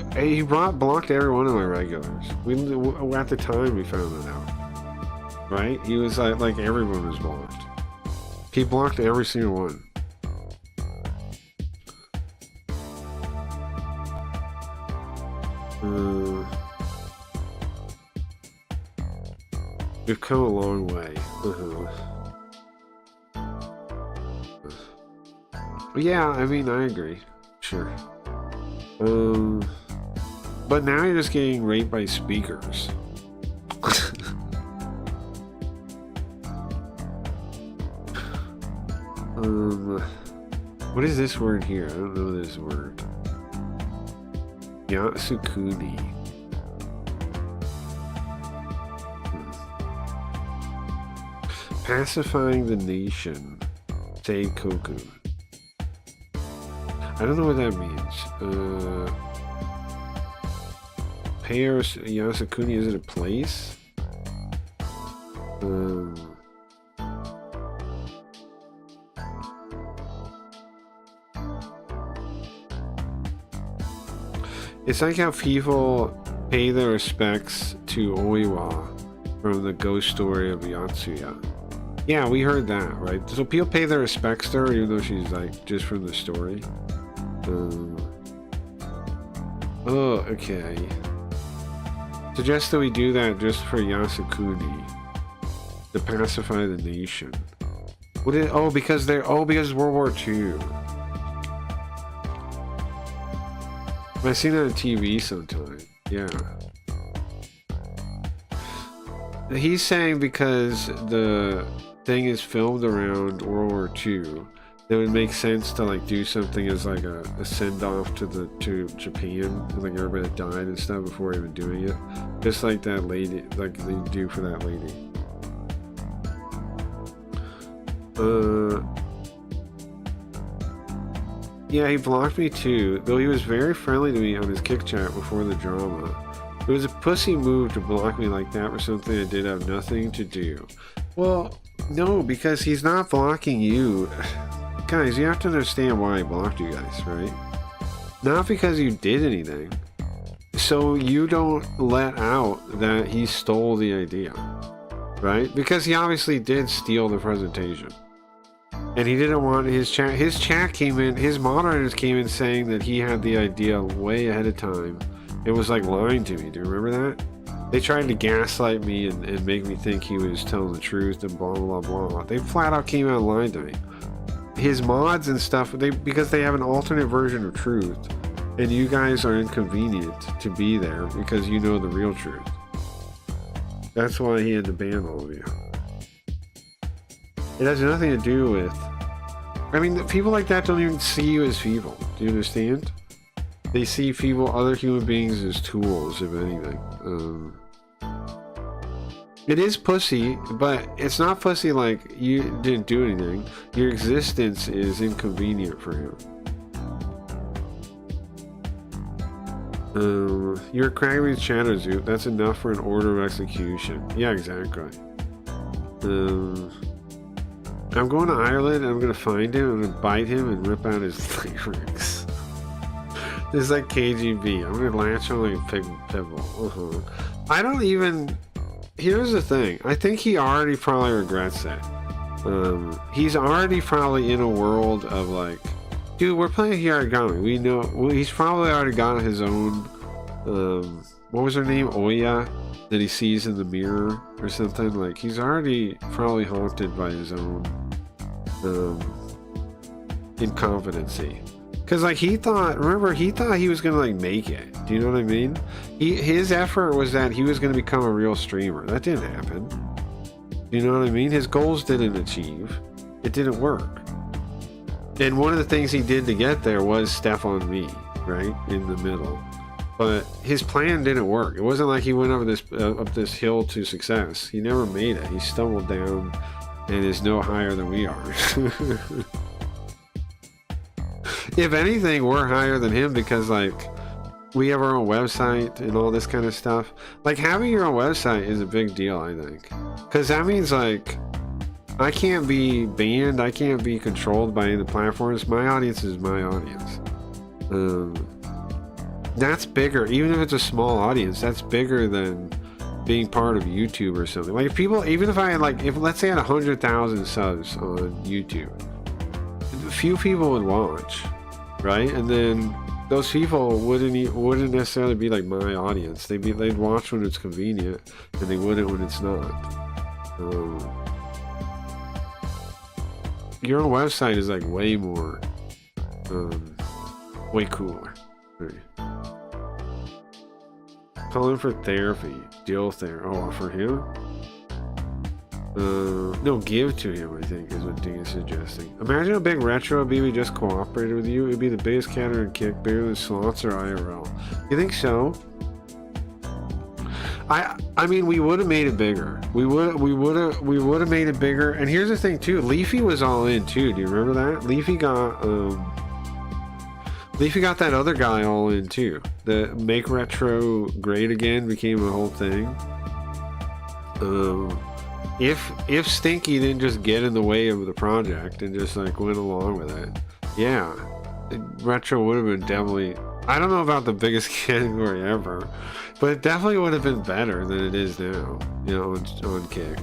blocked every one of my regulars. At the time, we found that out. Right? He was like everyone was blocked. He blocked every single one. We've come a long way. Yeah, I mean, I agree. Sure. But now you're just getting raped by speakers. What is this word here? I don't know this word. Yatsukuni. Pacifying the nation. Say Koku. I don't know what that means. Yasukuni, is it a place? It's like how people pay their respects to Oiwa from the ghost story of Yatsuya. Yeah, we heard that, right? So people pay their respects to her even though she's like just from the story. Oh, okay. Suggest that we do that just for Yasukuni to pacify the nation. What is? Oh, because because World War II. I've seen that on TV sometime. Yeah. He's saying because the thing is filmed around World War II, it would make sense to like do something as like a send off to Japan, like everybody that died and stuff before even doing it, just like that lady, like they do for that lady. Yeah, he blocked me too, though he was very friendly to me on his kick chat before the drama. It was a pussy move to block me like that for something I did have nothing to do. Well, no, because he's not blocking you. Guys, you have to understand why he blocked you guys, right? Not because you did anything. So you don't let out that he stole the idea, right? Because he obviously did steal the presentation. And he didn't want his chat came in, his moderators came in saying that he had the idea way ahead of time. It was like lying to me. Do you remember that? They tried to gaslight me and make me think he was telling the truth and blah, blah, blah. They flat out came out and lied to me. His mods and stuff, because they have an alternate version of truth, and you guys are inconvenient to be there because you know the real truth. That's why he had to ban all of you. It has nothing to do with... I mean, people like that don't even see you as people. Do you understand? They see people, other human beings, as tools, if anything. It is pussy, but it's not pussy like you didn't do anything. Your existence is inconvenient for him. You're cracking with Shadow Zoot. That's enough for an order of execution. Yeah, exactly. I'm going to Ireland and I'm going to find him. I'm going to bite him and rip out his larynx. This is like KGB. I'm going to latch on like a pitbull. I don't even... Here's the thing. I think he already probably regrets that. He's already probably in a world of like... Dude, we're playing Hayarigami. We know... Well, he's probably already got his own... what was her name? Oya? That he sees in the mirror or something. Like, he's already probably haunted by his own... incompetency. Because like he thought, remember, he thought he was gonna like make it. Do you know what I mean? His effort was that he was gonna become a real streamer. That didn't happen. Do you know what I mean? His goals didn't achieve. It didn't work. And one of the things he did to get there was step on me, right in the middle. But his plan didn't work. It wasn't like he went over up this hill to success. He never made it. He stumbled down and is no higher than we are. If anything, we're higher than him because like we have our own website and all this kind of stuff. Like having your own website is a big deal, I think, because that means like I can't be banned, I can't be controlled by any of the platforms. My audience is my audience. That's bigger, even if it's a small audience. That's bigger than being part of YouTube or something. Like if people, even if I had like, if let's say I had 100,000 subs on YouTube, a few people would watch. Right, and then those people wouldn't necessarily be like my audience. They'd watch when it's convenient, and they wouldn't when it's not. Your own website is like way more, way cooler. Right. Call him for therapy, deal therapy. Oh, for him? No, give to him, I think, is what Ding is suggesting. Imagine a big retro BB just cooperated with you. It'd be the biggest counter and kick, bigger than slots or IRL. You think so? I mean, we would have made it bigger. We would have made it bigger. And here's the thing too. Leafy was all in too. Do you remember that? Leafy got that other guy all in too. The make retro great again became a whole thing. If Stinky didn't just get in the way of the project and just like went along with it, yeah, retro would have been definitely. I don't know about the biggest category ever, but it definitely would have been better than it is now, you know, on Kick.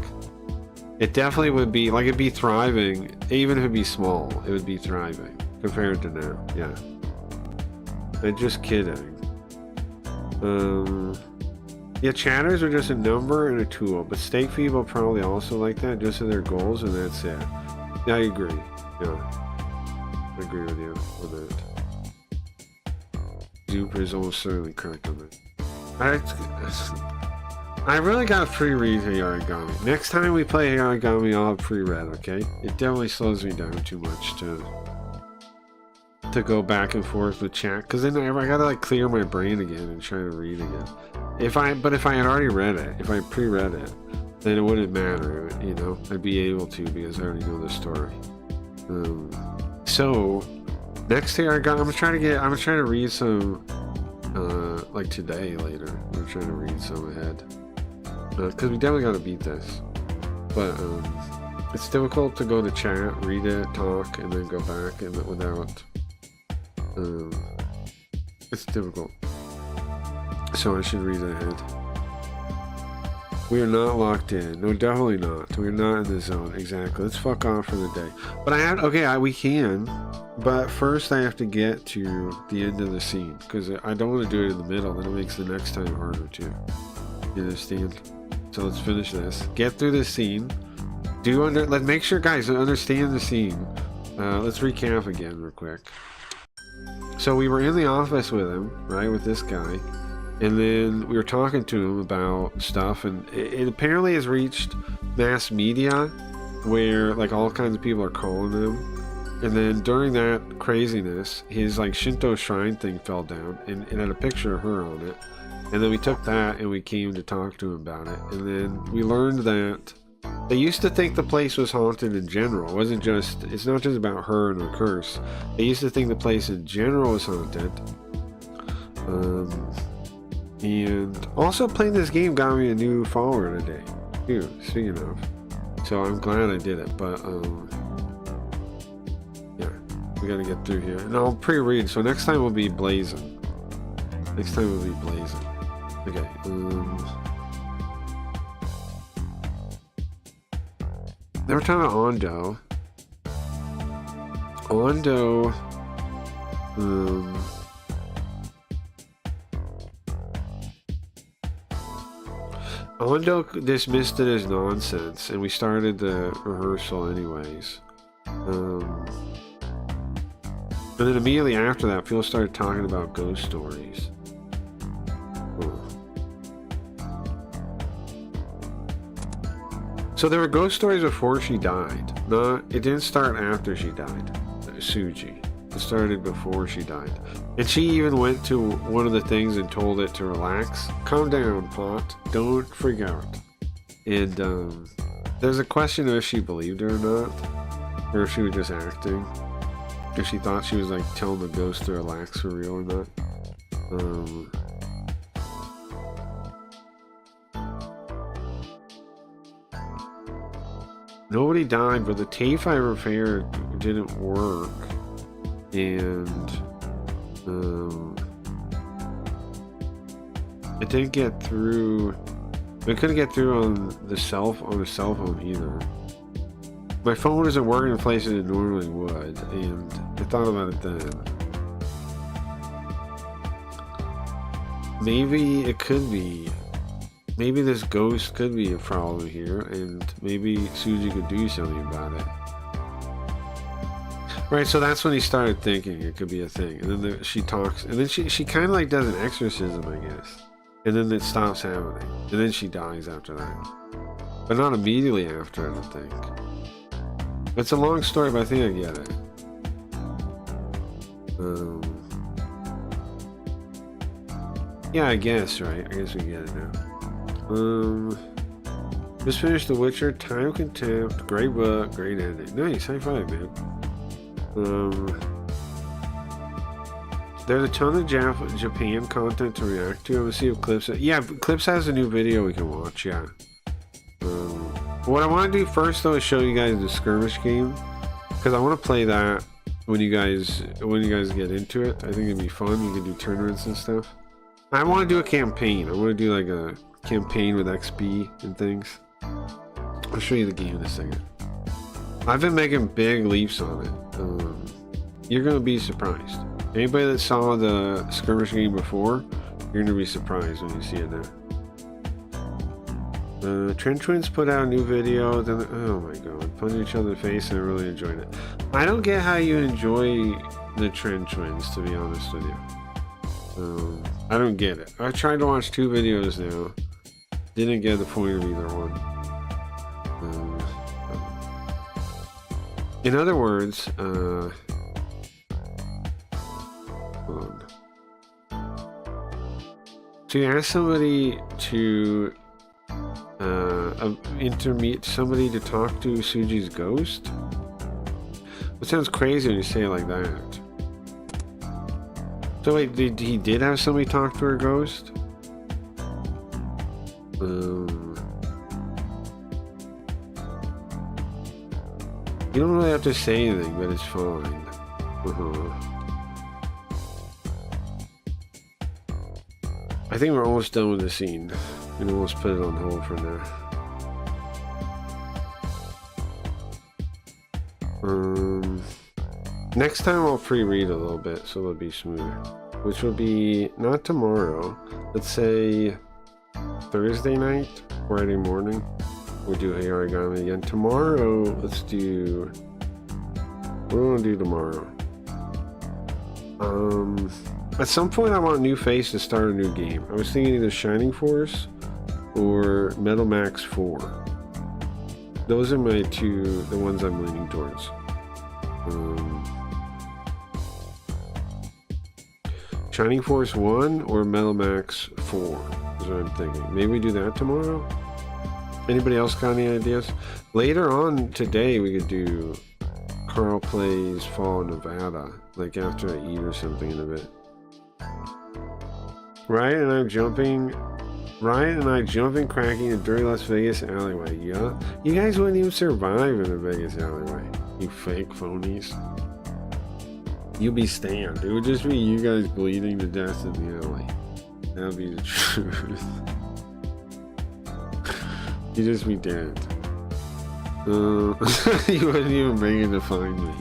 It definitely would be, like, it'd be thriving, even if it'd be small, it would be thriving, compared to now, yeah. I'm just kidding. Yeah, chatters are just a number and a tool, but Steak Feeble probably also like that, just in their goals, and that's it. Yeah, I agree, yeah. I agree with you on that. Zuper is almost certainly correct on that. I really gotta pre-read Hayarigami. Next time we play Hayarigami, I'll have pre-read, okay? It definitely slows me down too much to go back and forth with chat, because then I gotta like clear my brain again and try to read again. But if I had already read it, if I pre-read it, then it wouldn't matter, you know? I'd be able to because I already know the story. So next thing I'm gonna try to read some like today later. I'm trying to read some ahead because we definitely got to beat this. But it's difficult to go to chat, read it, talk, and then go back and without. It's difficult. So I should read it ahead. We are not locked in. No, definitely not. We're not in the zone. Exactly. Let's fuck off for the day. But we can. But first I have to get to the end of the scene. Because I don't want to do it in the middle. Then it makes the next time harder too. You understand? So let's finish this. Get through this scene. Let's make sure guys understand the scene. Let's recap again real quick. So we were in the office with him, right? With this guy. And then we were talking to him about stuff, and it apparently has reached mass media where like all kinds of people are calling him. And then during that craziness, his like Shinto shrine thing fell down, and it had a picture of her on it. And then we took that and we came to talk to him about it. And then we learned that they used to think the place was haunted in general. It's not just about her and her curse. They used to think the place in general was haunted. And also playing this game got me a new follower today, too, speaking of. So I'm glad I did it, but yeah, we gotta get through here. And I'll pre-read, so next time will be Blazing. Okay, they were talking about Ondo. Ondo dismissed it as nonsense, and we started the rehearsal anyways. And then immediately after that, people started talking about ghost stories. So there were ghost stories before she died. It didn't start after she died. Suji. It started before she died. And she even went to one of the things and told it to relax. Calm down, Pot. Don't freak out. And there's a question of if she believed her or not. Or if she was just acting. If she thought she was like telling the ghost to relax for real or not. Nobody died, but the T5 repair didn't work. And it didn't get through. It couldn't get through on a cell phone either. My phone isn't working in places it normally would, and I thought about it then. Maybe it could be. Maybe this ghost could be a problem here, and maybe Suji could do something about it. Right, so that's when he started thinking it could be a thing. And then she talks, and then she kind of like does an exorcism, I guess. And then it stops happening. And then she dies after that. But not immediately after, I don't think. It's a long story, but I think I get it. Yeah, I guess, right? I guess we get it now. Just finished The Witcher. Time Contempt. Great book. Great ending. Nice. High five, man. There's a ton of Japan content to react to. I'm gonna see if Clips. Yeah, Clips has a new video we can watch. Yeah. What I want to do first though is show you guys the skirmish game, because I want to play that when you guys get into it. I think it'd be fun. You can do tournaments and stuff. I want to do a campaign. I want to do like a campaign with XP and things. I'll show you the game in a second. I've been making big leaps on it. You're gonna be surprised. Anybody that saw the skirmish game before, you're gonna be surprised when you see it now. Trend Twins put out a new video. Then, oh my god, punching each other in the face, and I really enjoyed it. I don't get how you enjoy the Trend Twins, to be honest with you. I don't get it. I tried to watch 2 videos now. Didn't get the point of either one. In other words, hold on. So you ask somebody to somebody to talk to Suji's ghost? It sounds crazy when you say it like that. So wait, he did have somebody talk to her ghost? You don't really have to say anything, but it's fine. I think we're almost done with the scene. We can almost put it on hold for now. Next time I'll pre-read a little bit so it'll be smoother. Which will be not tomorrow. Let's say Thursday night, Friday morning. We'll do Hayarigami again. Tomorrow, let's do... What do we want to do tomorrow? At some point I want New Face to start a new game. I was thinking either Shining Force or Metal Max 4. Those are my two, the ones I'm leaning towards. Shining Force 1 or Metal Max 4 is what I'm thinking. Maybe we do that tomorrow? Anybody else got any ideas? Later on today we could do Carl Plays Fall Nevada, like after I eat or something in a bit. Ryan and I jumping, cracking a dirty Las Vegas alleyway. Yeah, you guys wouldn't even survive in a Vegas alleyway. You fake phonies. You'll be stand. It would just be you guys bleeding to death in the alley. That would be the truth. You'd just be dead. You wouldn't even make it to find me.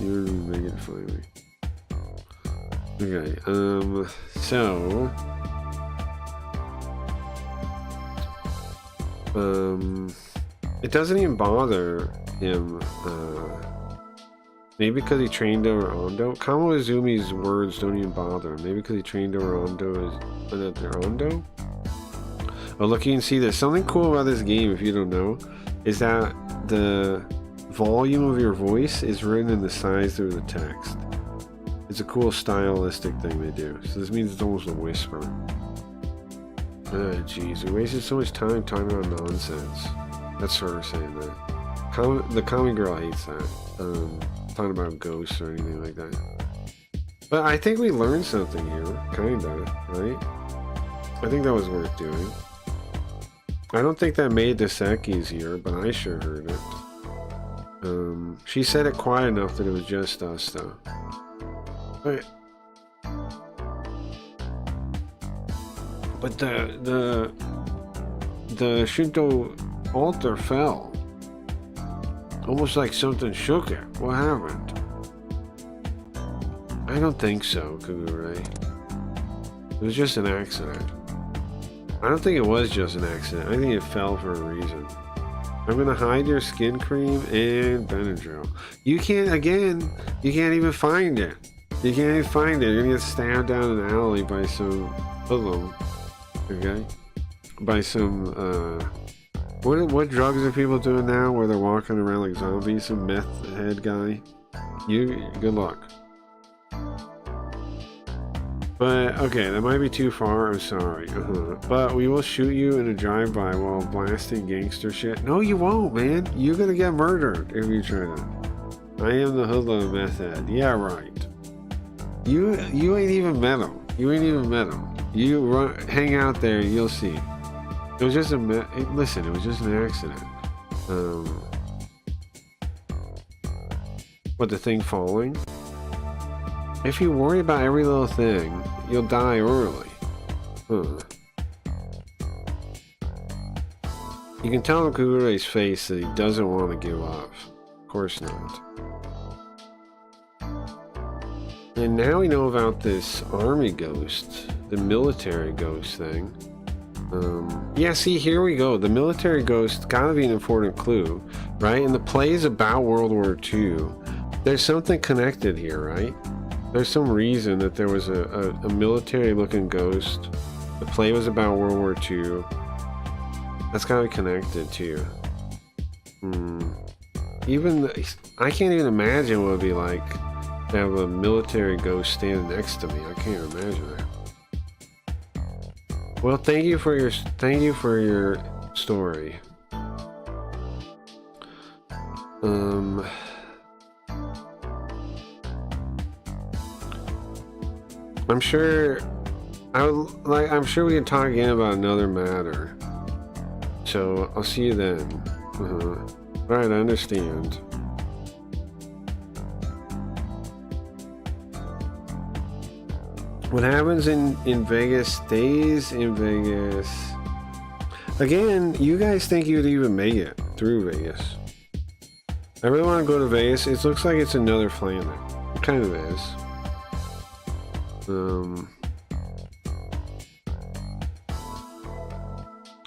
You wouldn't even make it to find me. Okay, so... it doesn't even bother him, maybe because he trained over Ondo. Kamo Izumi's words don't even bother him. Maybe because he trained over Ondo Ondo? Oh, look, you can see this. Something cool about this game, if you don't know, is that the volume of your voice is written in the size of the text. It's a cool stylistic thing they do. So this means it's almost a whisper. Jeez, we wasted so much time talking about nonsense. That's her saying that. The commie girl hates that. Talking about ghosts or anything like that. But I think we learned something here, kinda, right? I think that was worth doing. I don't think that made the sec easier, but I sure heard it. She said it quiet enough that it was just us, though. But the Shinto altar fell. Almost like something shook it. What happened? I don't think so, Kagure. It was just an accident. I don't think it was just an accident. I think it fell for a reason. I'm gonna hide your skin cream and Benadryl. You can't even find it. You can't even find it. You're gonna get stabbed down an alley by some hoodlum. Okay? By some, what drugs are people doing now where they're walking around like zombies? Some meth head guy? Good luck. But, okay, that might be too far. I'm sorry. But we will shoot you in a drive-by while blasting gangster shit. No, you won't, man. You're gonna get murdered if you try that. I am the hoodlum method. Yeah, right. You ain't even met him. You ain't even met him. You hang out there, you'll see. It was just listen, it was just an accident. What, the thing falling? If you worry about every little thing, you'll die early. Huh. You can tell on Kugure's face that he doesn't want to give up. Of course not. And now we know about this army ghost, the military ghost thing. Yeah, see, here we go. The military ghost gotta be an important clue, right? And the play is about World War II. There's something connected here, right? There's some reason that there was a military-looking ghost. The play was about World War II. That's gotta be connected too. I can't even imagine what it'd be like to have a military ghost standing next to me. I can't imagine that. Well, thank you for your story. I'm sure I'm sure we can talk again about another matter. So I'll see you then. Right, I understand. What happens in Vegas stays in Vegas. Again, you guys think you'd even make it through Vegas. I really want to go to Vegas. It looks like it's another planet. It kind of is.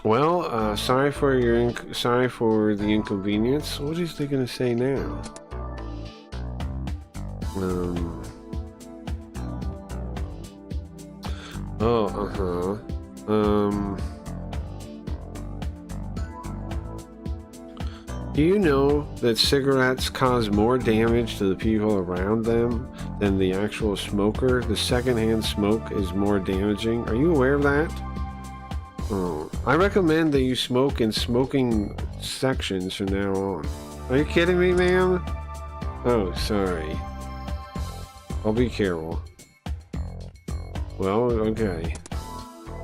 Well, sorry for the inconvenience. What is they gonna say now? Do you know that cigarettes cause more damage to the people around them than the actual smoker? The secondhand smoke is more damaging. Are you aware of that? Oh, I recommend that you smoke in smoking sections from now on. Are you kidding me, ma'am? Oh, sorry. I'll be careful. Well, okay.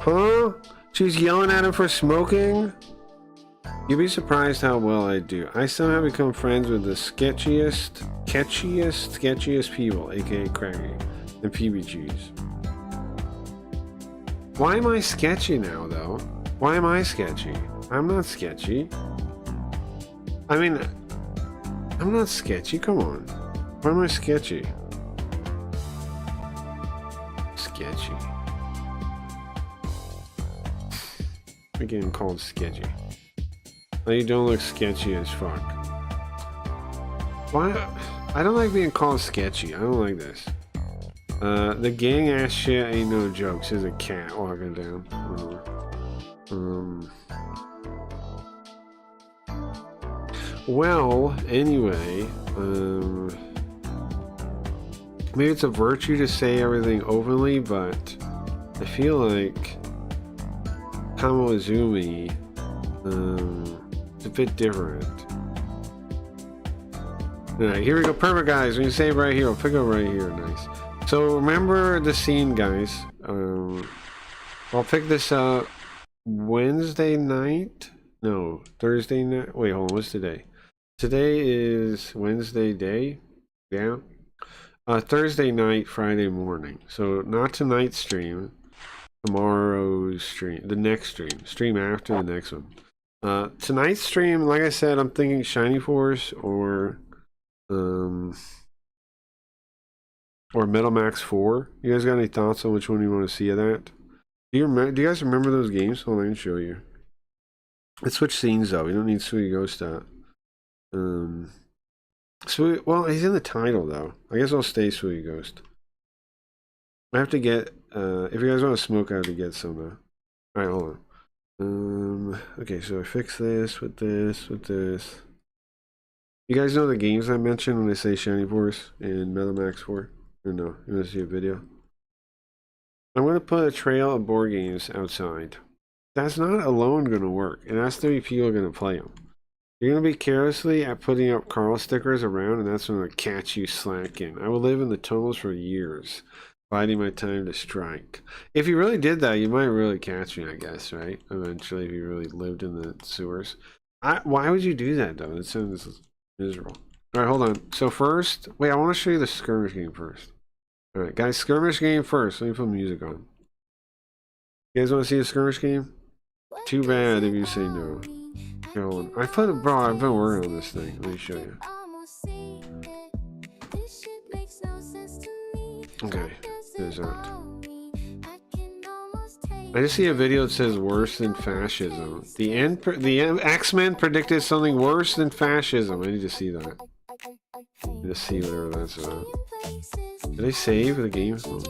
Huh? She's yelling at him for smoking? You'd be surprised how well I do. I somehow become friends with the sketchiest people, aka Craggy, and PBGs. Why am I sketchy now, though? Why am I sketchy? I'm not sketchy. I mean, I'm not sketchy, come on. Why am I sketchy? Sketchy. I'm getting called sketchy. No, you don't look sketchy as fuck. Why? I don't like being called sketchy. I don't like this. The gang ass shit ain't no joke. Says a cat walking down. Well, anyway, maybe it's a virtue to say everything openly, but I feel like Kamo Izumi, it's a bit different. Alright, here we go. Perfect, guys. We can save right here. I'll pick up right here. Nice. So remember the scene, guys. I'll pick this up Wednesday night. No, Thursday night. Wait, hold on. What's today? Today is Wednesday day. Yeah. Thursday night, Friday morning. So not tonight's stream. Tomorrow's stream. The next stream. Stream after the next one. Tonight's stream, like I said, I'm thinking Shiny Force or Metal Max 4. You guys got any thoughts on which one you want to see of that? Do you guys remember those games? Hold on, I can show you. Let's switch scenes though. We don't need Sweet Ghost out. Sweet. Well, he's in the title though. I guess I'll stay Sweet Ghost. I have to get. If you guys want to smoke, I have to get some. All right, hold on. Okay, so I fix this with this with this. You guys know the games I mentioned when I say Shiny Force and Metal Max 4? Or no? You want to see a video? I'm going to put a trail of board games outside. That's not alone going to work. It has to be people going to play them. You're going to be carelessly at putting up Carl stickers around, and that's going to catch you slacking. I will live in the tunnels for years, biding my time to strike. If you really did that, you might really catch me, I guess, right? Eventually, if you really lived in the sewers. Why would you do that, though? It sounds miserable. All right, hold on. So first, wait, I want to show you the skirmish game first. All right, guys, skirmish game first. Let me put music on. You guys want to see a skirmish game? Too bad if you say no. Okay, hold on. I've been working on this thing. Let me show you. Okay, there's that. I just see a video that says worse than fascism. The X-Men predicted something worse than fascism. I need to see that. I need to see whatever that's about. Did I save the game? Oh.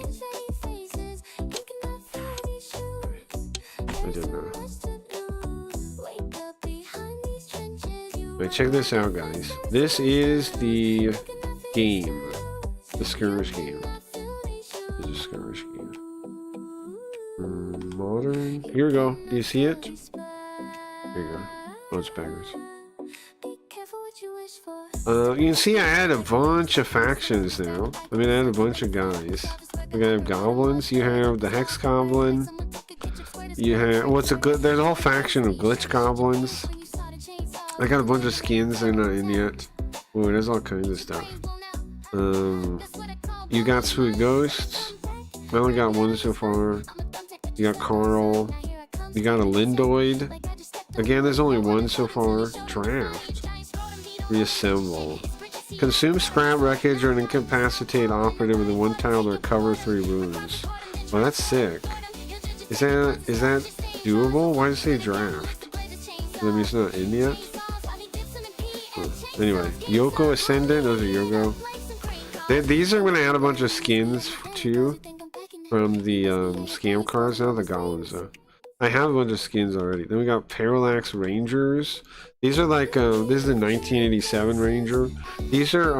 I didn't know. Wait, check this out, guys. This is the game. The skirmish game. This is a skirmish game. Modern. Here we go. Do you see it? There you go. Oh, it's backwards. You can see I had a bunch of factions now. I mean, I had a bunch of guys. We have goblins. You have the Hex Goblin. You have there's a whole faction of glitch goblins. I got a bunch of skins they're not in yet. Oh, there's all kinds of stuff. You got Sweet Ghosts. I only got one so far. You got Carl. You got a Lindoid. Again, there's only one so far. Draft. Reassemble. Consume scrap wreckage or an incapacitate operative with a one tile to recover 3 wounds. Well, that's sick. Is that doable? Why does it say draft? That means it's not in yet? Huh. Anyway, Yoko Ascendant. Those are Yoko. These are going to add a bunch of skins too from the scam cards now. The golems though. I have a bunch of skins already. Then we got Parallax Rangers. These are like this is the 1987 Ranger. These are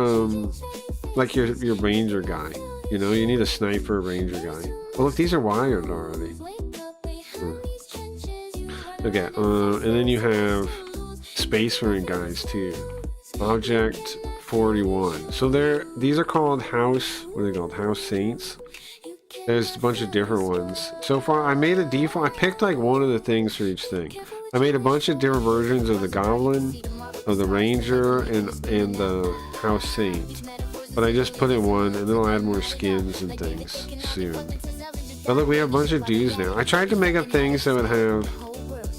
like your Ranger guy. You know, you need a sniper Ranger guy. Oh look, these are wired already. Okay, and then you have Space Marine guys too. Object 41. So these are called House. What are they called? House Saints. There's a bunch of different ones. So far, I made a default. I picked like one of the things for each thing. I made a bunch of different versions of the Goblin, of the Ranger, and the House Saint. But I just put in one, and then I'll add more skins and things soon. But look, we have a bunch of dudes now. I tried to make up things that would have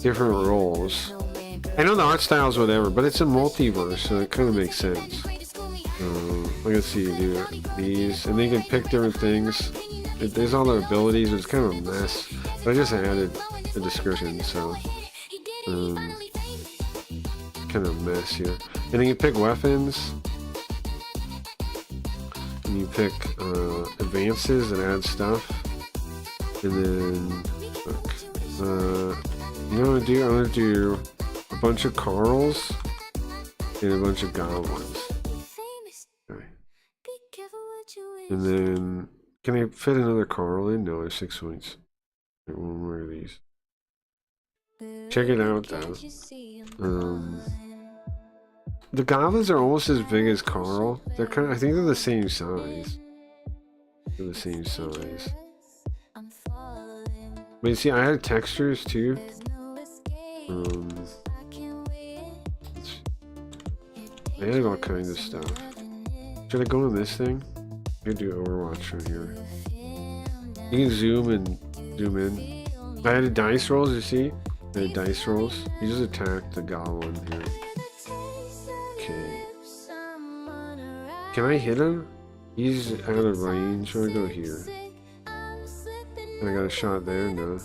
different roles. I know the art style's whatever, but it's a multiverse, so it kind of makes sense. Let's see, you do these, and then you can pick different things. There's all their abilities. It's kind of a mess, but I just added the description, so kind of a mess here. And then you pick weapons, and you pick advances and add stuff, and then look, you know what I'm gonna do a bunch of Carls and a bunch of Goblins. Okay. And then can I fit another Carl in? No, there's 6 points. One more of these. Check it out though. The Goblins are almost as big as Carl. They're kind of, I think they're the same size. They're the same size. But you see, I had textures too. I had all kinds of stuff. Should I go on this thing? I could do Overwatch from here. You can zoom and zoom in. I had dice rolls, you see? I had dice rolls. You just attacked the goblin here. Okay. Can I hit him? He's out of range. Should I go here? And I got a shot there? No.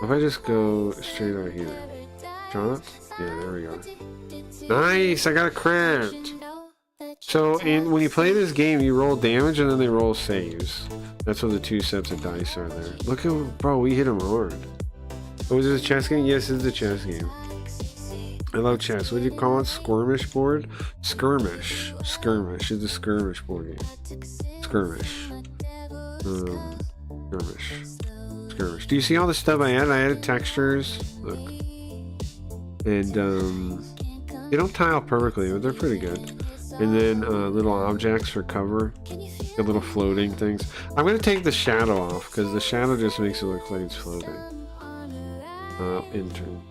If I just go straight out here. Shot? Yeah, there we go. Nice! I got a crit! So, when you play this game, you roll damage and then they roll saves. That's what the 2 sets of dice are there. Look at, bro, we hit him hard. Oh, is this a chess game? Yes, it's a chess game. I love chess. What do you call it? Skirmish board? Skirmish. Skirmish. It's a skirmish board game. Skirmish. Skirmish. Skirmish. Do you see all the stuff I added? I added textures. Look. And they don't tile perfectly, but they're pretty good. And then little objects for cover. The little floating things. I'm going to take the shadow off because the shadow just makes it look like it's floating. Intern.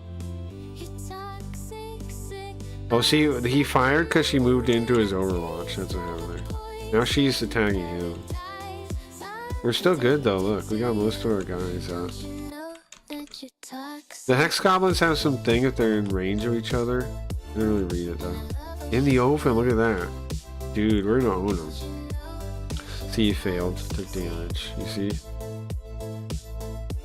Oh, see, he fired because she moved into his Overwatch. That's what happened there. Now she's attacking him. We're still good though. Look, we got most of our guys out. The Hex Goblins have some thing if they're in range of each other. I didn't really read it though. In the open, look at that. Dude, we're gonna own them. See, he failed. Took damage. You see?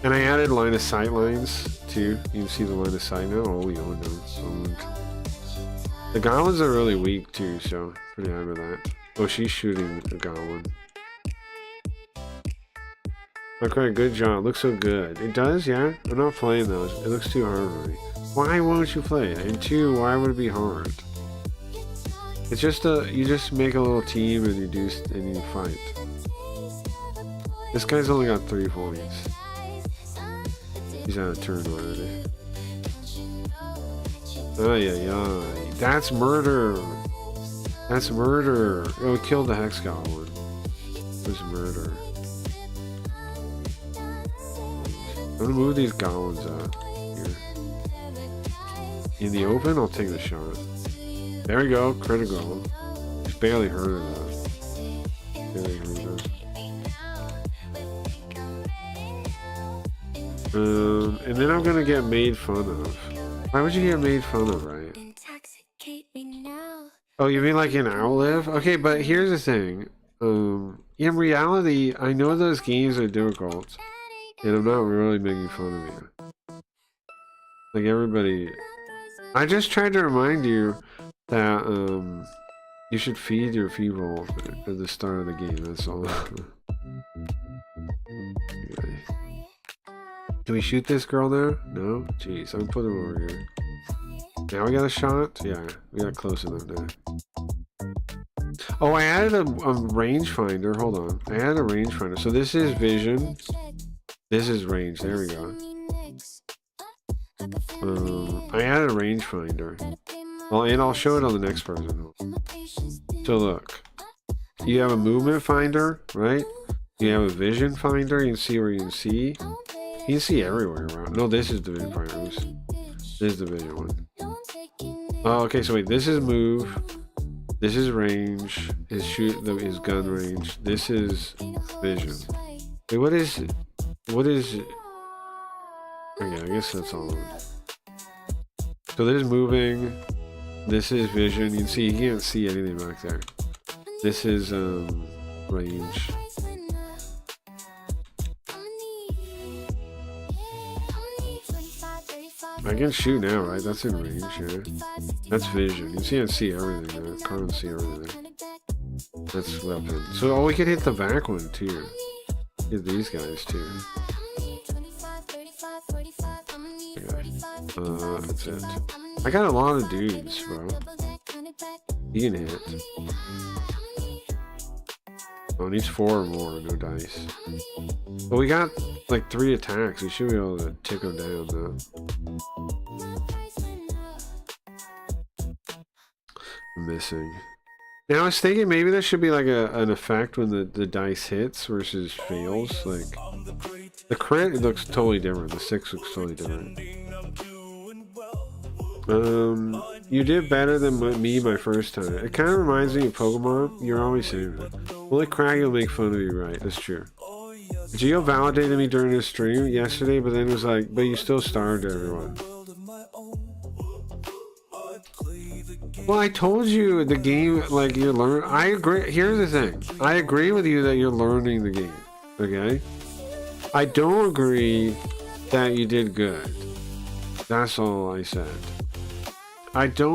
And I added line of sight lines too. You can see the line of sight now. Oh, we own them. Owned. The goblins are really weak too, so pretty happy with that. Oh, she's shooting the goblin. Okay, good job. Looks so good. It does, yeah? I'm not playing those. It looks too hard for me. Why won't you play it? And two, why would it be hard? It's just you just make a little team and you fight. This guy's only got 3 points. He's out of turn already. Ay. That's murder. That's murder. Oh, we killed the Hex Goblin. It was murder. I'm gonna move these goblins out here. In the open, I'll take the shot. There we go, critical. Just barely hurt her though. Barely hurt her. And then I'm gonna get made fun of. Why would you get made fun of, right? Oh, you mean like in Outlive? Okay, but here's the thing. In reality, I know those games are difficult. And I'm not really making fun of you. Like everybody... I just tried to remind you that you should feed your people at the start of the game, that's all. Okay. Can we shoot this girl now? No? Jeez, I'm putting her over here. Now we got a shot? Yeah, we got close enough now. Oh, I added a rangefinder. Hold on. I added a rangefinder. So this is vision. This is range. There we go. I added a rangefinder. Well, and I'll show it on the next person. So look. You have a movement finder, right? You have a vision finder. You can see where you can see. You can see everywhere around. No, this is the vision finder. This is the vision one. Oh, okay. So wait. This is move. This is range. His gun range. This is vision. Wait, what is it? What is it? Okay, I guess that's all of it. So this is moving. This is vision. You can see, you can't see anything back there. This is range. I can shoot now, right? That's in range, yeah. That's vision. You can't see everything there. Can't see everything there. That's weapon. So, oh, we could hit the back one too. Hit these guys too. Okay. That's it. I got a lot of dudes, bro. You can hit. Oh, it needs 4 or more, no dice. But we got like 3 attacks. We should be able to tick them down though. Missing. Now I was thinking maybe there should be like an effect when the dice hits versus fails. Like the crit, it looks totally different. The 6 looks totally different. You did better than me my first time. It kind of reminds me of Pokemon. You're always saying that. Only Craggy will make fun of you, right? That's true. Gio validated me during his stream yesterday, but then it was like, but you still starved everyone. Well, I told you the game, like, you learn. I agree. Here's the thing. I agree with you that you're learning the game. Okay? I don't agree that you did good. That's all I said. I agree.